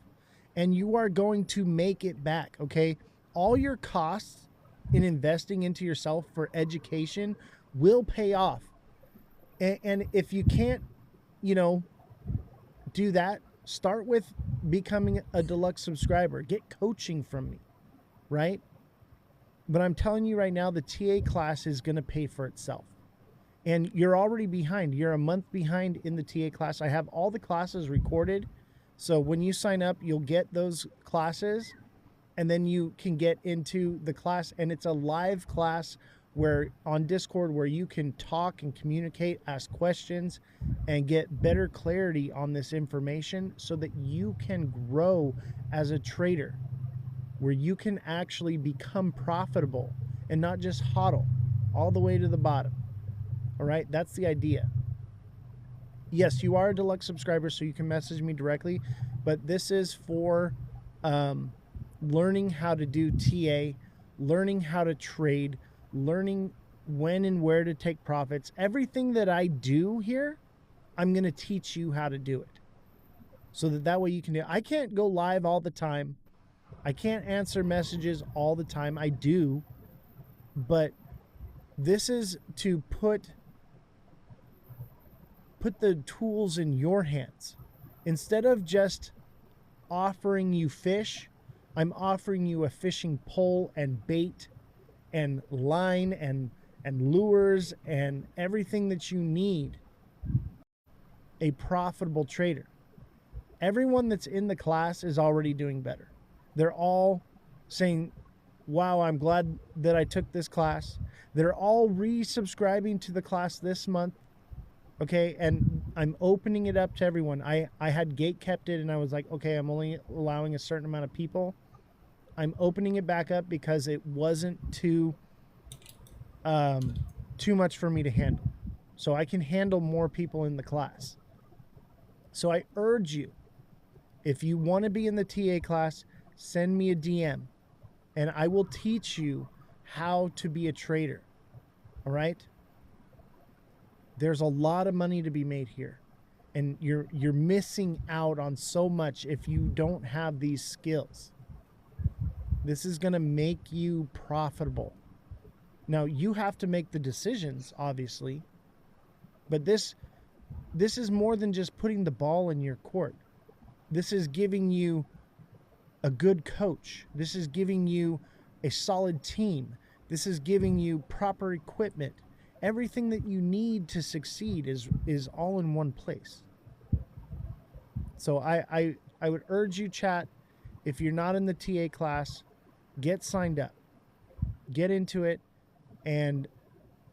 and you are going to make it back, okay? All your costs in investing into yourself for education will pay off. And if you can't, do that, start with becoming a deluxe subscriber. Get coaching from me, right? But I'm telling you right now, the TA class is going to pay for itself. And you're already behind. You're a month behind in the TA class. I have all the classes recorded. So when you sign up, you'll get those classes, and then you can get into the class. And it's a live class where on Discord where you can talk and communicate, ask questions, and get better clarity on this information so that you can grow as a trader, where you can actually become profitable and not just hodl all the way to the bottom. All right, that's the idea. Yes, you are a deluxe subscriber, so you can message me directly, but this is for learning how to do TA, learning how to trade, learning when and where to take profits. Everything that I do here, I'm going to teach you how to do it so that way you can do it. I can't go live all the time. I can't answer messages all the time. I do, but this is to put the tools in your hands. Instead of just offering you fish, I'm offering you a fishing pole and bait and line and lures and everything that you need. A profitable trader. Everyone that's in the class is already doing better. They're all saying, wow, I'm glad that I took this class. They're all resubscribing to the class this month. Okay, and I'm opening it up to everyone. I had gate kept it, and I was like, okay, I'm only allowing a certain amount of people. I'm opening it back up because it wasn't too much for me to handle. So I can handle more people in the class. So I urge you, if you want to be in the TA class, send me a DM, and I will teach you how to be a trader. All right? There's a lot of money to be made here, and you're missing out on so much if you don't have these skills. This is going to make you profitable. Now, you have to make the decisions, obviously, but this is more than just putting the ball in your court. This is giving you a good coach. This is giving you a solid team. This is giving you proper equipment. Everything that you need to succeed is all in one place. So I would urge you, chat, if you're not in the TA class, get signed up. Get into it. And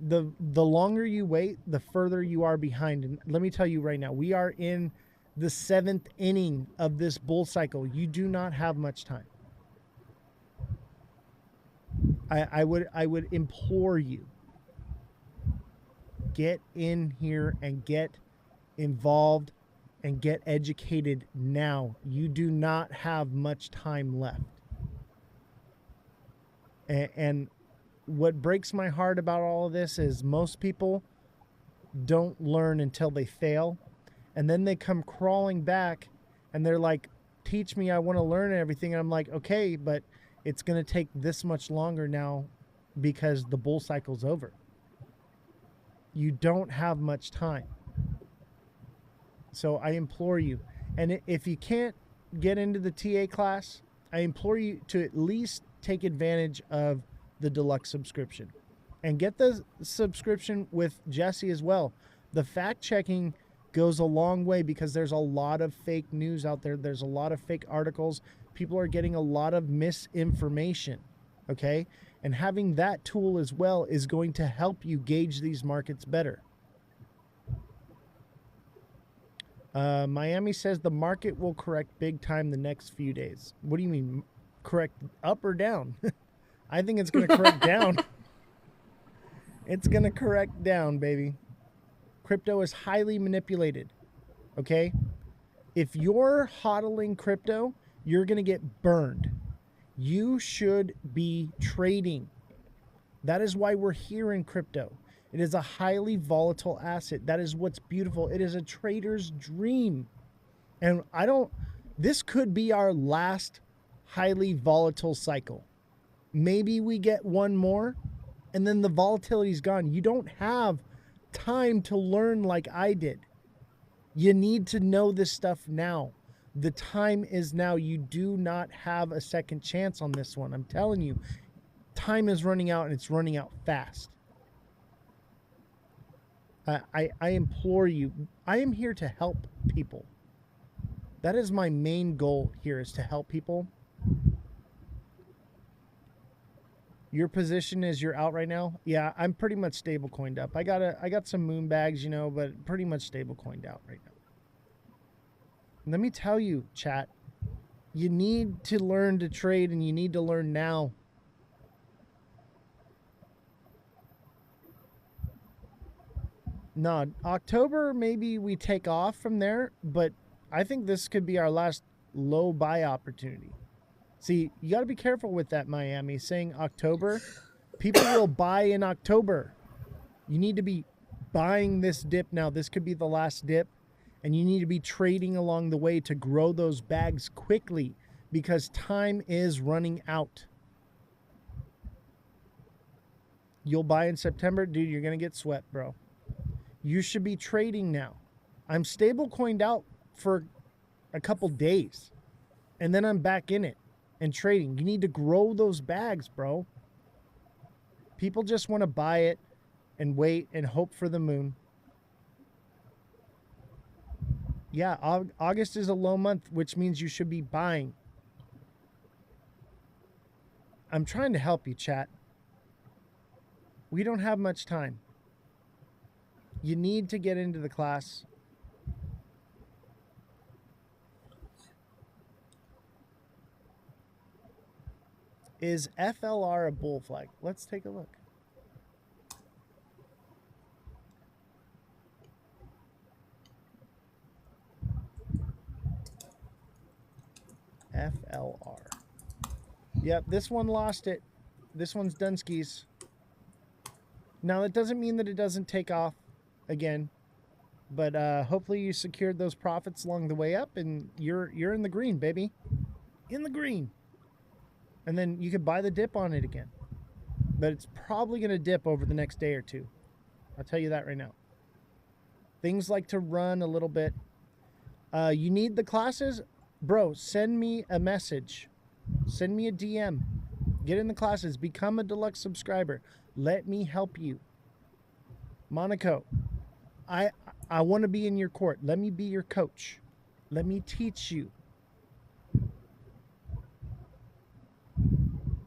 the longer you wait, the further you are behind. And let me tell you right now, we are in the 7th inning of this bull cycle. You do not have much time. I would implore you, get in here and get involved and get educated now. You do not have much time left. And what breaks my heart about all of this is most people don't learn until they fail. And then they come crawling back and they're like, teach me, I want to learn everything. And I'm like, okay, but it's going to take this much longer now because the bull cycle's over. You don't have much time. So I implore you. And if you can't get into the TA class, I implore you to at least take advantage of the deluxe subscription. And get the subscription with Jesse as well. The fact checking goes a long way because there's a lot of fake news out there. There's a lot of fake articles. People are getting a lot of misinformation, okay? And having that tool as well is going to help you gauge these markets better. Miami says the market will correct big time the next few days. What do you mean? Correct up or down? I think it's going to correct down. It's going to correct down, baby. Crypto is highly manipulated, okay? If you're hodling crypto, you're going to get burned. You should be trading. That is why we're here in crypto. It is a highly volatile asset. That is what's beautiful. It is a trader's dream. And this could be our last highly volatile cycle. Maybe we get one more and then the volatility's gone. You don't have time to learn like I did. You need to know this stuff now. The time is now. You do not have a second chance on this one. I'm telling you, time is running out and it's running out fast. I implore you, I am here to help people. That is my main goal here, is to help people. Your position is you're out right now? Yeah, I'm pretty much stable coined up. I got some moon bags, you know, but pretty much stable coined out right now. Let me tell you, chat, you need to learn to trade and you need to learn now. No, October, maybe we take off from there, but I think this could be our last low buy opportunity. See, you got to be careful with that, Miami, saying October. People will buy in October. You need to be buying this dip now. This could be the last dip, and you need to be trading along the way to grow those bags quickly because time is running out. You'll buy in September? Dude, you're going to get swept, bro. You should be trading now. I'm stable coined out for a couple days, and then I'm back in it and trading. You need to grow those bags, bro. People just want to buy it and wait and hope for the moon. Yeah, August is a low month, which means you should be buying. I'm trying to help you, chat. We don't have much time. You need to get into the class. Is FLR a bull flag? Let's take a look. FLR. Yep, this one lost it. This one's Dunskies. Now, that doesn't mean that it doesn't take off again. But hopefully you secured those profits along the way up and you're in the green, baby. In the green. And then you could buy the dip on it again. But it's probably going to dip over the next day or two. I'll tell you that right now. Things like to run a little bit. You need the classes? Bro, send me a message. Send me a DM. Get in the classes. Become a deluxe subscriber. Let me help you. Monaco, I want to be in your court. Let me be your coach. Let me teach you.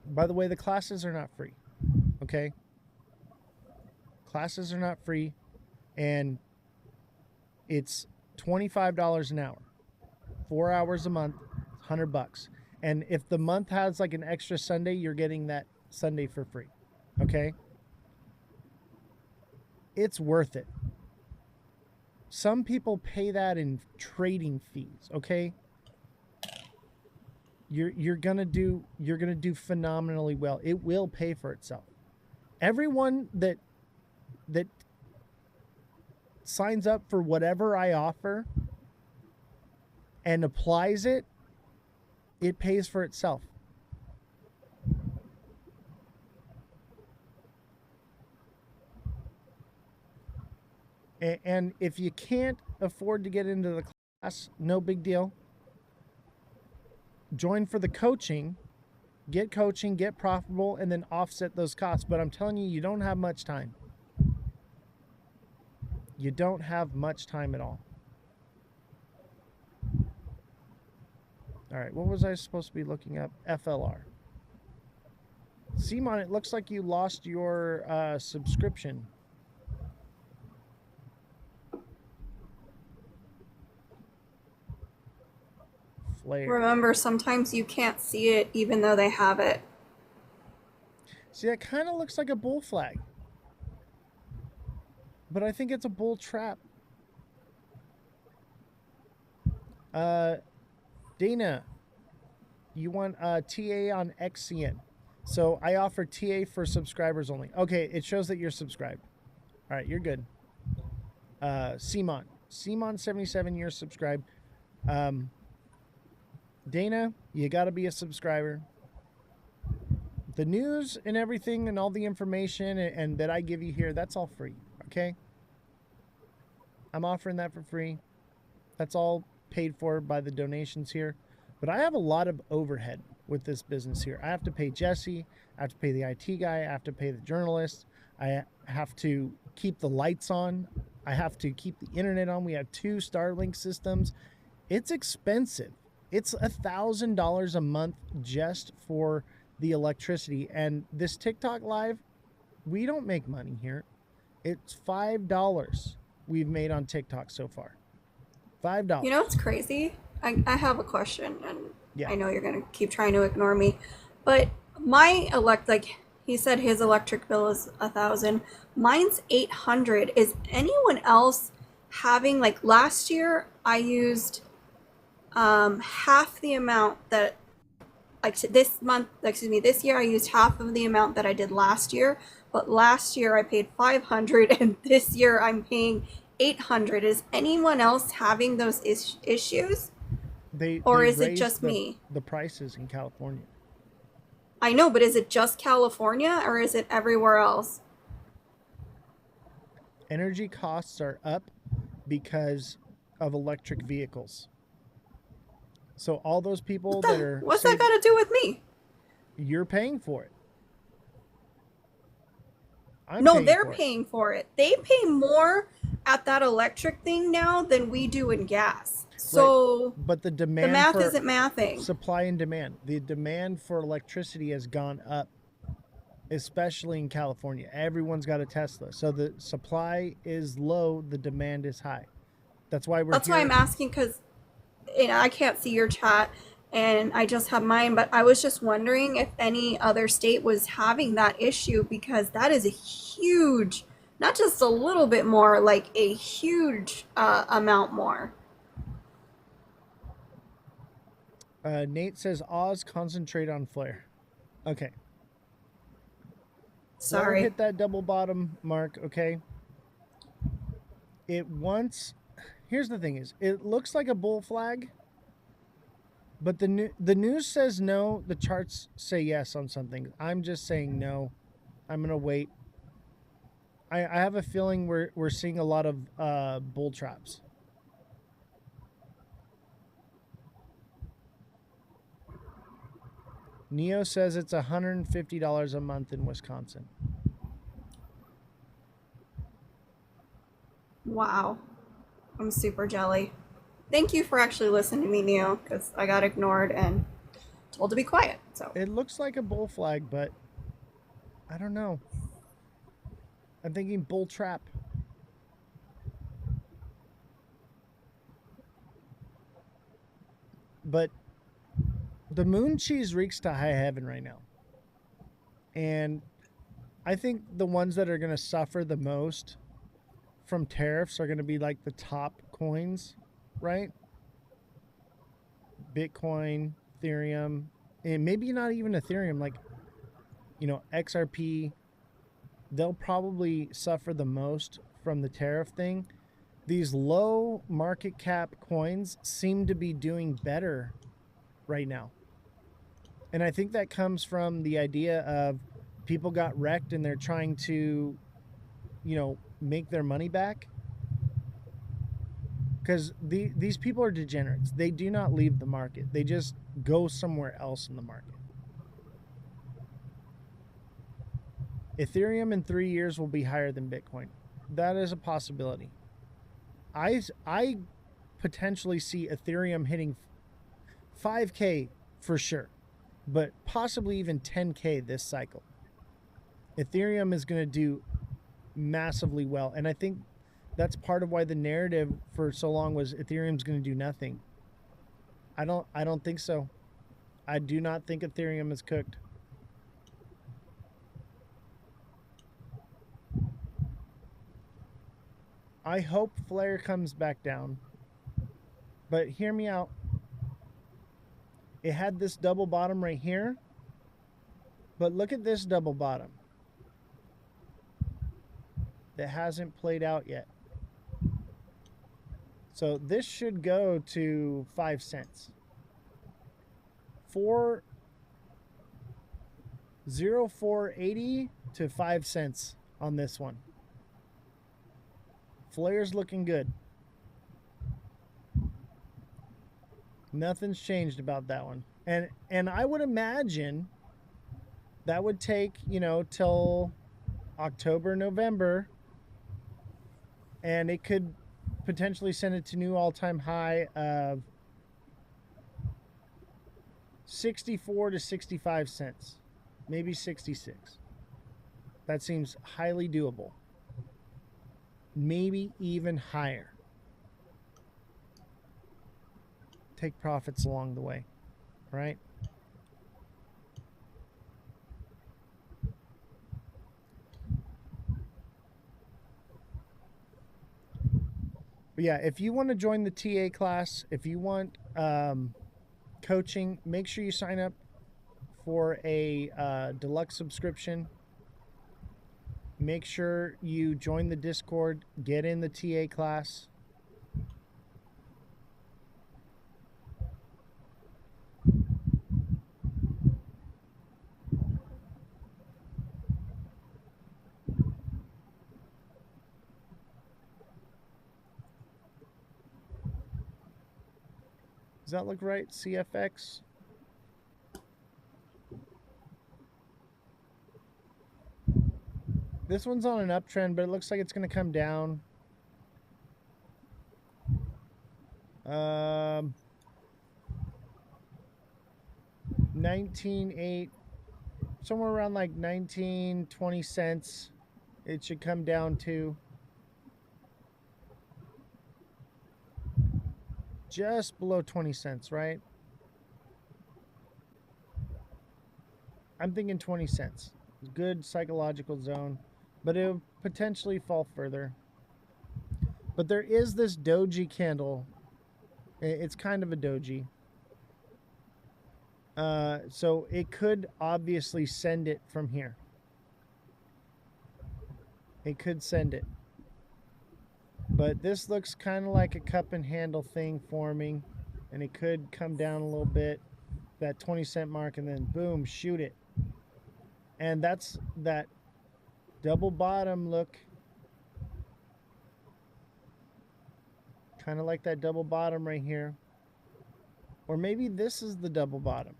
By the way, the classes are not free. Okay? Classes are not free. And it's $25 an hour. 4 hours a month, $100. And if the month has like an extra Sunday, you're getting that Sunday for free. Okay? It's worth it. Some people pay that in trading fees, okay? You're gonna do phenomenally well. It will pay for itself. Everyone that signs up for whatever I offer and applies it, it pays for itself. And if you can't afford to get into the class, no big deal. Join for the coaching, get profitable, and then offset those costs. But I'm telling you, you don't have much time. You don't have much time at all. All right, what was I supposed to be looking up? FLR. Simon, it looks like you lost your subscription. Flare. Remember, sometimes you can't see it even though they have it. See, that kind of looks like a bull flag. But I think it's a bull trap. Dana, you want TA on XCN. So I offer TA for subscribers only. Okay, it shows that you're subscribed. All right, you're good. Simon 77, you're subscribed. Dana, you got to be a subscriber. The news and everything and all the information and that I give you here, that's all free, okay? I'm offering that for free. That's all paid for by the donations here. But I have a lot of overhead with this business here. I have to pay Jesse. I have to pay the IT guy. I have to pay the journalist. I have to keep the lights on. I have to keep the internet on. We have 2 Starlink systems. It's expensive. It's $1,000 a month just for the electricity. And this TikTok live, we don't make money here. It's $5 we've made on TikTok so far. $5. You know what's crazy? I have a question, and Yeah. I know you're gonna keep trying to ignore me, but my like he said his electric bill is 1,000. Mine's 800. Is anyone else having, like, last year I used half the amount that, like, this year I used half of the amount that I did last year, but last year I paid 500 and this year I'm paying 800. Is anyone else having those issues? Or is it just me? The prices in California. I know, but is it just California or is it everywhere else? Energy costs are up because of electric vehicles. So all those people that are... What's that got to do with me? You're paying for it. They're paying for it. They pay more at that electric thing now than we do in gas. So, right. But the demand, the math isn't mathing. Supply and demand. The demand for electricity has gone up, especially in California. Everyone's got a Tesla, so the supply is low, the demand is high. That's why why I'm asking, because I can't see your chat, and I just have mine. But I was just wondering if any other state was having that issue, because that is a huge, not just a little bit more, like a huge amount more. Nate says, Oz, concentrate on flare. Okay. Sorry. Flare hit that double bottom mark, okay? Here's the thing is, it looks like a bull flag, but the news says no, the charts say yes on something. I'm just saying no. I'm going to wait. I have a feeling we're seeing a lot of bull traps. Neo says it's $150 a month in Wisconsin. Wow. I'm super jelly. Thank you for actually listening to me, Neo, because I got ignored and told to be quiet. So it looks like a bull flag, but I don't know. I'm thinking bull trap. But the moon cheese reeks to high heaven right now. And I think the ones that are going to suffer the most from tariffs are going to be like the top coins, right? Bitcoin, Ethereum, and maybe not even Ethereum, like, XRP. They'll probably suffer the most from the tariff thing. These low market cap coins seem to be doing better right now. And I think that comes from the idea of people got wrecked and they're trying to, make their money back. Because these people are degenerates. They do not leave the market. They just go somewhere else in the market. Ethereum in 3 years will be higher than Bitcoin. That is a possibility. I potentially see Ethereum hitting 5K for sure, but possibly even 10K this cycle. Ethereum is going to do massively well, and I think that's part of why the narrative for so long was Ethereum's going to do nothing. I don't think so. I do not think Ethereum is cooked. I hope Flare comes back down, but hear me out. It had this double bottom right here, But look at this double bottom that hasn't played out yet. So this should go to 5 cents. 4.80 to 5 cents on this one. Flare's looking good. Nothing's changed about that one. And I would imagine that would take, you know, till October, November, and it could potentially send it to new all-time high of 64 to 65 cents, maybe 66. That seems highly doable. Maybe even higher. Take profits along the way, right? But yeah, if you want to join the TA class, if you want coaching, make sure you sign up for a deluxe subscription. Make sure you join the Discord, get in the TA class. Does that look right? CFX? This one's on an uptrend, but it looks like it's going to come down. 19.8, somewhere around like 19, 20 cents. It should come down to just below 20 cents, right? I'm thinking 20 cents. Good psychological zone, but it'll potentially fall further. But there is this doji candle. It's kind of a doji. So it could obviously send it from here. It could send it. But this looks kind of like a cup and handle thing forming, and it could come down a little bit, that 20 cent mark, and then boom, shoot it. And that's that double bottom look. Kind of like that double bottom right here. Or maybe this is the double bottom.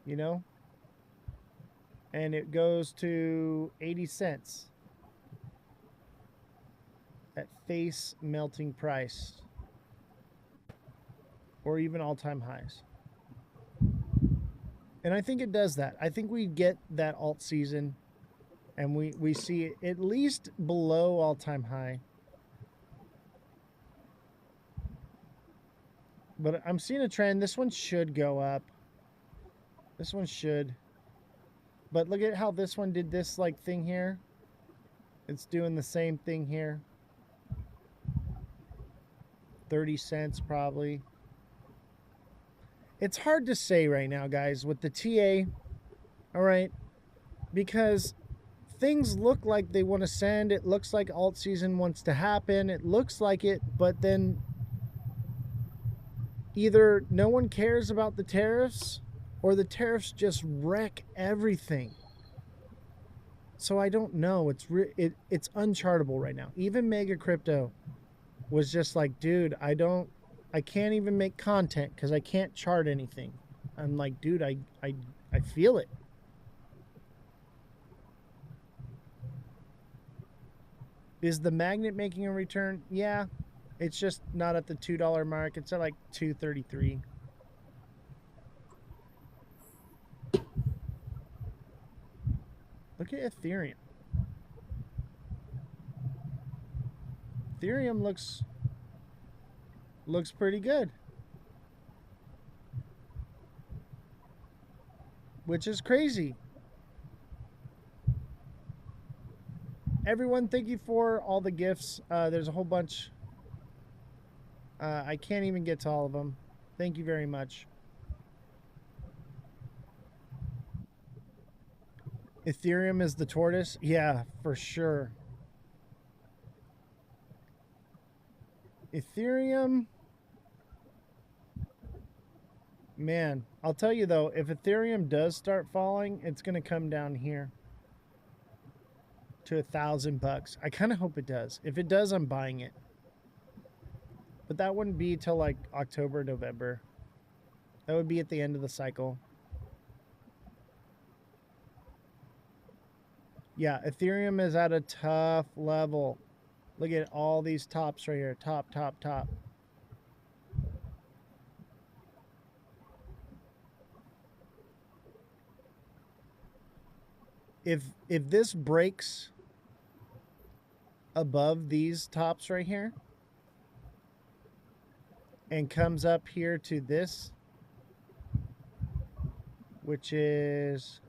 You know? And it goes to 80 cents at face melting price, or even all-time highs. And I think it does that. I think we get that alt season, and we see it at least below all-time high. But I'm seeing a trend. This one should go up. This one should. But look at how this one did this like thing here. It's doing the same thing here. 30 cents probably. It's hard to say right now, guys, with the TA. All right. Because things look like they want to send. It looks like alt season wants to happen. It looks like it, but then either no one cares about the tariffs, or the tariffs just wreck everything. So I don't know. It's unchartable right now. Even Mega Crypto was just like, dude, I can't even make content because I can't chart anything. I'm like, dude, I feel it. Is the magnet making a return? Yeah. It's just not at the $2 mark. It's at like $2.33. Look at Ethereum. Ethereum looks pretty good. Which is crazy. Everyone, thank you for all the gifts. There's a whole bunch. I can't even get to all of them. Thank you very much. Ethereum is the tortoise? Yeah, for sure. Ethereum, man, I'll tell you though, if Ethereum does start falling, it's going to come down here to $1,000. I kind of hope it does. If it does, I'm buying it. But that wouldn't be till like October, November. That would be at the end of the cycle. Yeah, Ethereum is at a tough level. Look at all these tops right here. Top, top, top. If this breaks above these tops right here and comes up here to this, which is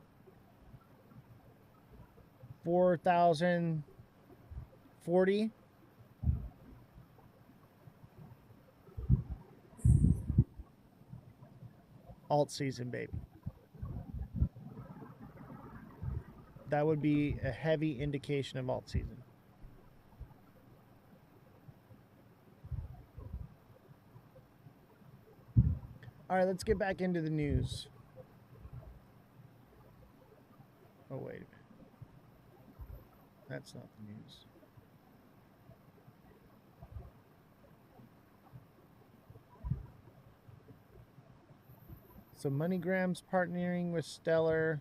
4,040. Alt season, baby. That would be a heavy indication of alt season. All right, let's get back into the news. Oh, wait. That's not the news. So MoneyGram's partnering with Stellar.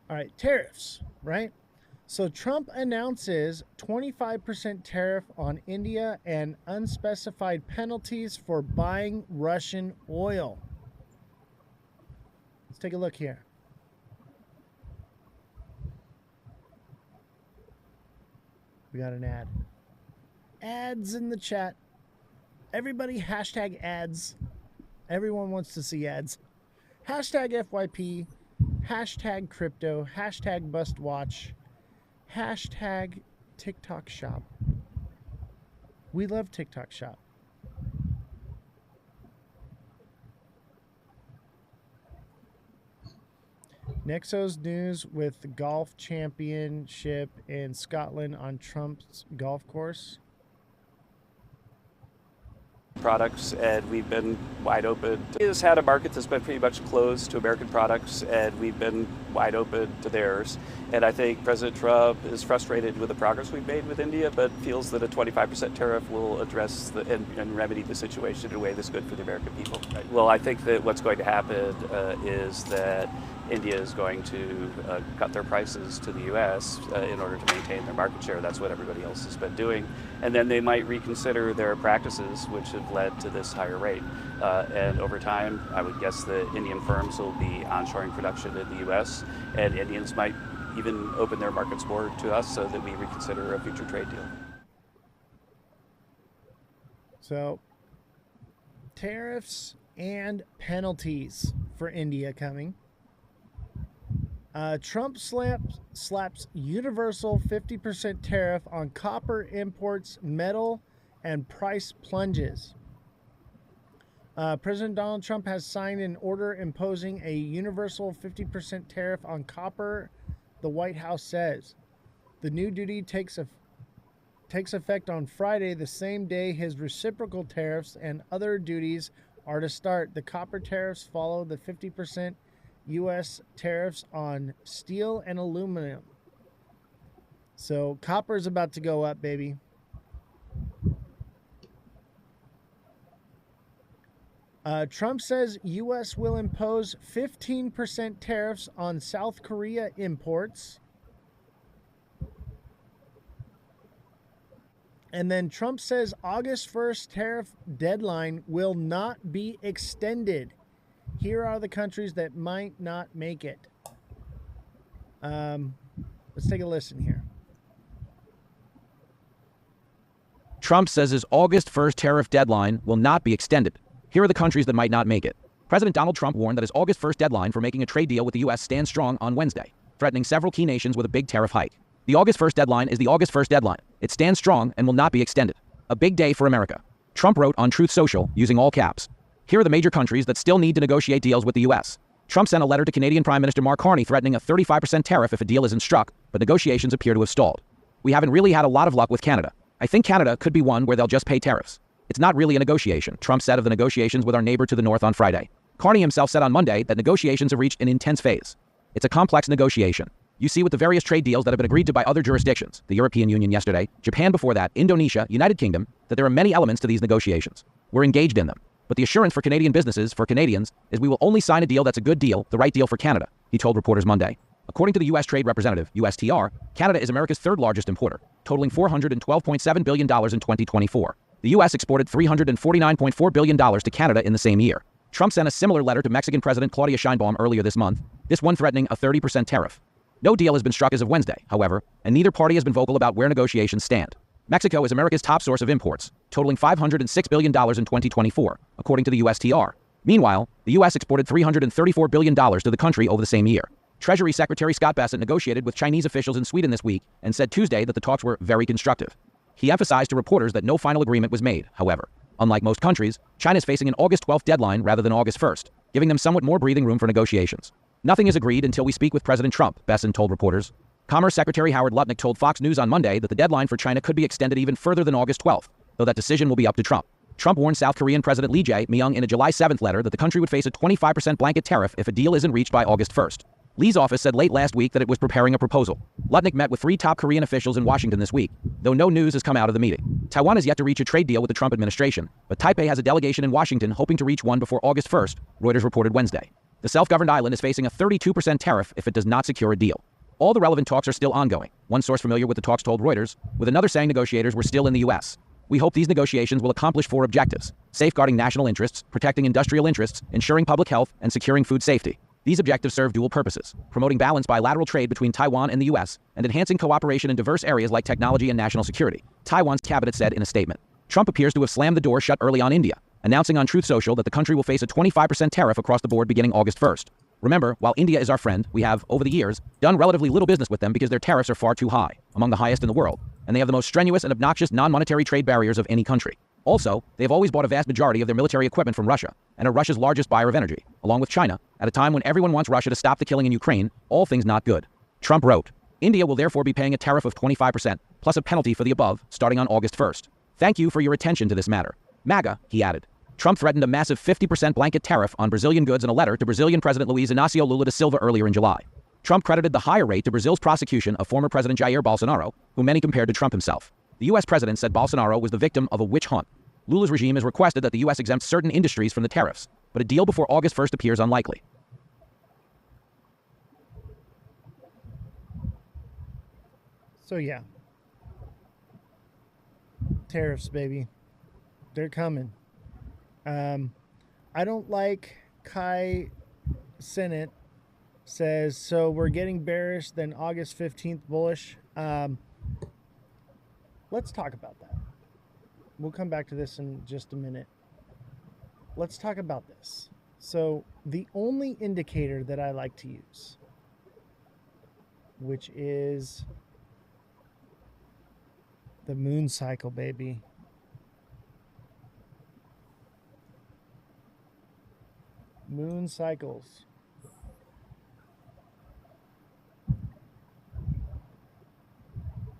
All right, tariffs, right? So Trump announces 25% tariff on India and unspecified penalties for buying Russian oil. Let's take a look here. We got an ad. Ads in the chat. Everybody hashtag ads. Everyone wants to see ads. Hashtag FYP. Hashtag crypto. Hashtag bust watch. Hashtag TikTok shop. We love TikTok shop. Nexo's news with the golf championship in Scotland on Trump's golf course. Products, and we've been wide open. It has had a market that's been pretty much closed to American products, and we've been wide open to theirs. And I think President Trump is frustrated with the progress we've made with India, but feels that a 25% tariff will address and remedy the situation in a way that's good for the American people. Right? Well, I think that what's going to happen is that India is going to cut their prices to the U.S. In order to maintain their market share. That's what everybody else has been doing. And then they might reconsider their practices, which have led to this higher rate. And over time, I would guess that Indian firms will be onshoring production in the U.S. and Indians might even open their markets more to us so that we reconsider a future trade deal. So, tariffs and penalties for India coming. Trump slaps universal 50% tariff on copper imports, metal, and price plunges. President Donald Trump has signed an order imposing a universal 50% tariff on copper, the White House says. The new duty takes effect on Friday, the same day his reciprocal tariffs and other duties are to start. The copper tariffs follow the 50% U.S. tariffs on steel and aluminum. So copper's about to go up, baby. Trump says U.S. will impose 15% tariffs on South Korea imports. And then Trump says August 1st tariff deadline will not be extended. Here are the countries that might not make it. Let's take a listen here. Trump says his August 1st tariff deadline will not be extended. Here are the countries that might not make it. President Donald Trump warned that his August 1st deadline for making a trade deal with the U.S. stands strong on Wednesday, threatening several key nations with a big tariff hike. The August 1st deadline is the August 1st deadline. It stands strong and will not be extended. A big day for America. Trump wrote on Truth Social using all caps. Here are the major countries that still need to negotiate deals with the U.S. Trump sent a letter to Canadian Prime Minister Mark Carney threatening a 35% tariff if a deal isn't struck, but negotiations appear to have stalled. We haven't really had a lot of luck with Canada. I think Canada could be one where they'll just pay tariffs. It's not really a negotiation, Trump said of the negotiations with our neighbor to the north on Friday. Carney himself said on Monday that negotiations have reached an intense phase. It's a complex negotiation. You see with the various trade deals that have been agreed to by other jurisdictions, the European Union yesterday, Japan before that, Indonesia, United Kingdom, that there are many elements to these negotiations. We're engaged in them. But the assurance for Canadian businesses, for Canadians, is we will only sign a deal that's a good deal, the right deal for Canada, he told reporters Monday. According to the U.S. Trade Representative, USTR, Canada is America's third largest importer, totaling $412.7 billion in 2024. The U.S. exported $349.4 billion to Canada in the same year. Trump sent a similar letter to Mexican President Claudia Sheinbaum earlier this month, this one threatening a 30% tariff. No deal has been struck as of Wednesday, however, and neither party has been vocal about where negotiations stand. Mexico is America's top source of imports, totaling $506 billion in 2024, according to the USTR. Meanwhile, the U.S. exported $334 billion to the country over the same year. Treasury Secretary Scott Bessent negotiated with Chinese officials in Sweden this week and said Tuesday that the talks were very constructive. He emphasized to reporters that no final agreement was made, however. Unlike most countries, China is facing an August 12th deadline rather than August 1st, giving them somewhat more breathing room for negotiations. Nothing is agreed until we speak with President Trump, Bessent told reporters. Commerce Secretary Howard Lutnick told Fox News on Monday that the deadline for China could be extended even further than August 12th, though that decision will be up to Trump. Trump warned South Korean President Lee Jae-myung in a July 7th letter that the country would face a 25% blanket tariff if a deal isn't reached by August 1st. Lee's office said late last week that it was preparing a proposal. Lutnick met with 3 top Korean officials in Washington this week, though no news has come out of the meeting. Taiwan has yet to reach a trade deal with the Trump administration, but Taipei has a delegation in Washington hoping to reach one before August 1st, Reuters reported Wednesday. The self-governed island is facing a 32% tariff if it does not secure a deal. All the relevant talks are still ongoing, one source familiar with the talks told Reuters, with another saying negotiators were still in the U.S. We hope these negotiations will accomplish 4 objectives: safeguarding national interests, protecting industrial interests, ensuring public health, and securing food safety. These objectives serve dual purposes: promoting balanced bilateral trade between Taiwan and the U.S., and enhancing cooperation in diverse areas like technology and national security, Taiwan's cabinet said in a statement. Trump appears to have slammed the door shut early on India, announcing on Truth Social that the country will face a 25% tariff across the board beginning August 1st. Remember, while India is our friend, we have, over the years, done relatively little business with them because their tariffs are far too high, among the highest in the world, and they have the most strenuous and obnoxious non-monetary trade barriers of any country. Also, they have always bought a vast majority of their military equipment from Russia, and are Russia's largest buyer of energy, along with China, at a time when everyone wants Russia to stop the killing in Ukraine, all things not good. Trump wrote, India will therefore be paying a tariff of 25%, plus a penalty for the above, starting on August 1st. Thank you for your attention to this matter. MAGA, he added. Trump threatened a massive 50% blanket tariff on Brazilian goods in a letter to Brazilian President Luiz Inácio Lula da Silva earlier in July. Trump credited the higher rate to Brazil's prosecution of former President Jair Bolsonaro, whom many compared to Trump himself. The U.S. president said Bolsonaro was the victim of a witch hunt. Lula's regime has requested that the U.S. exempt certain industries from the tariffs, but a deal before August 1st appears unlikely. So yeah. Tariffs, baby. They're coming. I don't like Kai Senate says, so we're getting bearish, then August 15th bullish. Let's talk about that. We'll come back to this in just a minute. Let's talk about this. So the only indicator that I like to use, which is the moon cycle, baby. Moon cycles.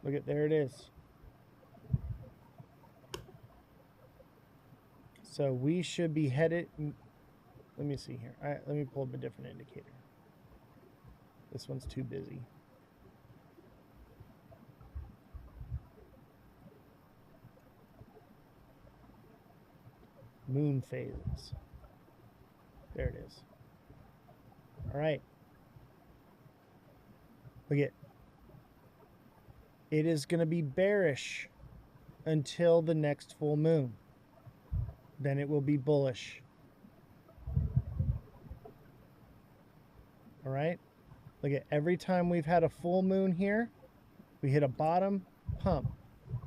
Look at, there it is. So we should be headed, let me see here. All right, let me pull up a different indicator. This one's too busy. Moon phases. There it is. All right. Look at, it is going to be bearish until the next full moon. Then it will be bullish. All right. Look at, every time we've had a full moon here, we hit a bottom, pump,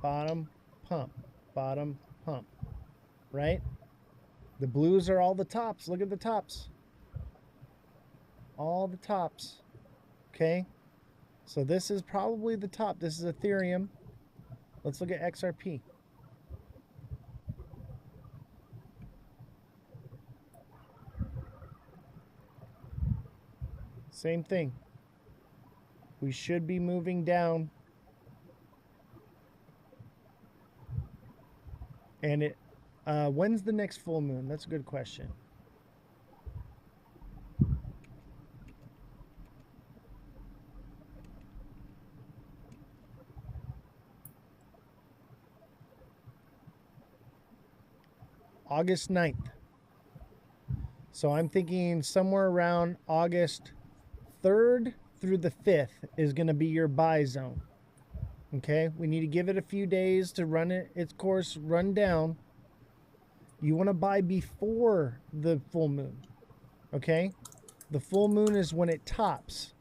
bottom, pump, bottom, pump. Right? The blues are all the tops. Look at the tops. All the tops. Okay. So this is probably the top. This is Ethereum. Let's look at XRP. Same thing. We should be moving down. And it, when's the next full moon? That's a good question. August 9th. So I'm thinking somewhere around August 3rd through the 5th is going to be your buy zone. Okay, we need to give it a few days to run its course, run down. You want to buy before the full moon. Okay, the full moon is when it tops.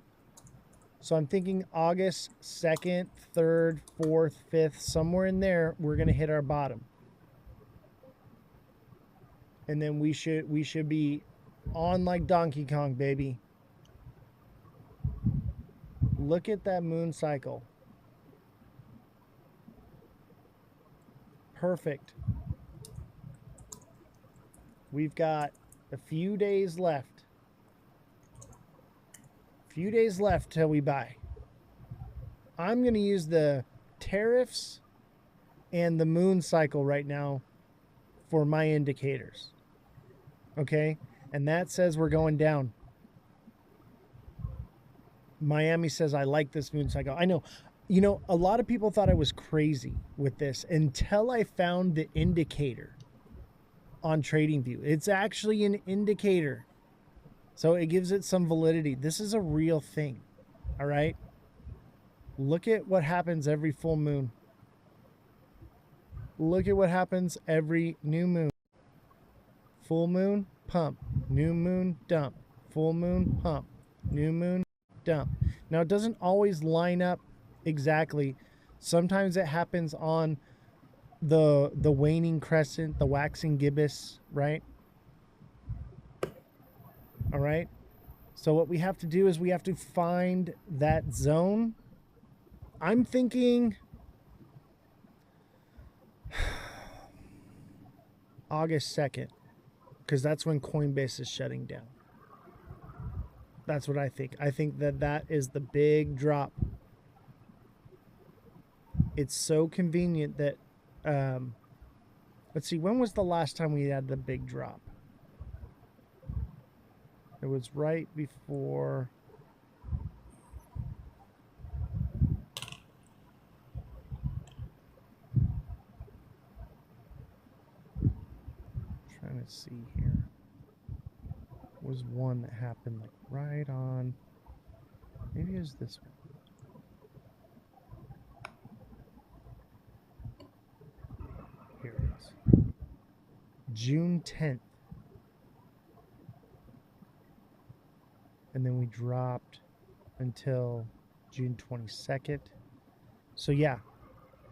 So I'm thinking August 2nd, 3rd, 4th, 5th, somewhere in there, we're going to hit our bottom. And then we should be on like Donkey Kong, baby. Look at that moon cycle. Perfect. We've got a few days left. Few days left till we buy. I'm going to use the tariffs and the moon cycle right now for my indicators. Okay? And that says we're going down. Miami says, I like this moon cycle. I know. You know, a lot of people thought I was crazy with this until I found the indicator on TradingView. It's actually an indicator. So it gives it some validity. This is a real thing. All right? Look at what happens every full moon. Look at what happens every new moon. Full moon, pump. New moon, dump. Full moon, pump. New moon, dump. Now, it doesn't always line up exactly. Sometimes it happens on the waning crescent, the waxing gibbous, right? All right. So what we have to do is we have to find that zone. I'm thinking August 2nd, because that's when Coinbase is shutting down. That's what I think. I think that is the big drop. It's so convenient that, let's see, when was the last time we had the big drop? It was right before. Trying to see here. Was one that happened like right on. Maybe it was this one. Here it is. June 10th. And then we dropped until June 22nd. So yeah,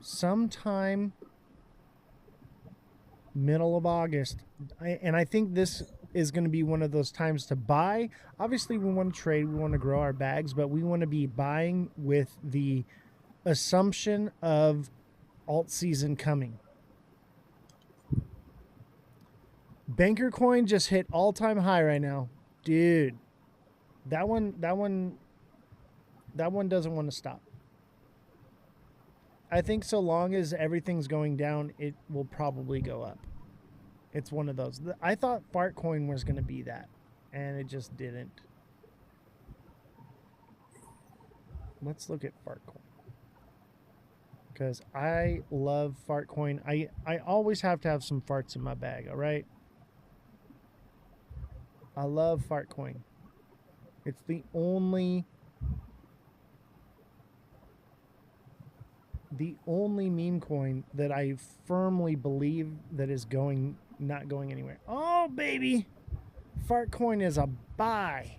sometime middle of August. And I think this is going to be one of those times to buy. Obviously, we want to trade. We want to grow our bags, but we want to be buying with the assumption of alt season coming. Banker coin just hit all-time high right now. Dude, that one doesn't want to stop. I think so long as everything's going down, it will probably go up. It's one of those. I thought fart coin was going to be that, and it just didn't. Let's look at fart coin, because I love fart coin. I always have to have some farts in my bag, all right? I love fart coin. It's the only meme coin that I firmly believe that is not going anywhere. Oh, baby. Fart coin is a buy.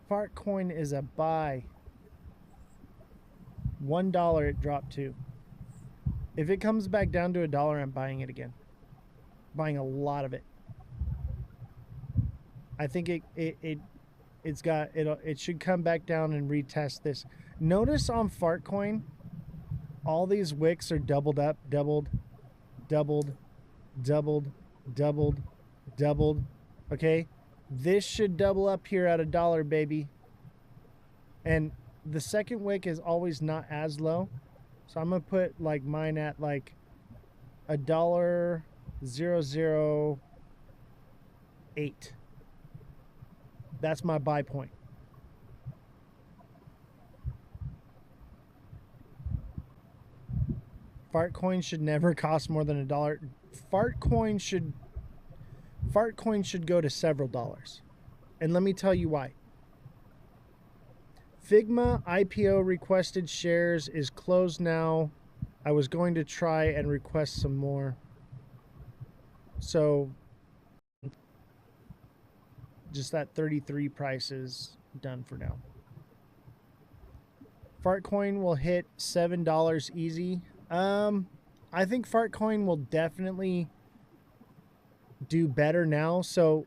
Fart coin is a buy. $1 it dropped to. If it comes back down to $1, I'm buying it again. Buying a lot of it. I think it should come back down and retest this. Notice on Fartcoin, all these wicks are doubled up, doubled, okay? This should double up here at $1, baby. And the second wick is always not as low. So I'm going to put like mine at like $1.008. That's my buy point. Fart coin should never cost more than $1. Fart coin should go to several dollars. And let me tell you why. Figma IPO requested shares is closed now. I was going to try and request some more. So just that 33 price is done for now. Fartcoin will hit $7 easy. I think Fartcoin will definitely do better now. So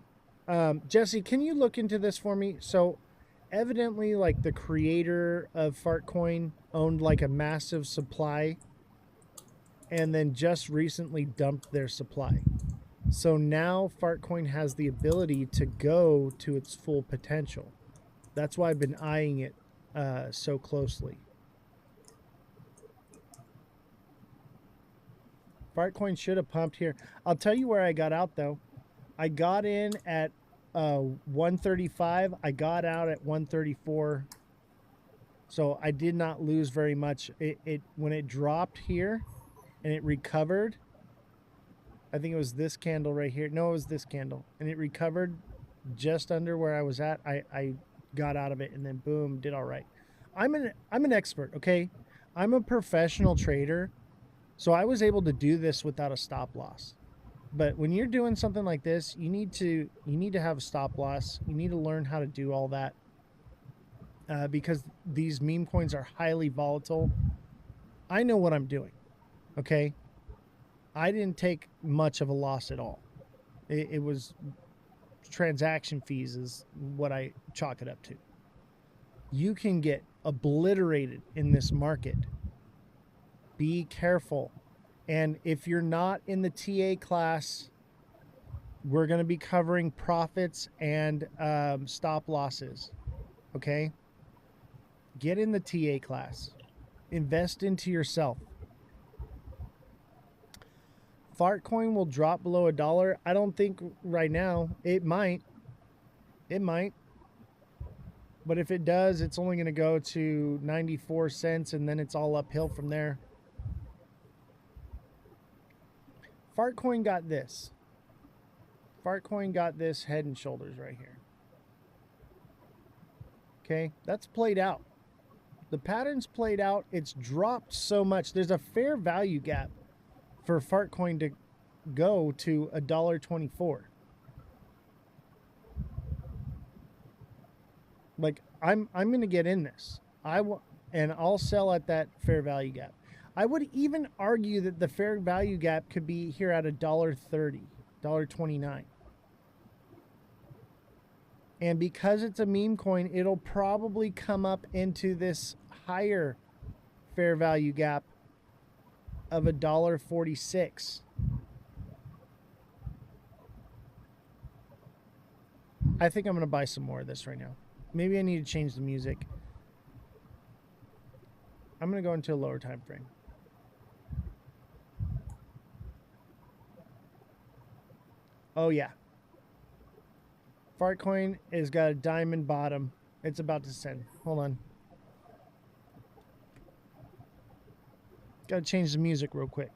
Jesse, can you look into this for me? So evidently, like, the creator of Fartcoin owned like a massive supply and then just recently dumped their supply. So now Fartcoin has the ability to go to its full potential. That's why I've been eyeing it so closely. Fartcoin should have pumped here. I'll tell you where I got out though. I got in at 135. I got out at 134. So I did not lose very much. It when it dropped here and it recovered, I think it was this candle right here. No, it was this candle. And it recovered just under where I was at. I got out of it and then boom, did all right. I'm an expert, okay? I'm a professional trader. So I was able to do this without a stop loss. But when you're doing something like this, you need to have a stop loss. You need to learn how to do all that because these meme coins are highly volatile. I know what I'm doing, okay? I didn't take much of a loss at all. It was transaction fees is what I chalk it up to. You can get obliterated in this market. Be careful. And if you're not in the TA class, we're going to be covering profits and stop losses. Okay? Get in the TA class. Invest into yourself. Fartcoin will drop below $1. I don't think right now. It might. It might. But if it does, it's only going to go to 94 cents and then it's all uphill from there. Fartcoin got this. Fartcoin got this head and shoulders right here. Okay, that's played out. The pattern's played out. It's dropped so much. There's a fair value gap for Fartcoin to go to $1.24. Like I'm going to get in this. And I'll sell at that fair value gap. I would even argue that the fair value gap could be here at $1.30, $1.29. And because it's a meme coin, it'll probably come up into this higher fair value gap of $1.46. I think I'm going to buy some more of this right now. Maybe I need to change the music. I'm going to go into a lower time frame. Oh yeah. Fartcoin has got a diamond bottom. It's about to send. Hold on. Got to change the music real quick.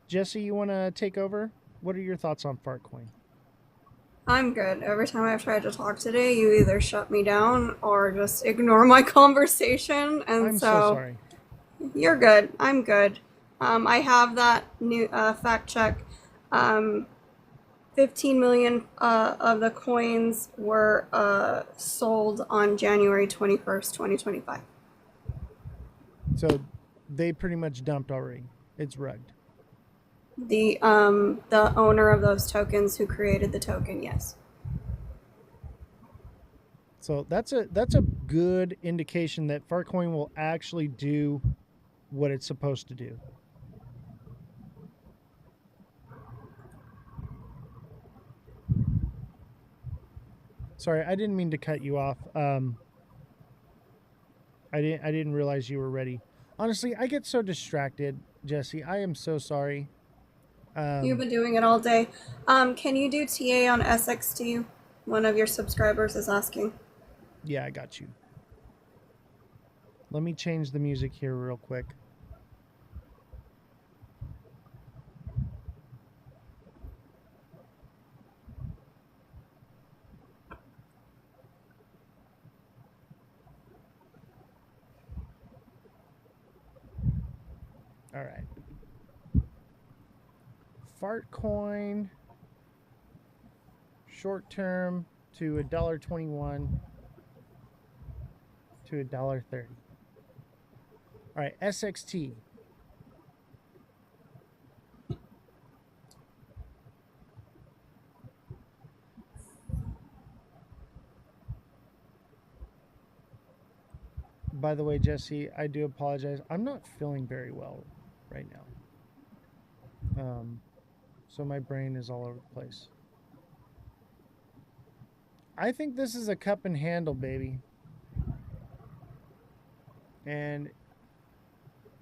Jesse, you want to take over? What are your thoughts on Fartcoin? I'm good. Every time I've tried to talk today, you either shut me down or just ignore my conversation. And I'm so sorry. You're good. I'm good. I have that new fact check. 15 million of the coins were sold on January 21st, 2025. So they pretty much dumped already. It's rugged. The owner of those tokens who created the token, yes. So that's a good indication that Fartcoin will actually do what it's supposed to do. Sorry, I didn't mean to cut you off. I didn't realize you were ready. Honestly, I get so distracted, Jesse. I am so sorry. You've been doing it all day. Can you do TA on SXT? One of your subscribers is asking. Yeah, I got you. Let me change the music here real quick. All right. Fart coin, short term to $1.21 to $1.30. All right, SXT. By the way, Jesse, I do apologize. I'm not feeling very well right now. So my brain is all over the place. I think this is a cup and handle, baby. And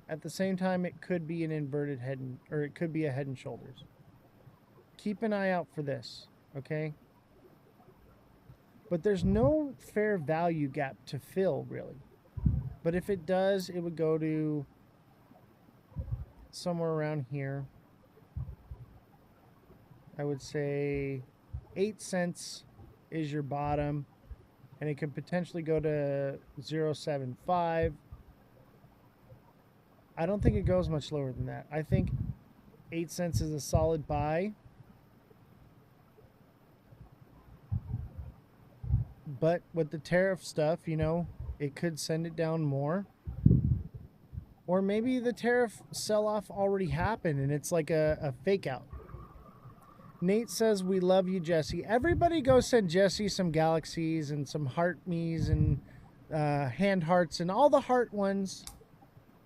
at the same time, it could be an inverted head, or it could be a head and shoulders. Keep an eye out for this, okay? But there's no fair value gap to fill, really. But if it does, it would go to somewhere around here. I would say 8 cents is your bottom, and it could potentially go to 0.75. I don't think it goes much lower than that. I think 8 cents is a solid buy. But with the tariff stuff, you know, it could send it down more. Or maybe the tariff sell-off already happened and it's like a fake out. Nate says, we love you, Jesse. Everybody go send Jesse some galaxies and some heart me's and hand hearts and all the heart ones.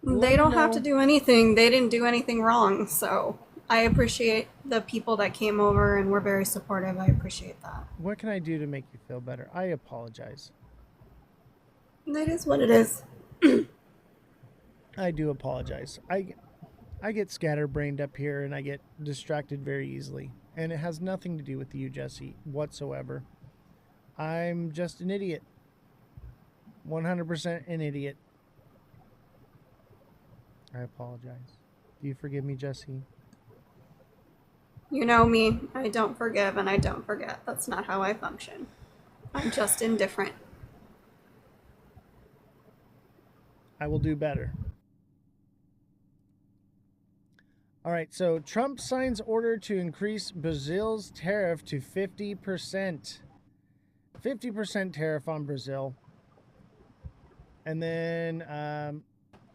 They don't have to do anything. They didn't do anything wrong. So I appreciate the people that came over and were very supportive. I appreciate that. What can I do to make you feel better? I apologize. That is what it is. I do apologize. I get scatterbrained up here and I get distracted very easily. And it has nothing to do with you, Jesse, whatsoever. I'm just an idiot. 100% an idiot. I apologize. Do you forgive me, Jesse? You know me. I don't forgive and I don't forget. That's not how I function. I'm just indifferent. I will do better. All right, so Trump signs order to increase Brazil's tariff to 50%. 50% tariff on Brazil. And then,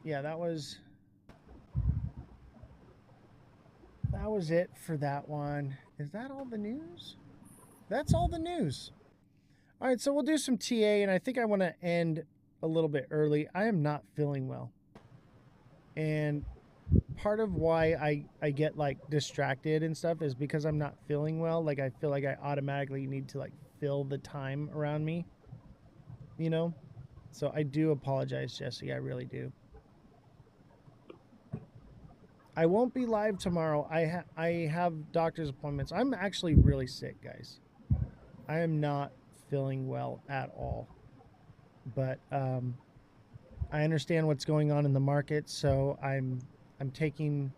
yeah, that was it for that one. Is that all the news? That's all the news. All right, so we'll do some TA, and I think I want to end a little bit early. I am not feeling well. And part of why I get like distracted and stuff is because I'm not feeling well. Like I feel like I automatically need to like fill the time around me, you know? So I do apologize, Jesse. I really do. I won't be live tomorrow. I have doctor's appointments. I'm actually really sick, guys. I am not feeling well at all. But I understand what's going on in the market, so I'm taking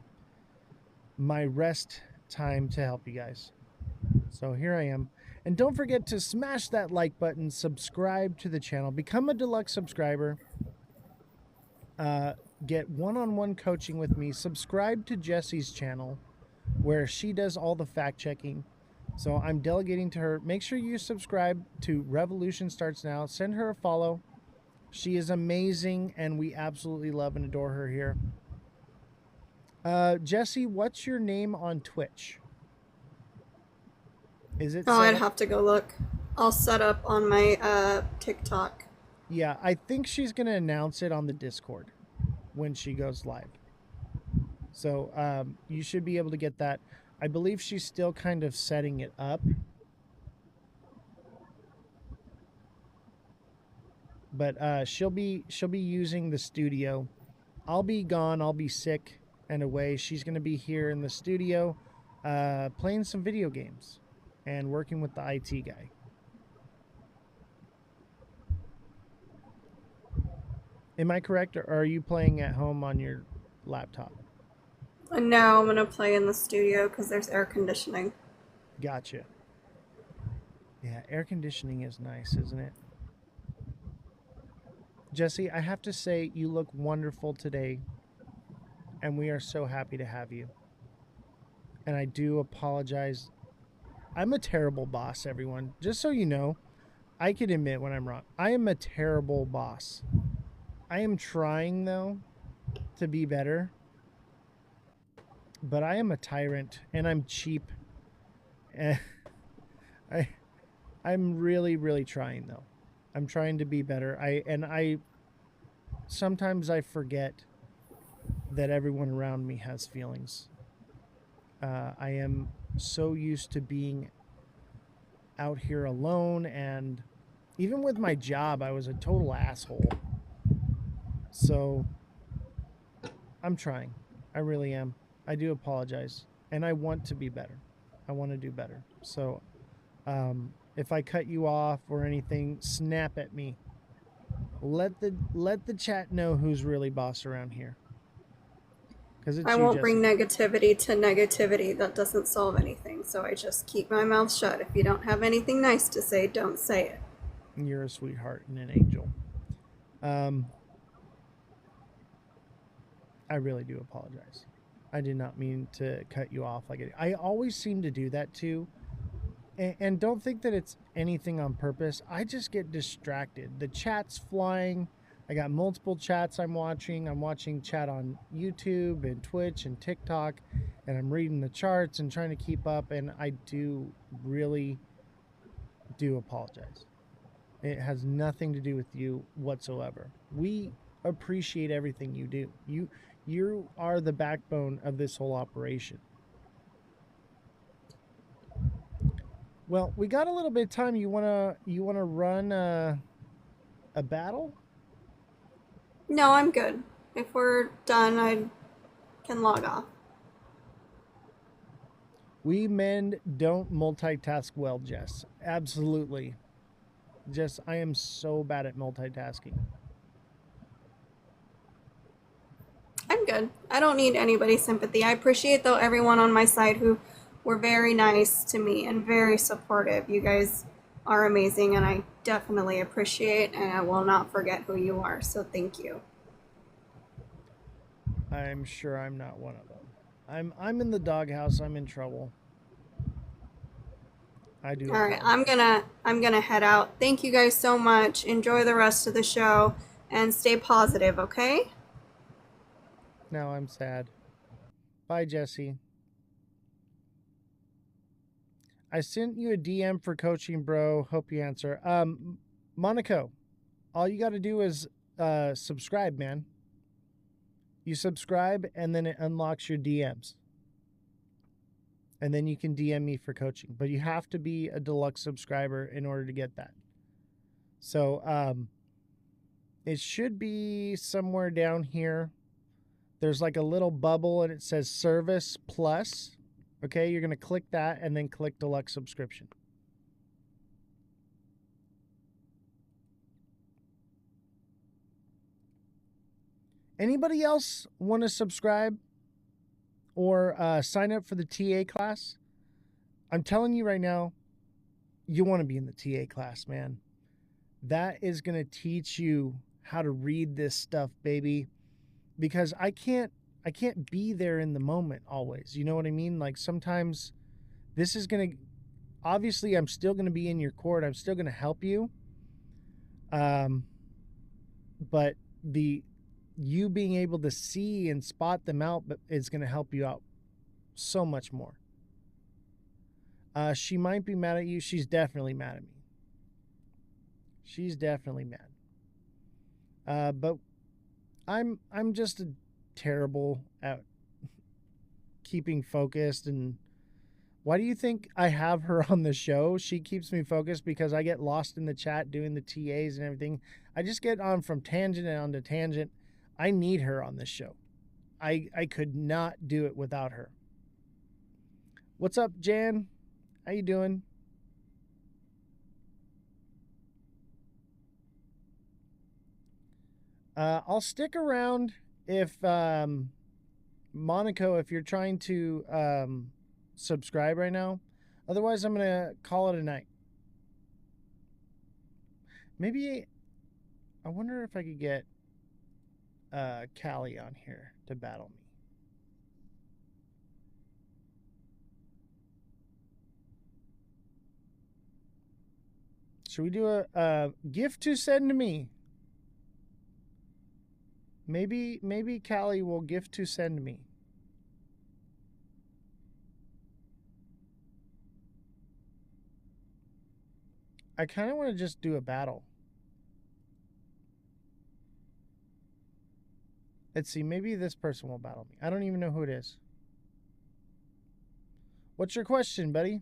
my rest time to help you guys. So here I am. And don't forget to smash that like button, subscribe to the channel, become a deluxe subscriber, get one-on-one coaching with me, subscribe to Jesse's channel where she does all the fact checking. So I'm delegating to her. Make sure you subscribe to Revolution Starts Now. Send her a follow. She is amazing and we absolutely love and adore her here. Jesse, what's your name on Twitch? Is it? Oh, I'd have to go look. I'll set up on my TikTok. Yeah, I think she's gonna announce it on the Discord when she goes live. So you should be able to get that. I believe she's still kind of setting it up. but she'll be using the studio. I'll be gone. I'll be sick and away. She's going to be here in the studio, playing some video games and working with the IT guy. Am I correct, or are you playing at home on your laptop? No, I'm gonna play in the studio because there's air conditioning. Gotcha. Yeah, air conditioning is nice, isn't it? Jesse, I have to say you look wonderful today, and we are so happy to have you. And I do apologize. I'm a terrible boss, everyone. Just so you know, I can admit when I'm wrong. I am a terrible boss. I am trying, though, to be better. But I am a tyrant, and I'm cheap. And I'm really, really trying, though. I'm trying to be better. Sometimes I forget that everyone around me has feelings. I am so used to being out here alone, and even with my job, I was a total asshole. So I'm trying. I really am. I do apologize, and I want to be better. I want to do better. So if I cut you off or anything, snap at me. Let the chat know who's really boss around here. Because it's I you, won't Jesse. bring negativity to negativity. That doesn't solve anything. So I just keep my mouth shut. If you don't have anything nice to say, don't say it. You're a sweetheart and an angel. I really do apologize. I did not mean to cut you off like I always seem to do that too. And don't think that it's anything on purpose. I just get distracted. The chat's flying. I got multiple chats I'm watching. I'm watching chat on YouTube and Twitch and TikTok, and I'm reading the charts and trying to keep up, and I do really do apologize. It has nothing to do with you whatsoever. We appreciate everything you do. You are the backbone of this whole operation. Well, we got a little bit of time. You wanna run a battle? No, I'm good. If we're done, I can log off. We men don't multitask well, Jess. Absolutely. Jess, I am so bad at multitasking. I'm good. I don't need anybody's sympathy. I appreciate, though, everyone on my side who were very nice to me and very supportive. You guys are amazing, and I definitely appreciate, and I will not forget who you are. So thank you. I'm sure I'm not one of them. I'm in the doghouse. I'm in trouble. I do. All right, I'm gonna head out. Thank you guys so much. Enjoy the rest of the show and stay positive, okay? Now I'm sad. Bye, Jesse. I sent you a DM for coaching, bro. Hope you answer. Monaco, all you got to do is subscribe, man. You subscribe, and then it unlocks your DMs. And then you can DM me for coaching. But you have to be a deluxe subscriber in order to get that. So it should be somewhere down here. There's like a little bubble, and it says Service Plus. Okay, you're going to click that and then click Deluxe Subscription. Anybody else want to subscribe or sign up for the TA class? I'm telling you right now, you want to be in the TA class, man. That is going to teach you how to read this stuff, baby. Because I can't be there in the moment always. You know what I mean? Like sometimes this is going to, obviously I'm still going to be in your court. I'm still going to help you. But you being able to see and spot them out is going to help you out so much more. She might be mad at you. She's definitely mad at me. She's definitely mad. But I'm just terrible at keeping focused and Why do you think I have her on the show? She keeps me focused because I get lost in the chat doing the TAs and everything. I just get on from tangent and onto tangent. I need her on this show. I could not do it without her. What's up, Jan? How you doing? I'll stick around if Monaco, if you're trying to subscribe right now. Otherwise, I'm gonna call it a night. Maybe I wonder if I could get Callie on here to battle me. Should we do a gift to send to me? Maybe Callie will gift to send me. I kind of want to just do a battle. Let's see, maybe this person will battle me. I don't even know who it is. What's your question, buddy?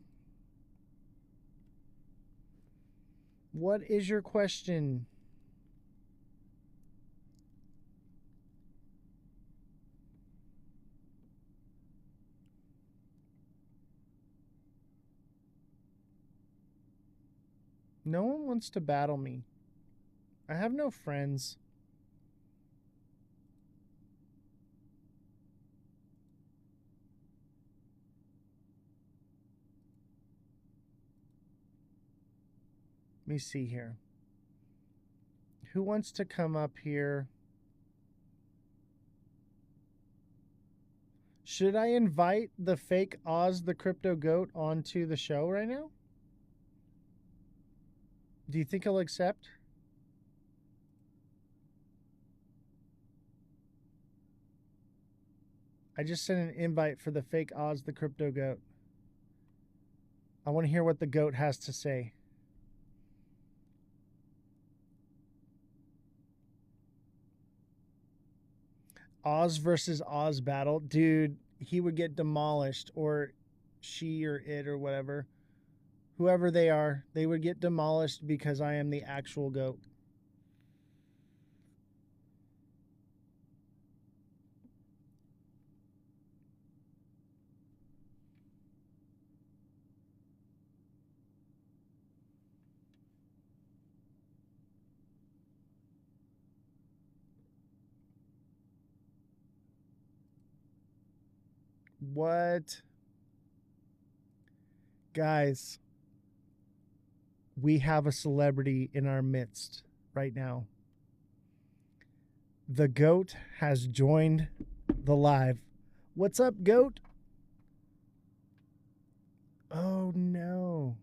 What is your question? No one wants to battle me. I have no friends. Let me see here. Who wants to come up here? Should I invite the fake Oz the Crypto Goat onto the show right now? Do you think he'll accept? I just sent an invite for the fake Oz the Crypto Goat. I want to hear what the goat has to say. Oz versus Oz battle. Dude, he would get demolished, or she or it or whatever. Whoever they are, they would get demolished because I am the actual goat. What? Guys, we have a celebrity in our midst right now. The goat has joined the live. What's up, goat? Oh, no.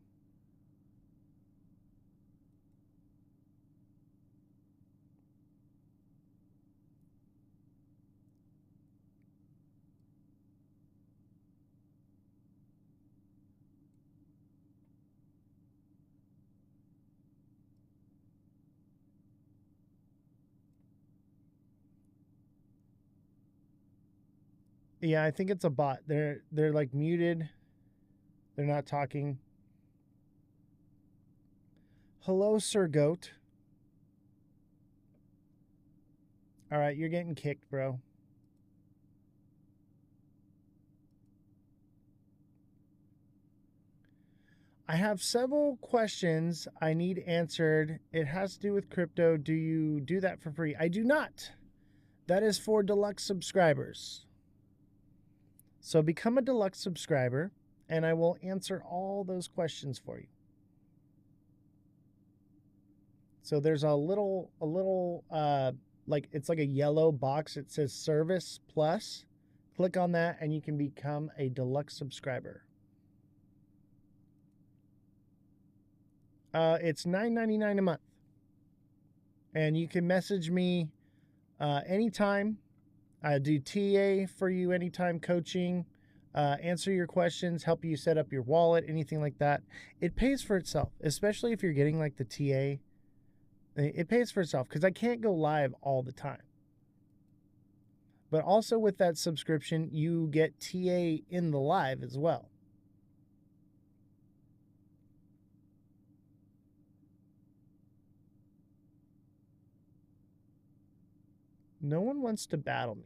Yeah, I think it's a bot. They're like muted. They're not talking. Hello, Sir Goat. All right, you're getting kicked, bro. I have several questions I need answered. It has to do with crypto. Do you do that for free? I do not. That is for deluxe subscribers. So become a deluxe subscriber, and I will answer all those questions for you. So there's a little like it's like a yellow box. It says Service Plus. Click on that, and you can become a deluxe subscriber. It's $9.99 a month, and you can message me anytime. I do TA for you anytime, coaching, answer your questions, help you set up your wallet, anything like that. It pays for itself, especially if you're getting like the TA. It pays for itself because I can't go live all the time. But also with that subscription, you get TA in the live as well. No one wants to battle me.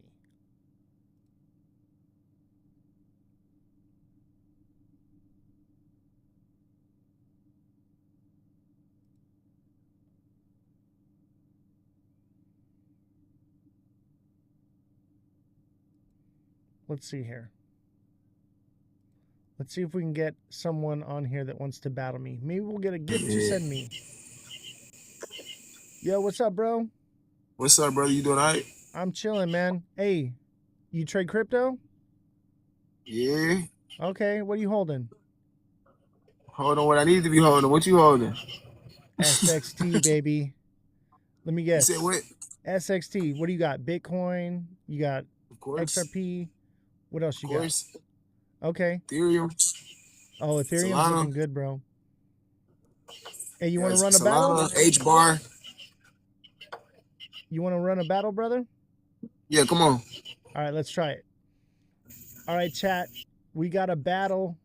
Let's see here. Let's see if we can get someone on here that wants to battle me. Maybe we'll get a gift to send me. Yo, what's up, bro? What's up, brother? You doing all right? I'm chilling, man. Hey, you trade crypto? Yeah. Okay, what are you holding? Holding what I need to be holding. What you holding? SXT, baby. Let me guess. You said what? SXT. What do you got? Bitcoin? You got XRP? What else you got? Okay. Ethereum. Oh, Ethereum's Solana. looking good, bro. Hey, you want to run a Solana, battle? H-bar. You want to run a battle, brother? Yeah, come on. All right, let's try it. All right, chat. We got a battle.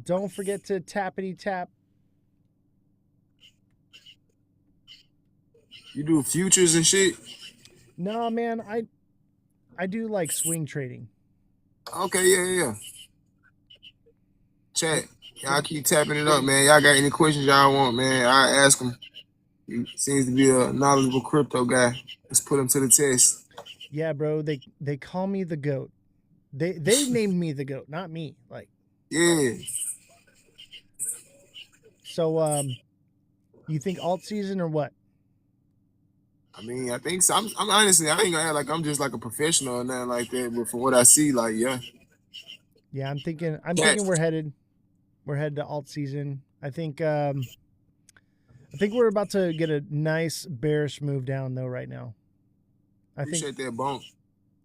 Don't forget to tappity tap. You do futures and shit? No, man. I do like swing trading. Okay, yeah. Chat, y'all keep tapping it up, man. Y'all got any questions y'all want, man? I ask them. He seems to be a knowledgeable crypto guy. Let's put him to the test. Yeah, bro. They call me the GOAT. They named me the GOAT, not me. Like. Yeah. So, you think alt season or what? I mean, I think so. I'm honestly, I ain't gonna act like I'm just like a professional or nothing like that. But from what I see, like, yeah. Yeah, I'm thinking we're headed to alt season. I think we're about to get a nice bearish move down though right now. Appreciate that bump.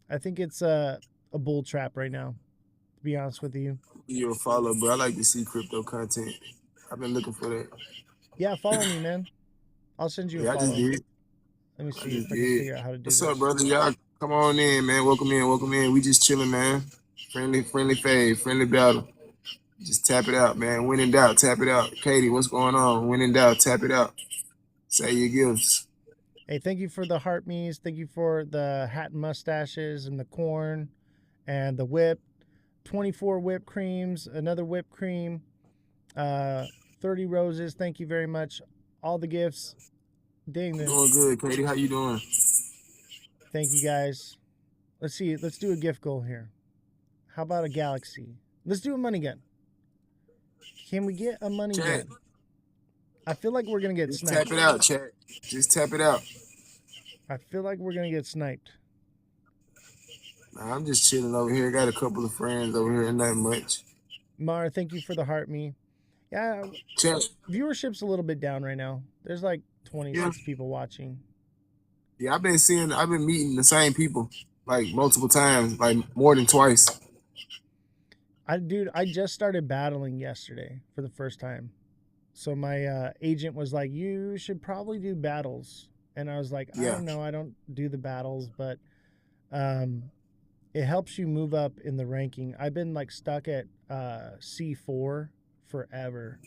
I think it's a bull trap right now, to be honest with you. You're a follow, bro. I like to see crypto content. I've been looking for that. Yeah, follow me, man. I'll send you a follow. I just did. Let me see if I can figure out how to do this. What's up, brother? Y'all come on in, man. Welcome in. We just chilling, man. Friendly fade, friendly battle. Just tap it out, man. When in doubt, tap it out. Katie, what's going on? When in doubt, tap it out. Say your gifts. Hey, thank you for the heart me's. Thank you for the hat and mustaches and the corn and the whip. 24 whipped creams, another whipped cream, 30 roses. Thank you very much. All the gifts. Dang this. Doing good, Katie. How you doing? Thank you, guys. Let's see. Let's do a gift goal here. How about a galaxy? Let's do a money gun. Can we get a money gun? I feel like we're going to get sniped. Tap it out, chat. Just tap it out. I feel like we're going to get sniped. Nah, I'm just chilling over here. Got a couple of friends over here, not much. Mar, thank you for the heart me. Yeah, chat. Viewership's a little bit down right now. There's like 26 people watching. Yeah, I've been meeting the same people like multiple times, like more than twice. I just started battling yesterday for the first time. So my agent was like, you should probably do battles. And I was like, I don't know. I don't do the battles, but it helps you move up in the ranking. I've been like stuck at C4 forever.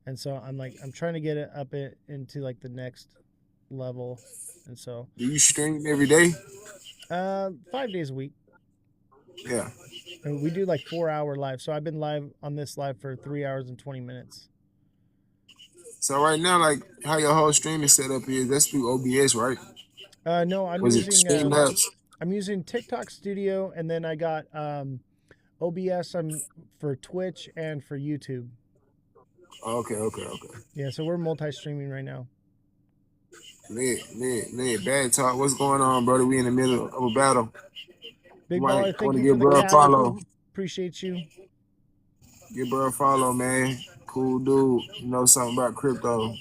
And so I'm trying to get it up into like the next level. And so. Do you stream every day? 5 days a week. Yeah. And we do like 4-hour live. So I've been live on this live for 3 hours and 20 minutes. So right now, like how your whole stream is set up is that's through OBS, right? No, I'm using TikTok Studio, and then I got OBS for Twitch and for YouTube. Okay. Yeah, so we're multi-streaming right now. Lit. Bad talk. What's going on, brother? We in the middle of a battle. Big baller, thank you for the cat. Follow. Appreciate you. Give bro a follow, man. Cool dude. You know something about crypto.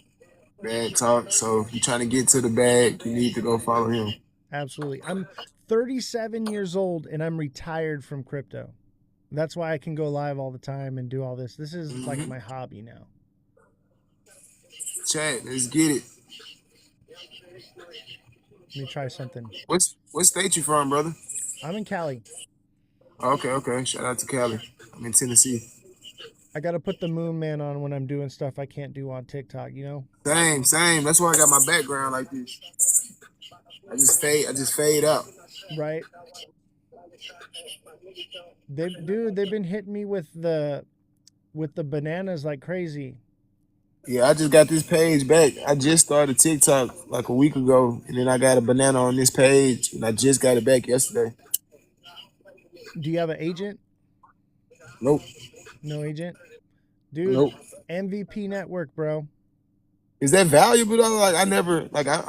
Bad talk. So if you're trying to get to the bag, you need to go follow him. Absolutely. I'm 37 years old and I'm retired from crypto. That's why I can go live all the time and do all this. This is like my hobby now. Chat, let's get it. Let me try something. What state you from, brother? I'm in Cali. Okay. Shout out to Cali. I'm in Tennessee. I got to put the moon man on when I'm doing stuff I can't do on TikTok, you know? Same. That's why I got my background like this. I just fade out. Right. They've been hitting me with the bananas like crazy. Yeah, I just got this page back. I just started TikTok like a week ago, and then I got a banana on this page, and I just got it back yesterday. Do you have an agent? Nope. No agent? Dude, Nope. MVP network, bro. Is that valuable though? Like I'm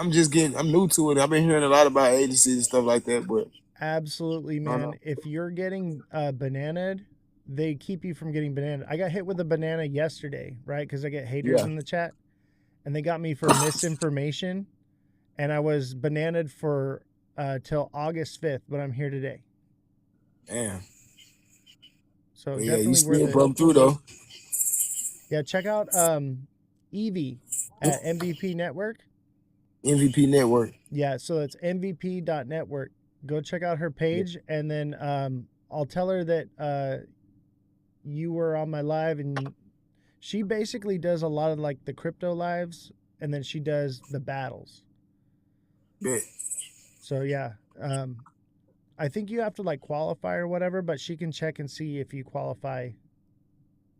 new to it. I've been hearing a lot about agencies and stuff like that, but Absolutely, man. If you're getting bananaed, they keep you from getting bananaed. I got hit with a banana yesterday, right? Because I get haters in the chat, and they got me for misinformation, and I was bananaed for till August 5th, but I'm here today. Damn. So yeah, definitely you worth still it. broke through though. Yeah, check out Evie at MVP Network. MVP Network. Yeah, so it's mvp.network. Go check out her page, and then I'll tell her that you were on my live, and she basically does a lot of like the crypto lives, and then she does the battles. Yeah. So yeah, I think you have to like qualify or whatever, but she can check and see if you qualify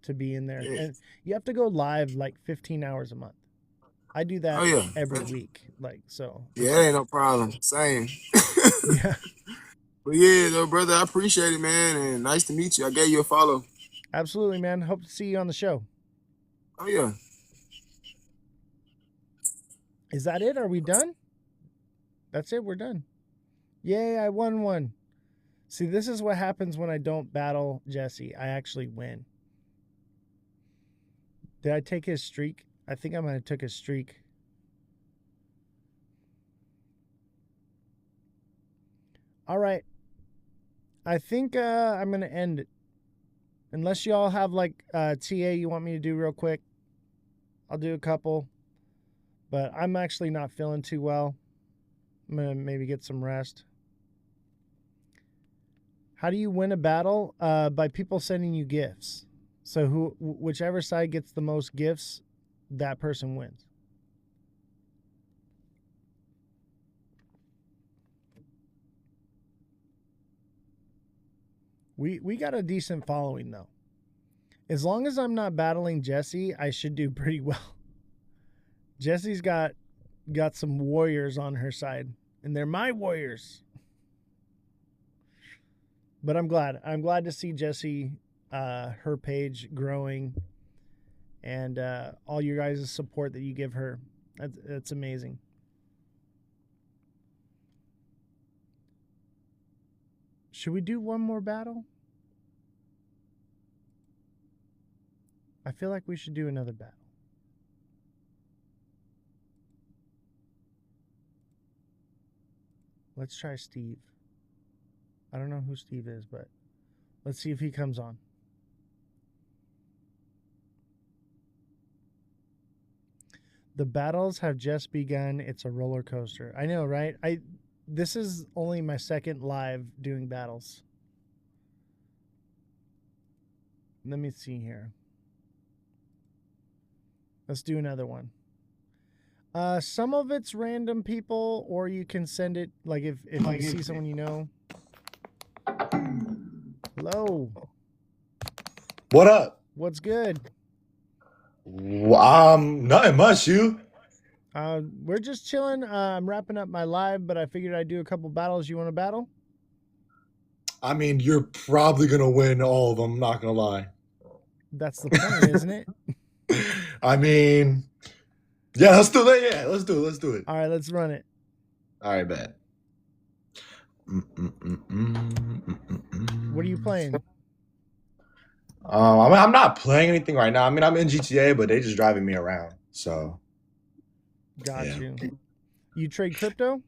to be in there. Yeah. And you have to go live like 15 hours a month. I do that every week. Like, so. Yeah, that ain't no problem. Same. Yeah. But yeah, though, brother, I appreciate it, man. And nice to meet you. I gave you a follow. Absolutely, man. Hope to see you on the show. Oh, yeah. Is that it? Are we done? That's it. We're done. Yay, I won one. See, this is what happens when I don't battle Jesse. I actually win. Did I take his streak? I think I might have took his streak. All right. I think I'm going to end it. Unless y'all have like TA you want me to do real quick. I'll do a couple. But I'm actually not feeling too well. I'm going to maybe get some rest. How do you win a battle? By people sending you gifts. So whichever side gets the most gifts, that person wins. We got a decent following though. As long as I'm not battling Jesse, I should do pretty well. Jesse's got some warriors on her side, and they're my warriors. But I'm glad. I'm glad to see Jesse, her page growing, and all your guys' support that you give her. That's amazing. Should we do one more battle? I feel like we should do another battle. Let's try Steve. I don't know who Steve is, but let's see if he comes on. The battles have just begun. It's a roller coaster. I know, right? This is only my second live doing battles. Let me see here. Let's do another one. Some of it's random people, or you can send it like if you see someone you know. Hello. What up? What's good? Nothing much. You? We're just chilling. I'm wrapping up my live, but I figured I'd do a couple battles. You want to battle? I mean, you're probably gonna win all of them. I'm not gonna lie. That's the point, isn't it? I mean, yeah, let's do that. Yeah, let's do it. Let's do it. All right, let's run it. All right, bet. What are you playing? I'm not playing anything right now. I mean, I'm in GTA, but they just driving me around. So. Got you. You trade crypto?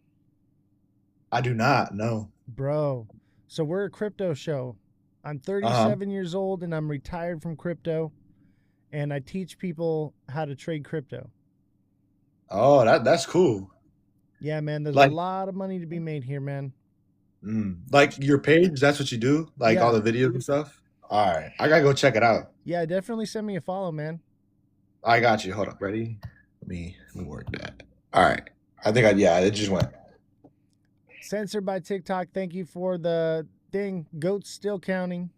I do not. No. Bro, so we're a crypto show. I'm 37 years old and I'm retired from crypto, and I teach people how to trade crypto. Oh, that's cool. Yeah, man. There's a lot of money to be made here, man. Like your page, that's what you do? Like all the videos and stuff? All right. I gotta go check it out. Yeah, definitely send me a follow, man. I got you. Hold up. Ready? Let me work that. All right. I think it just went. Censored by TikTok, thank you for the thing. Goats still counting.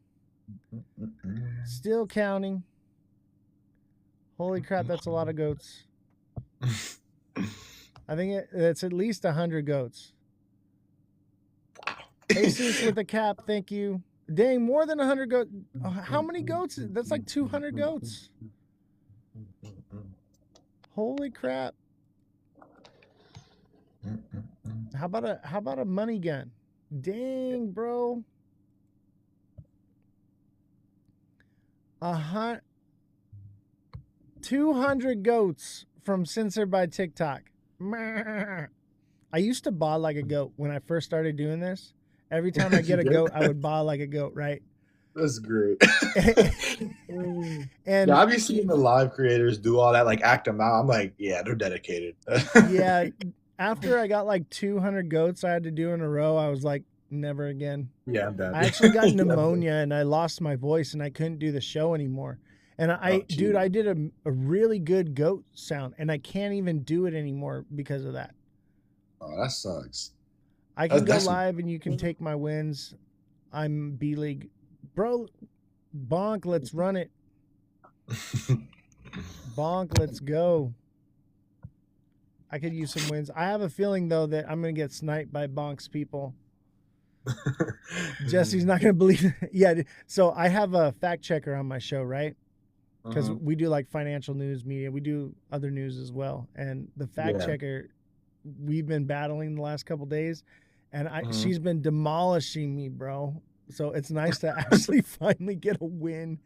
Still counting. Holy crap, that's a lot of goats. I think it's at least 100 goats. Jesus with a cap, thank you. Dang, more than 100 goats. How many goats? That's like 200 goats. Holy crap. How about a money gun? Dang, bro. 200 goats from Censored by TikTok. I used to baw like a goat when I first started doing this. Every time I get a goat, I would baw like a goat, right? That's great. And yeah, I've been seeing the live creators do all that, like act them out. I'm like, yeah, they're dedicated. yeah, after I got like 200 goats I had to do in a row, I was like, never again. Yeah, I'm done. I actually got pneumonia and I lost my voice and I couldn't do the show anymore. And I did a really good goat sound and I can't even do it anymore because of that. Oh, that sucks. I can go live and you can take my wins. I'm B-League. Bro, Bonk, let's run it. Bonk, let's go. I could use some wins. I have a feeling, though, that I'm going to get sniped by Bonk's people. Jesse's not going to believe it. Yeah, so I have a fact checker on my show, right? Because we do like financial news media. We do other news as well. And the fact checker, we've been battling the last couple days. And she's been demolishing me, bro. So it's nice to actually finally get a win.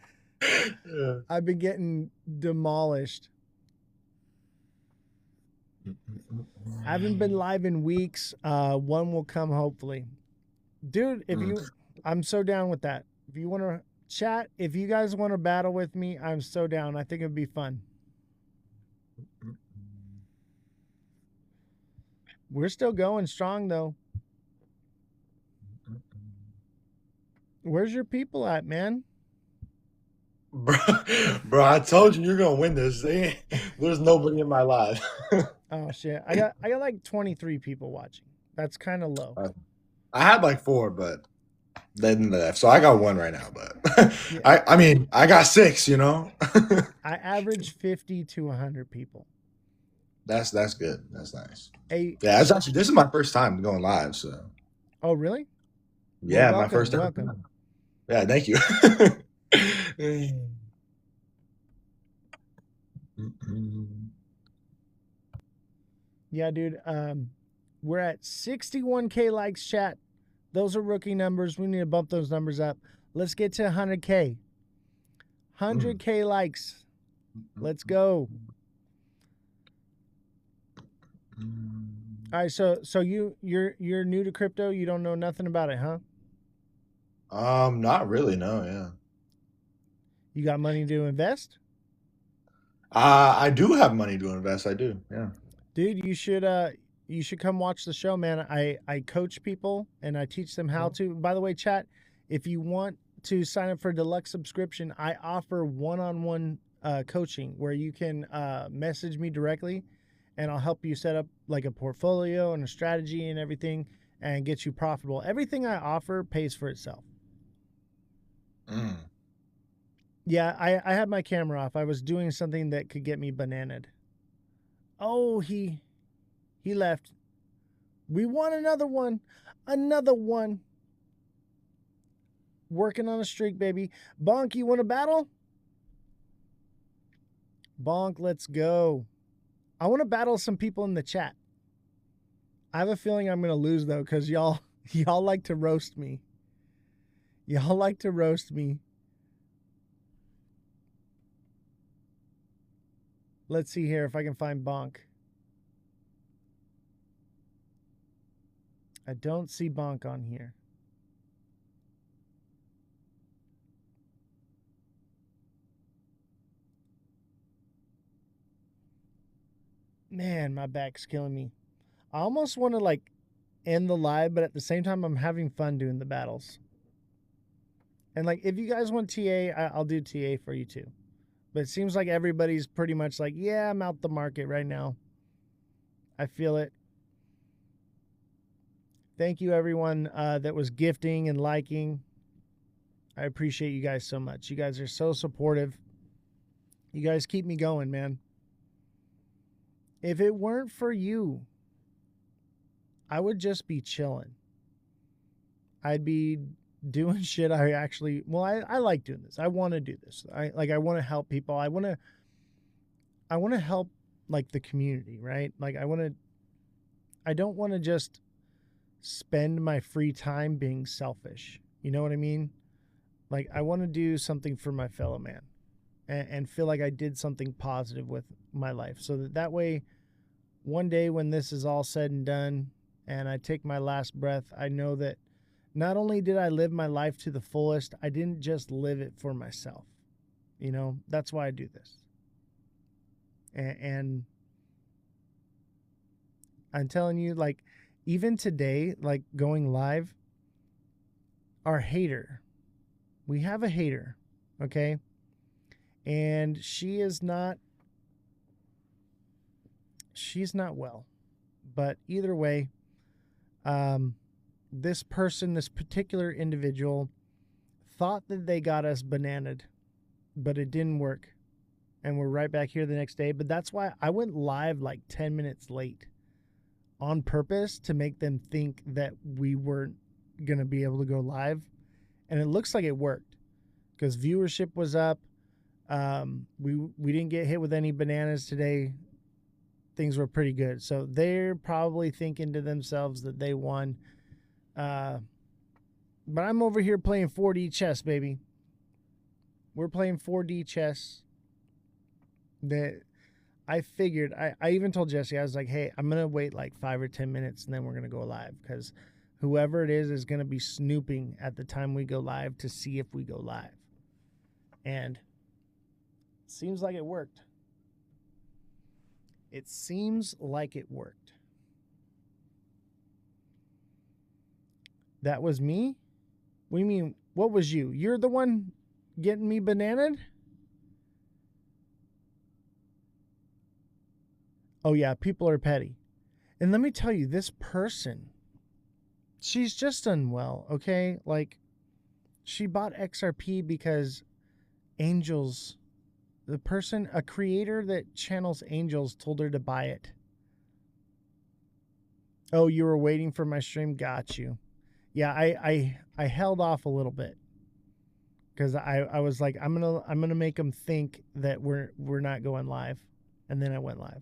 Yeah. I've been getting demolished. I haven't been live in weeks. One will come hopefully. Dude, I'm so down with that. If you want to chat, if you guys want to battle with me, I'm so down. I think it'd be fun. We're still going strong though. Where's your people at, man? Bro, I told you you're gonna win this. There's nobody in my live. Oh shit! I got like 23 people watching. That's kind of low. I had like 4, but they didn't left. So I got 1 right now. But yeah. I mean, I got 6. You know. I average 50 to 100 people. That's good. That's nice. Hey, yeah, it's actually this is my first time going live. So. Oh really? Yeah, welcome, my first time. Welcome. Yeah, thank you. Yeah, dude. We're at 61K likes, chat. Those are rookie numbers. We need to bump those numbers up. Let's get to 100K. 100K likes. Let's go. All right, so you're new to crypto. You don't know nothing about it, huh? Not really. No, yeah. You got money to invest? I do have money to invest. I do. Yeah. Dude, you should come watch the show, man. I coach people and I teach them how to. By the way, chat, if you want to sign up for a deluxe subscription, I offer one-on-one coaching where you can message me directly and I'll help you set up like a portfolio and a strategy and everything and get you profitable. Everything I offer pays for itself. Yeah, I had my camera off. I was doing something that could get me bananaed. Oh, he left. We won another one. Another one. Working on a streak, baby. Bonk, you want to battle? Bonk, let's go. I want to battle some people in the chat. I have a feeling I'm going to lose, though, because y'all like to roast me. Y'all like to roast me. Let's see here if I can find Bonk. I don't see Bonk on here. Man, my back's killing me. I almost want to like end the live, but at the same time, I'm having fun doing the battles. And like, if you guys want TA, I'll do TA for you too. But it seems like everybody's pretty much like, yeah, I'm out the market right now. I feel it. Thank you, everyone that was gifting and liking. I appreciate you guys so much. You guys are so supportive. You guys keep me going, man. If it weren't for you, I would just be chilling. I'd be doing shit I actually, well, I like doing this. I want to do this. I want to help people. I want to help like the community, right? Like I don't want to just spend my free time being selfish. You know what I mean? Like I want to do something for my fellow man and feel like I did something positive with my life, so that way one day when this is all said and done and I take my last breath, I know that not only did I live my life to the fullest, I didn't just live it for myself. You know, that's why I do this. And I'm telling you, like, even today, like going live, our hater, we have a hater, okay? And she's not well. But either way, this person, this particular individual, thought that they got us bananaed, but it didn't work. And we're right back here the next day. But that's why I went live like 10 minutes late on purpose, to make them think that we weren't going to be able to go live. And it looks like it worked because viewership was up. We didn't get hit with any bananas today. Things were pretty good. So they're probably thinking to themselves that they won. But I'm over here playing 4D chess, baby. We're playing 4D chess. That I figured, I even told Jesse, I was like, hey, I'm going to wait like 5 or 10 minutes and then we're going to go live, because whoever it is going to be snooping at the time we go live to see if we go live. And it seems like it worked. It seems like it worked. That was me? What do you mean, what was you? You're the one getting me bananaed? Oh yeah, people are petty. And let me tell you, this person, she's just unwell, okay? Like, she bought XRP because angels, the person, a creator that channels angels, told her to buy it. Oh, you were waiting for my stream? Got you. Yeah, I held off a little bit because I was like, I'm gonna make them think that we're not going live, and then I went live.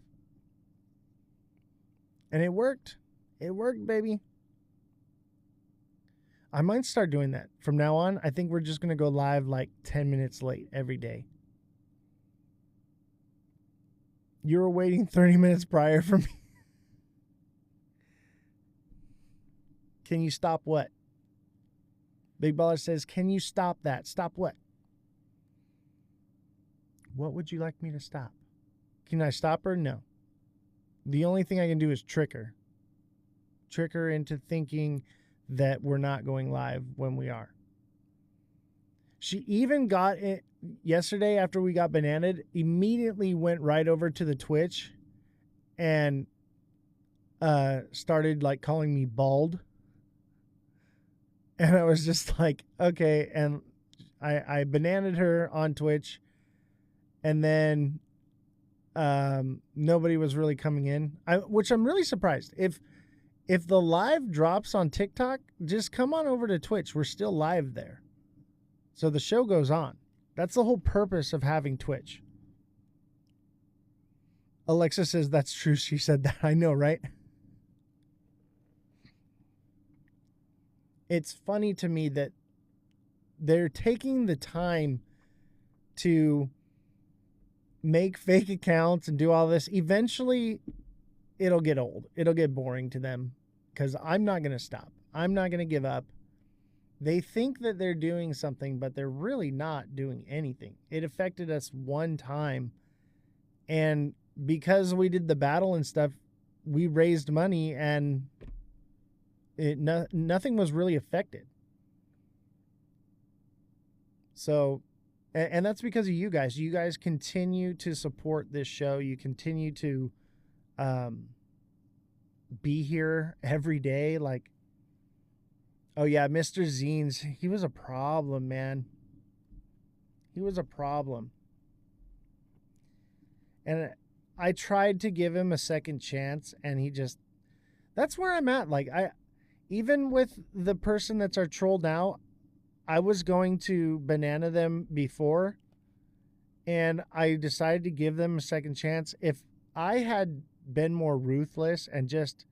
And it worked. It worked, baby. I might start doing that. From now on, I think we're just going to go live like 10 minutes late every day. You were waiting 30 minutes prior for me. Can you stop what? Big Baller says, can you stop that? Stop what? What would you like me to stop? Can I stop her? No. The only thing I can do is trick her. Trick her into thinking that we're not going live when we are. She even got it yesterday after we got bananaed, immediately went right over to the Twitch and started like calling me bald. And I was just like, okay. And I bananaed her on Twitch, and then nobody was really coming in, which I'm really surprised. If the live drops on TikTok, just come on over to Twitch. We're still live there. So the show goes on. That's the whole purpose of having Twitch. Alexa says that's true. She said that. I know, right? It's funny to me that they're taking the time to make fake accounts and do all this. Eventually, it'll get old. It'll get boring to them, because I'm not going to stop. I'm not going to give up. They think that they're doing something, but they're really not doing anything. It affected us one time, and because we did the battle and stuff, we raised money, and nothing was really affected. So, and that's because of you guys. You guys continue to support this show. You continue to be here every day. Like, Oh yeah, Mr. Zines, he was a problem, man. He was a problem. And I tried to give him a second chance, and he just, that's where I'm at. Like, even with the person that's our troll now, I was going to banana them before, and I decided to give them a second chance. If I had been more ruthless and just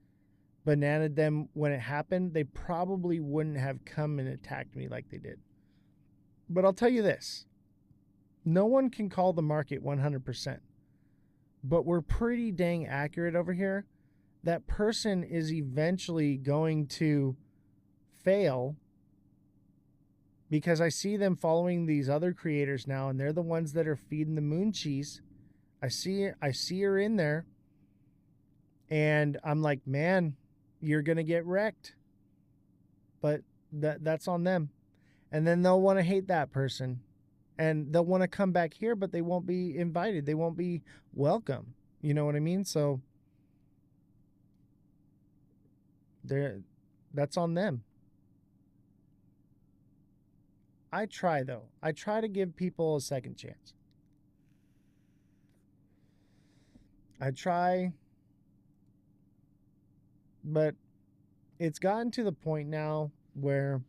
bananaed them when it happened, they probably wouldn't have come and attacked me like they did. But I'll tell you this, no one can call the market 100%, but we're pretty dang accurate over here. That person is eventually going to fail, because I see them following these other creators now, and they're the ones that are feeding the moon cheese. I see her in there, and I'm like, man, you're gonna get wrecked. But that's on them. And then they'll want to hate that person, and they'll want to come back here, but they won't be invited. They won't be welcome. You know what I mean? So that's on them. I try, though. I try to give people a second chance. I try, but it's gotten to the point now where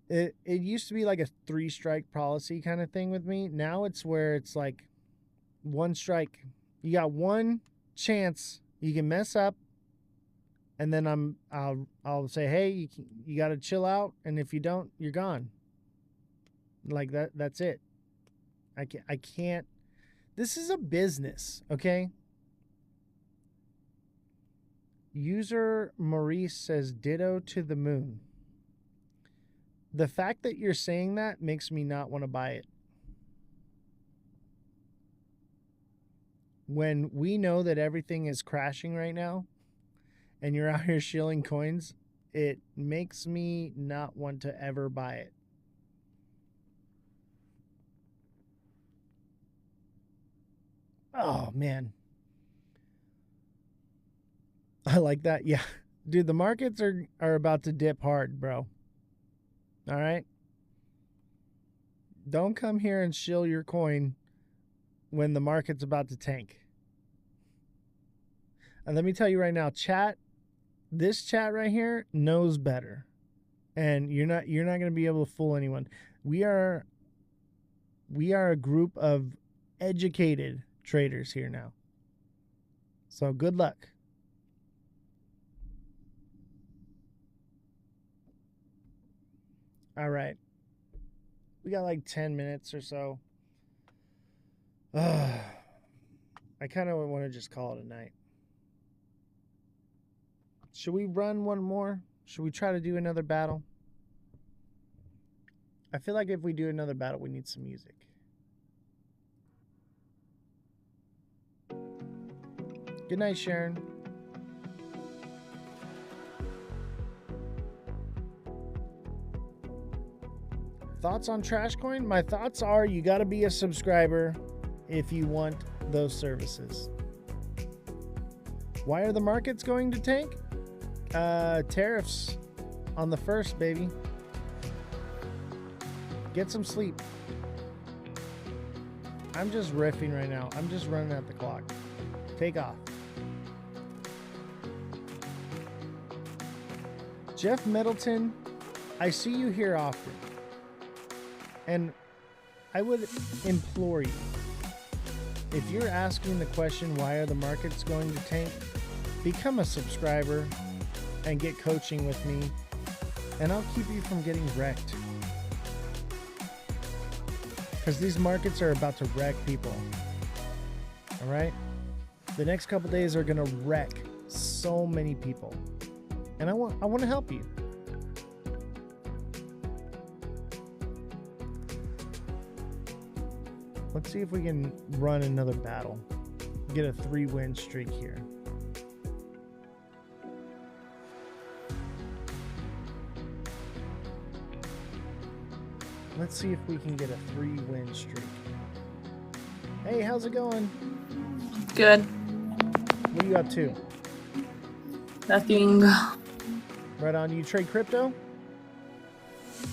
it used to be like a 3-strike policy kind of thing with me. Now it's where it's like 1 strike. You got 1 chance. You can mess up, and then I'll say, hey, you got to chill out, and if you don't, you're gone. Like that's it. I can't. This is a business, okay? User Maurice says ditto to the moon. The fact that you're saying that makes me not want to buy it. When we know that everything is crashing right now, and you're out here shilling coins, it makes me not want to ever buy it. Oh, man. I like that. Yeah. Dude, the markets are about to dip hard, bro. All right? Don't come here and shill your coin when the market's about to tank. And let me tell you right now, chat, this chat right here knows better. And you're not going to be able to fool anyone. We are a group of educated traders here now. So good luck. All right. We got like 10 minutes or so. I kind of want to just call it a night. Should we run one more? Should we try to do another battle? I feel like if we do another battle, we need some music. Good night, Sharon. Thoughts on Trashcoin? My thoughts are you got to be a subscriber if you want those services. Why are the markets going to tank? Tariffs on the 1st, baby. Get some sleep. I'm just riffing right now. I'm just running at the clock. Take off. Jeff Middleton, I see you here often. And I would implore you, if you're asking the question, why are the markets going to tank? Become a subscriber and get coaching with me, and I'll keep you from getting wrecked. Because these markets are about to wreck people. All right? The next couple days are going to wreck so many people. And I want to help you. Let's see if we can run another battle. Get a 3-win streak here. Let's see if we can get a 3-win streak. Hey, how's it going? Good. What are you up to? Nothing. Right on. You trade crypto?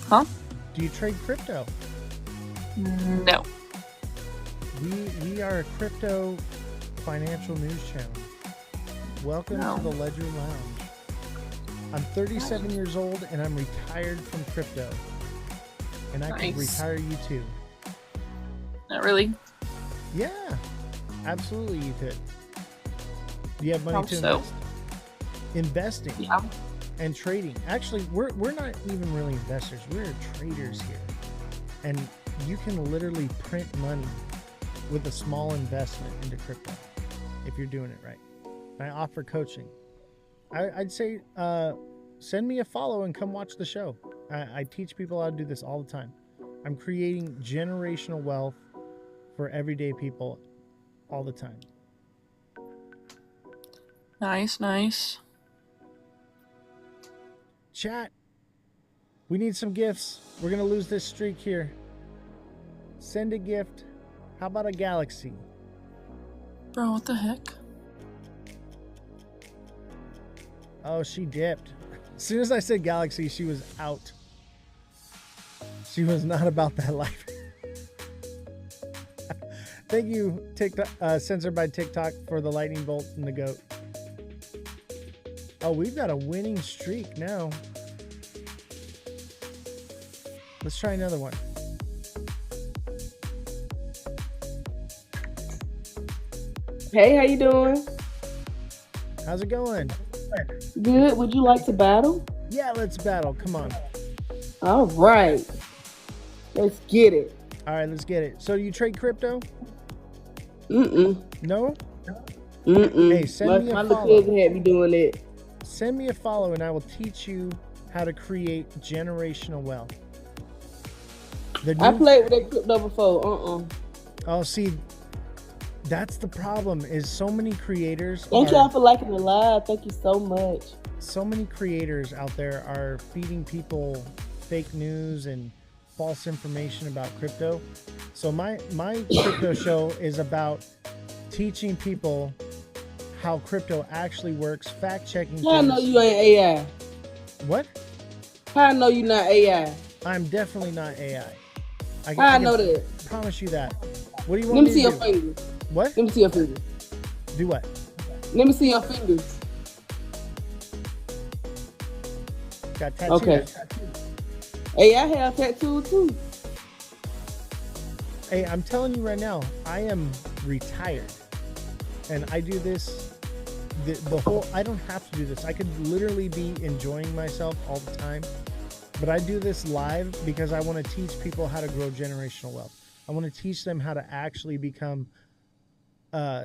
Huh? Do you trade crypto? No. We are a crypto financial news channel. Welcome to the Ledger Lounge. I'm 37 years old and I'm retired from crypto. And I can retire you too. Not really. Yeah, absolutely you could. Do you have money to invest? Investing and trading. Actually, we're not even really investors. We're traders here. And you can literally print money with a small investment into crypto if you're doing it right. I offer coaching. I'd say send me a follow and come watch the show. I teach people how to do this all the time. I'm creating generational wealth for everyday people all the time. Nice, nice. Chat, we need some gifts. We're going to lose this streak here. Send a gift. How about a galaxy? Bro, what the heck? Oh, she dipped. As soon as I said galaxy, she was out. She was not about that life. Thank you, TikTok, censored by TikTok, for the lightning bolt and the goat. Oh, we've got a winning streak now. Let's try another one. Hey, how you doing? How's it going? Good. Would you like to battle? Yeah, let's battle. Come on. All right. Let's get it. All right, let's get it. So you trade crypto? Mm-mm. No? Mm-mm. Hey, send me a my little follow. cousin had me doing it. Send me a follow and I will teach you how to create generational wealth. I played with that crypto before. Oh, see, that's the problem, is so many creators. Thank y'all for liking the live. Thank you so much. So many creators out there are feeding people fake news and false information about crypto. So my crypto show is about teaching people how crypto actually works, fact checking. How I know you ain't AI? What? How I know you not AI? I'm definitely not AI. How I know that? Promise you that. What do you want me to me see to your do? fingers. What? Let me see your fingers. Do what? Let me see your fingers. Got tattoos. Okay. Hey, I have tattoos too. Hey, I'm telling you right now, I am retired. And I do this, the whole, I don't have to do this. I could literally be enjoying myself all the time. But I do this live because I want to teach people how to grow generational wealth. I want to teach them how to actually become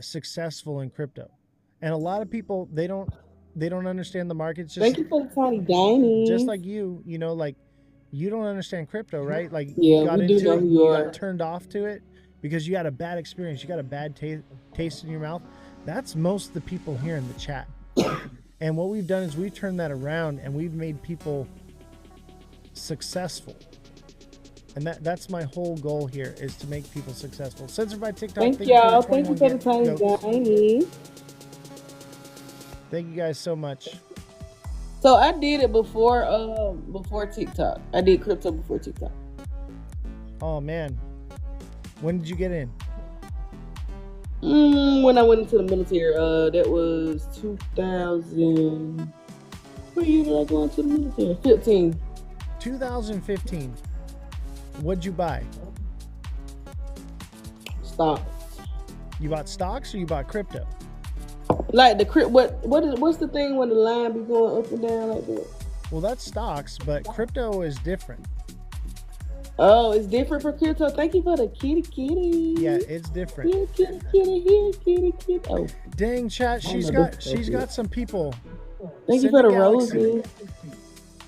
successful in crypto. And a lot of people, they don't understand the markets. Just, thank you for the tiny dining. Just like you know, like you don't understand crypto, right? Like yeah, you got we do into know it, who you you are. got turned off to it because you had a bad experience. You got a bad taste in your mouth. That's most of the people here in the chat. And what we've done is we've turned that around and we've made people successful. And that's my whole goal here, is to make people successful. Censored by TikTok. Thank y'all. Thank you for the tiny dining. Thank you guys so much. So I did it before TikTok. I did crypto before TikTok. Oh man. When did you get in? When I went into the military, that was 2000. What year did I go into the military? 15. 2015. What'd you buy? Stocks. You bought stocks or you bought crypto? Like the what's the thing when the line be going up and down like that? Well, that's stocks, but crypto is different. Oh, it's different for crypto. Thank you for the kitty. Yeah, it's different. Here, kitty. Oh, dang, chat. She's got some people. Thank you for the roses.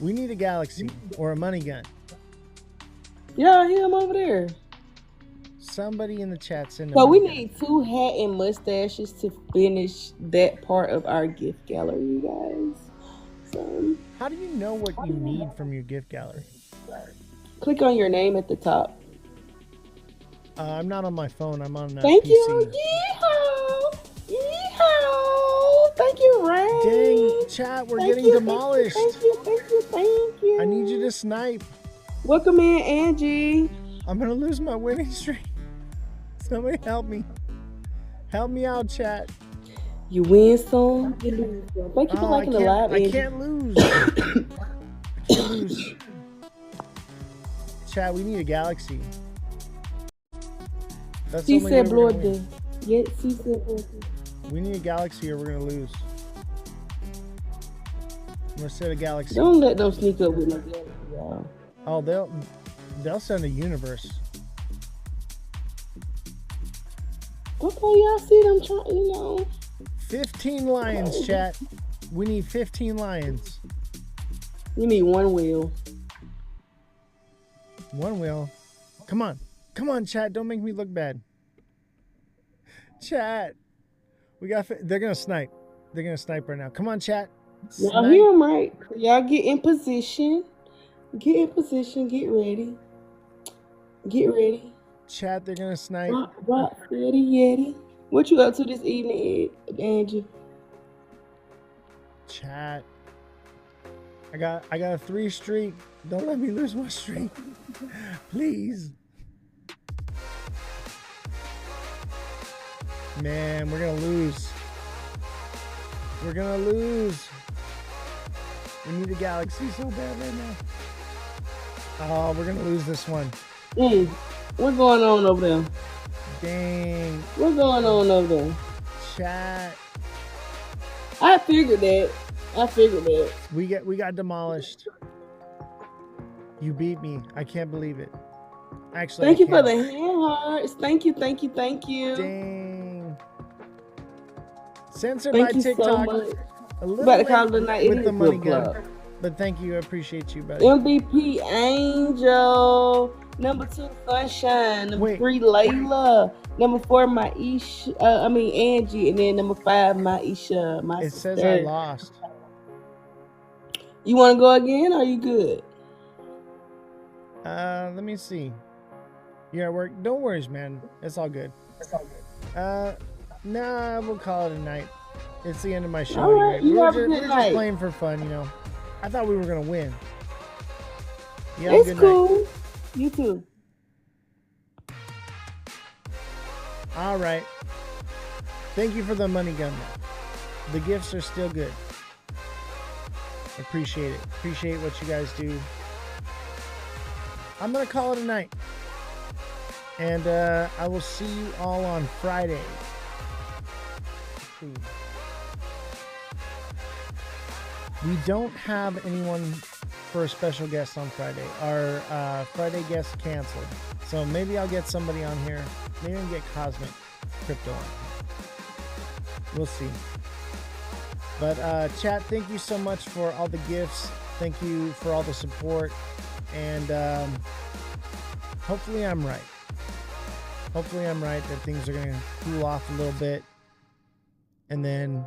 We need a galaxy or a money gun. Yeah, I hear him over there. Somebody in the chat send. So we need 2 hat and mustaches to finish that part of our gift gallery, guys. So how do you know what you need from your gift gallery? Click on your name at the top. I'm not on my phone. I'm on Thank PC. you. Yeehaw! Yeehaw! Thank you, right. Dang, chat, we're getting demolished. Thank you. I need you to snipe. Welcome in, Angie. I'm gonna lose my winning streak. Somebody help me. Help me out, chat. You win some, you lose some. Thank you for liking the live, Angie. I can't lose. I can't lose. Chat, we need a galaxy. That's She the only said way blow we're it gonna win. down. Yes, she said blow it down. We need a galaxy or we're gonna lose. I'm gonna set a galaxy. Don't let them sneak up with no galaxy, y'all. Oh, they'll send a universe. Okay, y'all see them trying, 15 lions, chat. We need 15 lions. You need one wheel. One wheel. Come on. Come on, chat. Don't make me look bad. Chat. They're going to snipe. They're going to snipe right now. Come on, chat. Y'all hear them right. Y'all get in position. Get in position. Get ready. Get ready. Chat, they're going to snipe. Rock, steady, Yeti. What you up to this evening, Angie? Chat. I got a 3 streak. Don't let me lose my streak. Please. Man, we're gonna lose. We're gonna lose. We need a galaxy so bad right now. Oh, we're gonna lose this one. What's going on over there? Dang. What's going on over there? Chat. I figured that. We got demolished. You beat me. I can't believe it. Actually, thank you for the hand hearts. Thank you. Dang. Censored Thank by you TikTok. so much. A little About to call late it a night. with It the is money good gun. club. But thank you. I appreciate you, buddy. MVP Angel. Number 2 Sunshine. Number 3 Layla. Number 4 Angie. And then number 5 Maisha. My It sister. says I lost. You want to go again? Or are you good? Let me see. You're at work. Don't worry, man. It's all good. Nah, we'll call it a night. It's the end of my show. All right, anyway. you have a We're good just night. playing for fun, I thought we were gonna win. Yeah, It's good cool. night. You too. All right. Thank you for the money gun. The gifts are still good. Appreciate it. Appreciate what you guys do. I'm gonna call it a night. And I will see you all on Friday. Let's see. We don't have anyone for a special guest on Friday. Our Friday guest canceled. So maybe I'll get somebody on here. Maybe I'll get Cosmic Crypto on. We'll see. But chat, thank you so much for all the gifts. Thank you for all the support. And hopefully I'm right. Hopefully I'm right that things are going to cool off a little bit. And then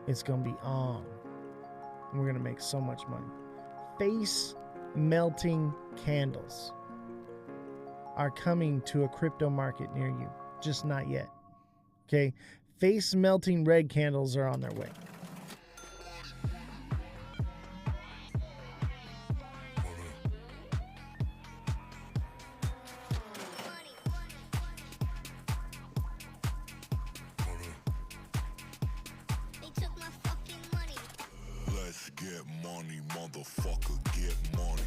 it's going to be on. And we're going to make so much money. Face melting candles are coming to a crypto market near you. Just not yet. Okay? Face melting red candles are on their way. Let's get money, motherfucker, get money.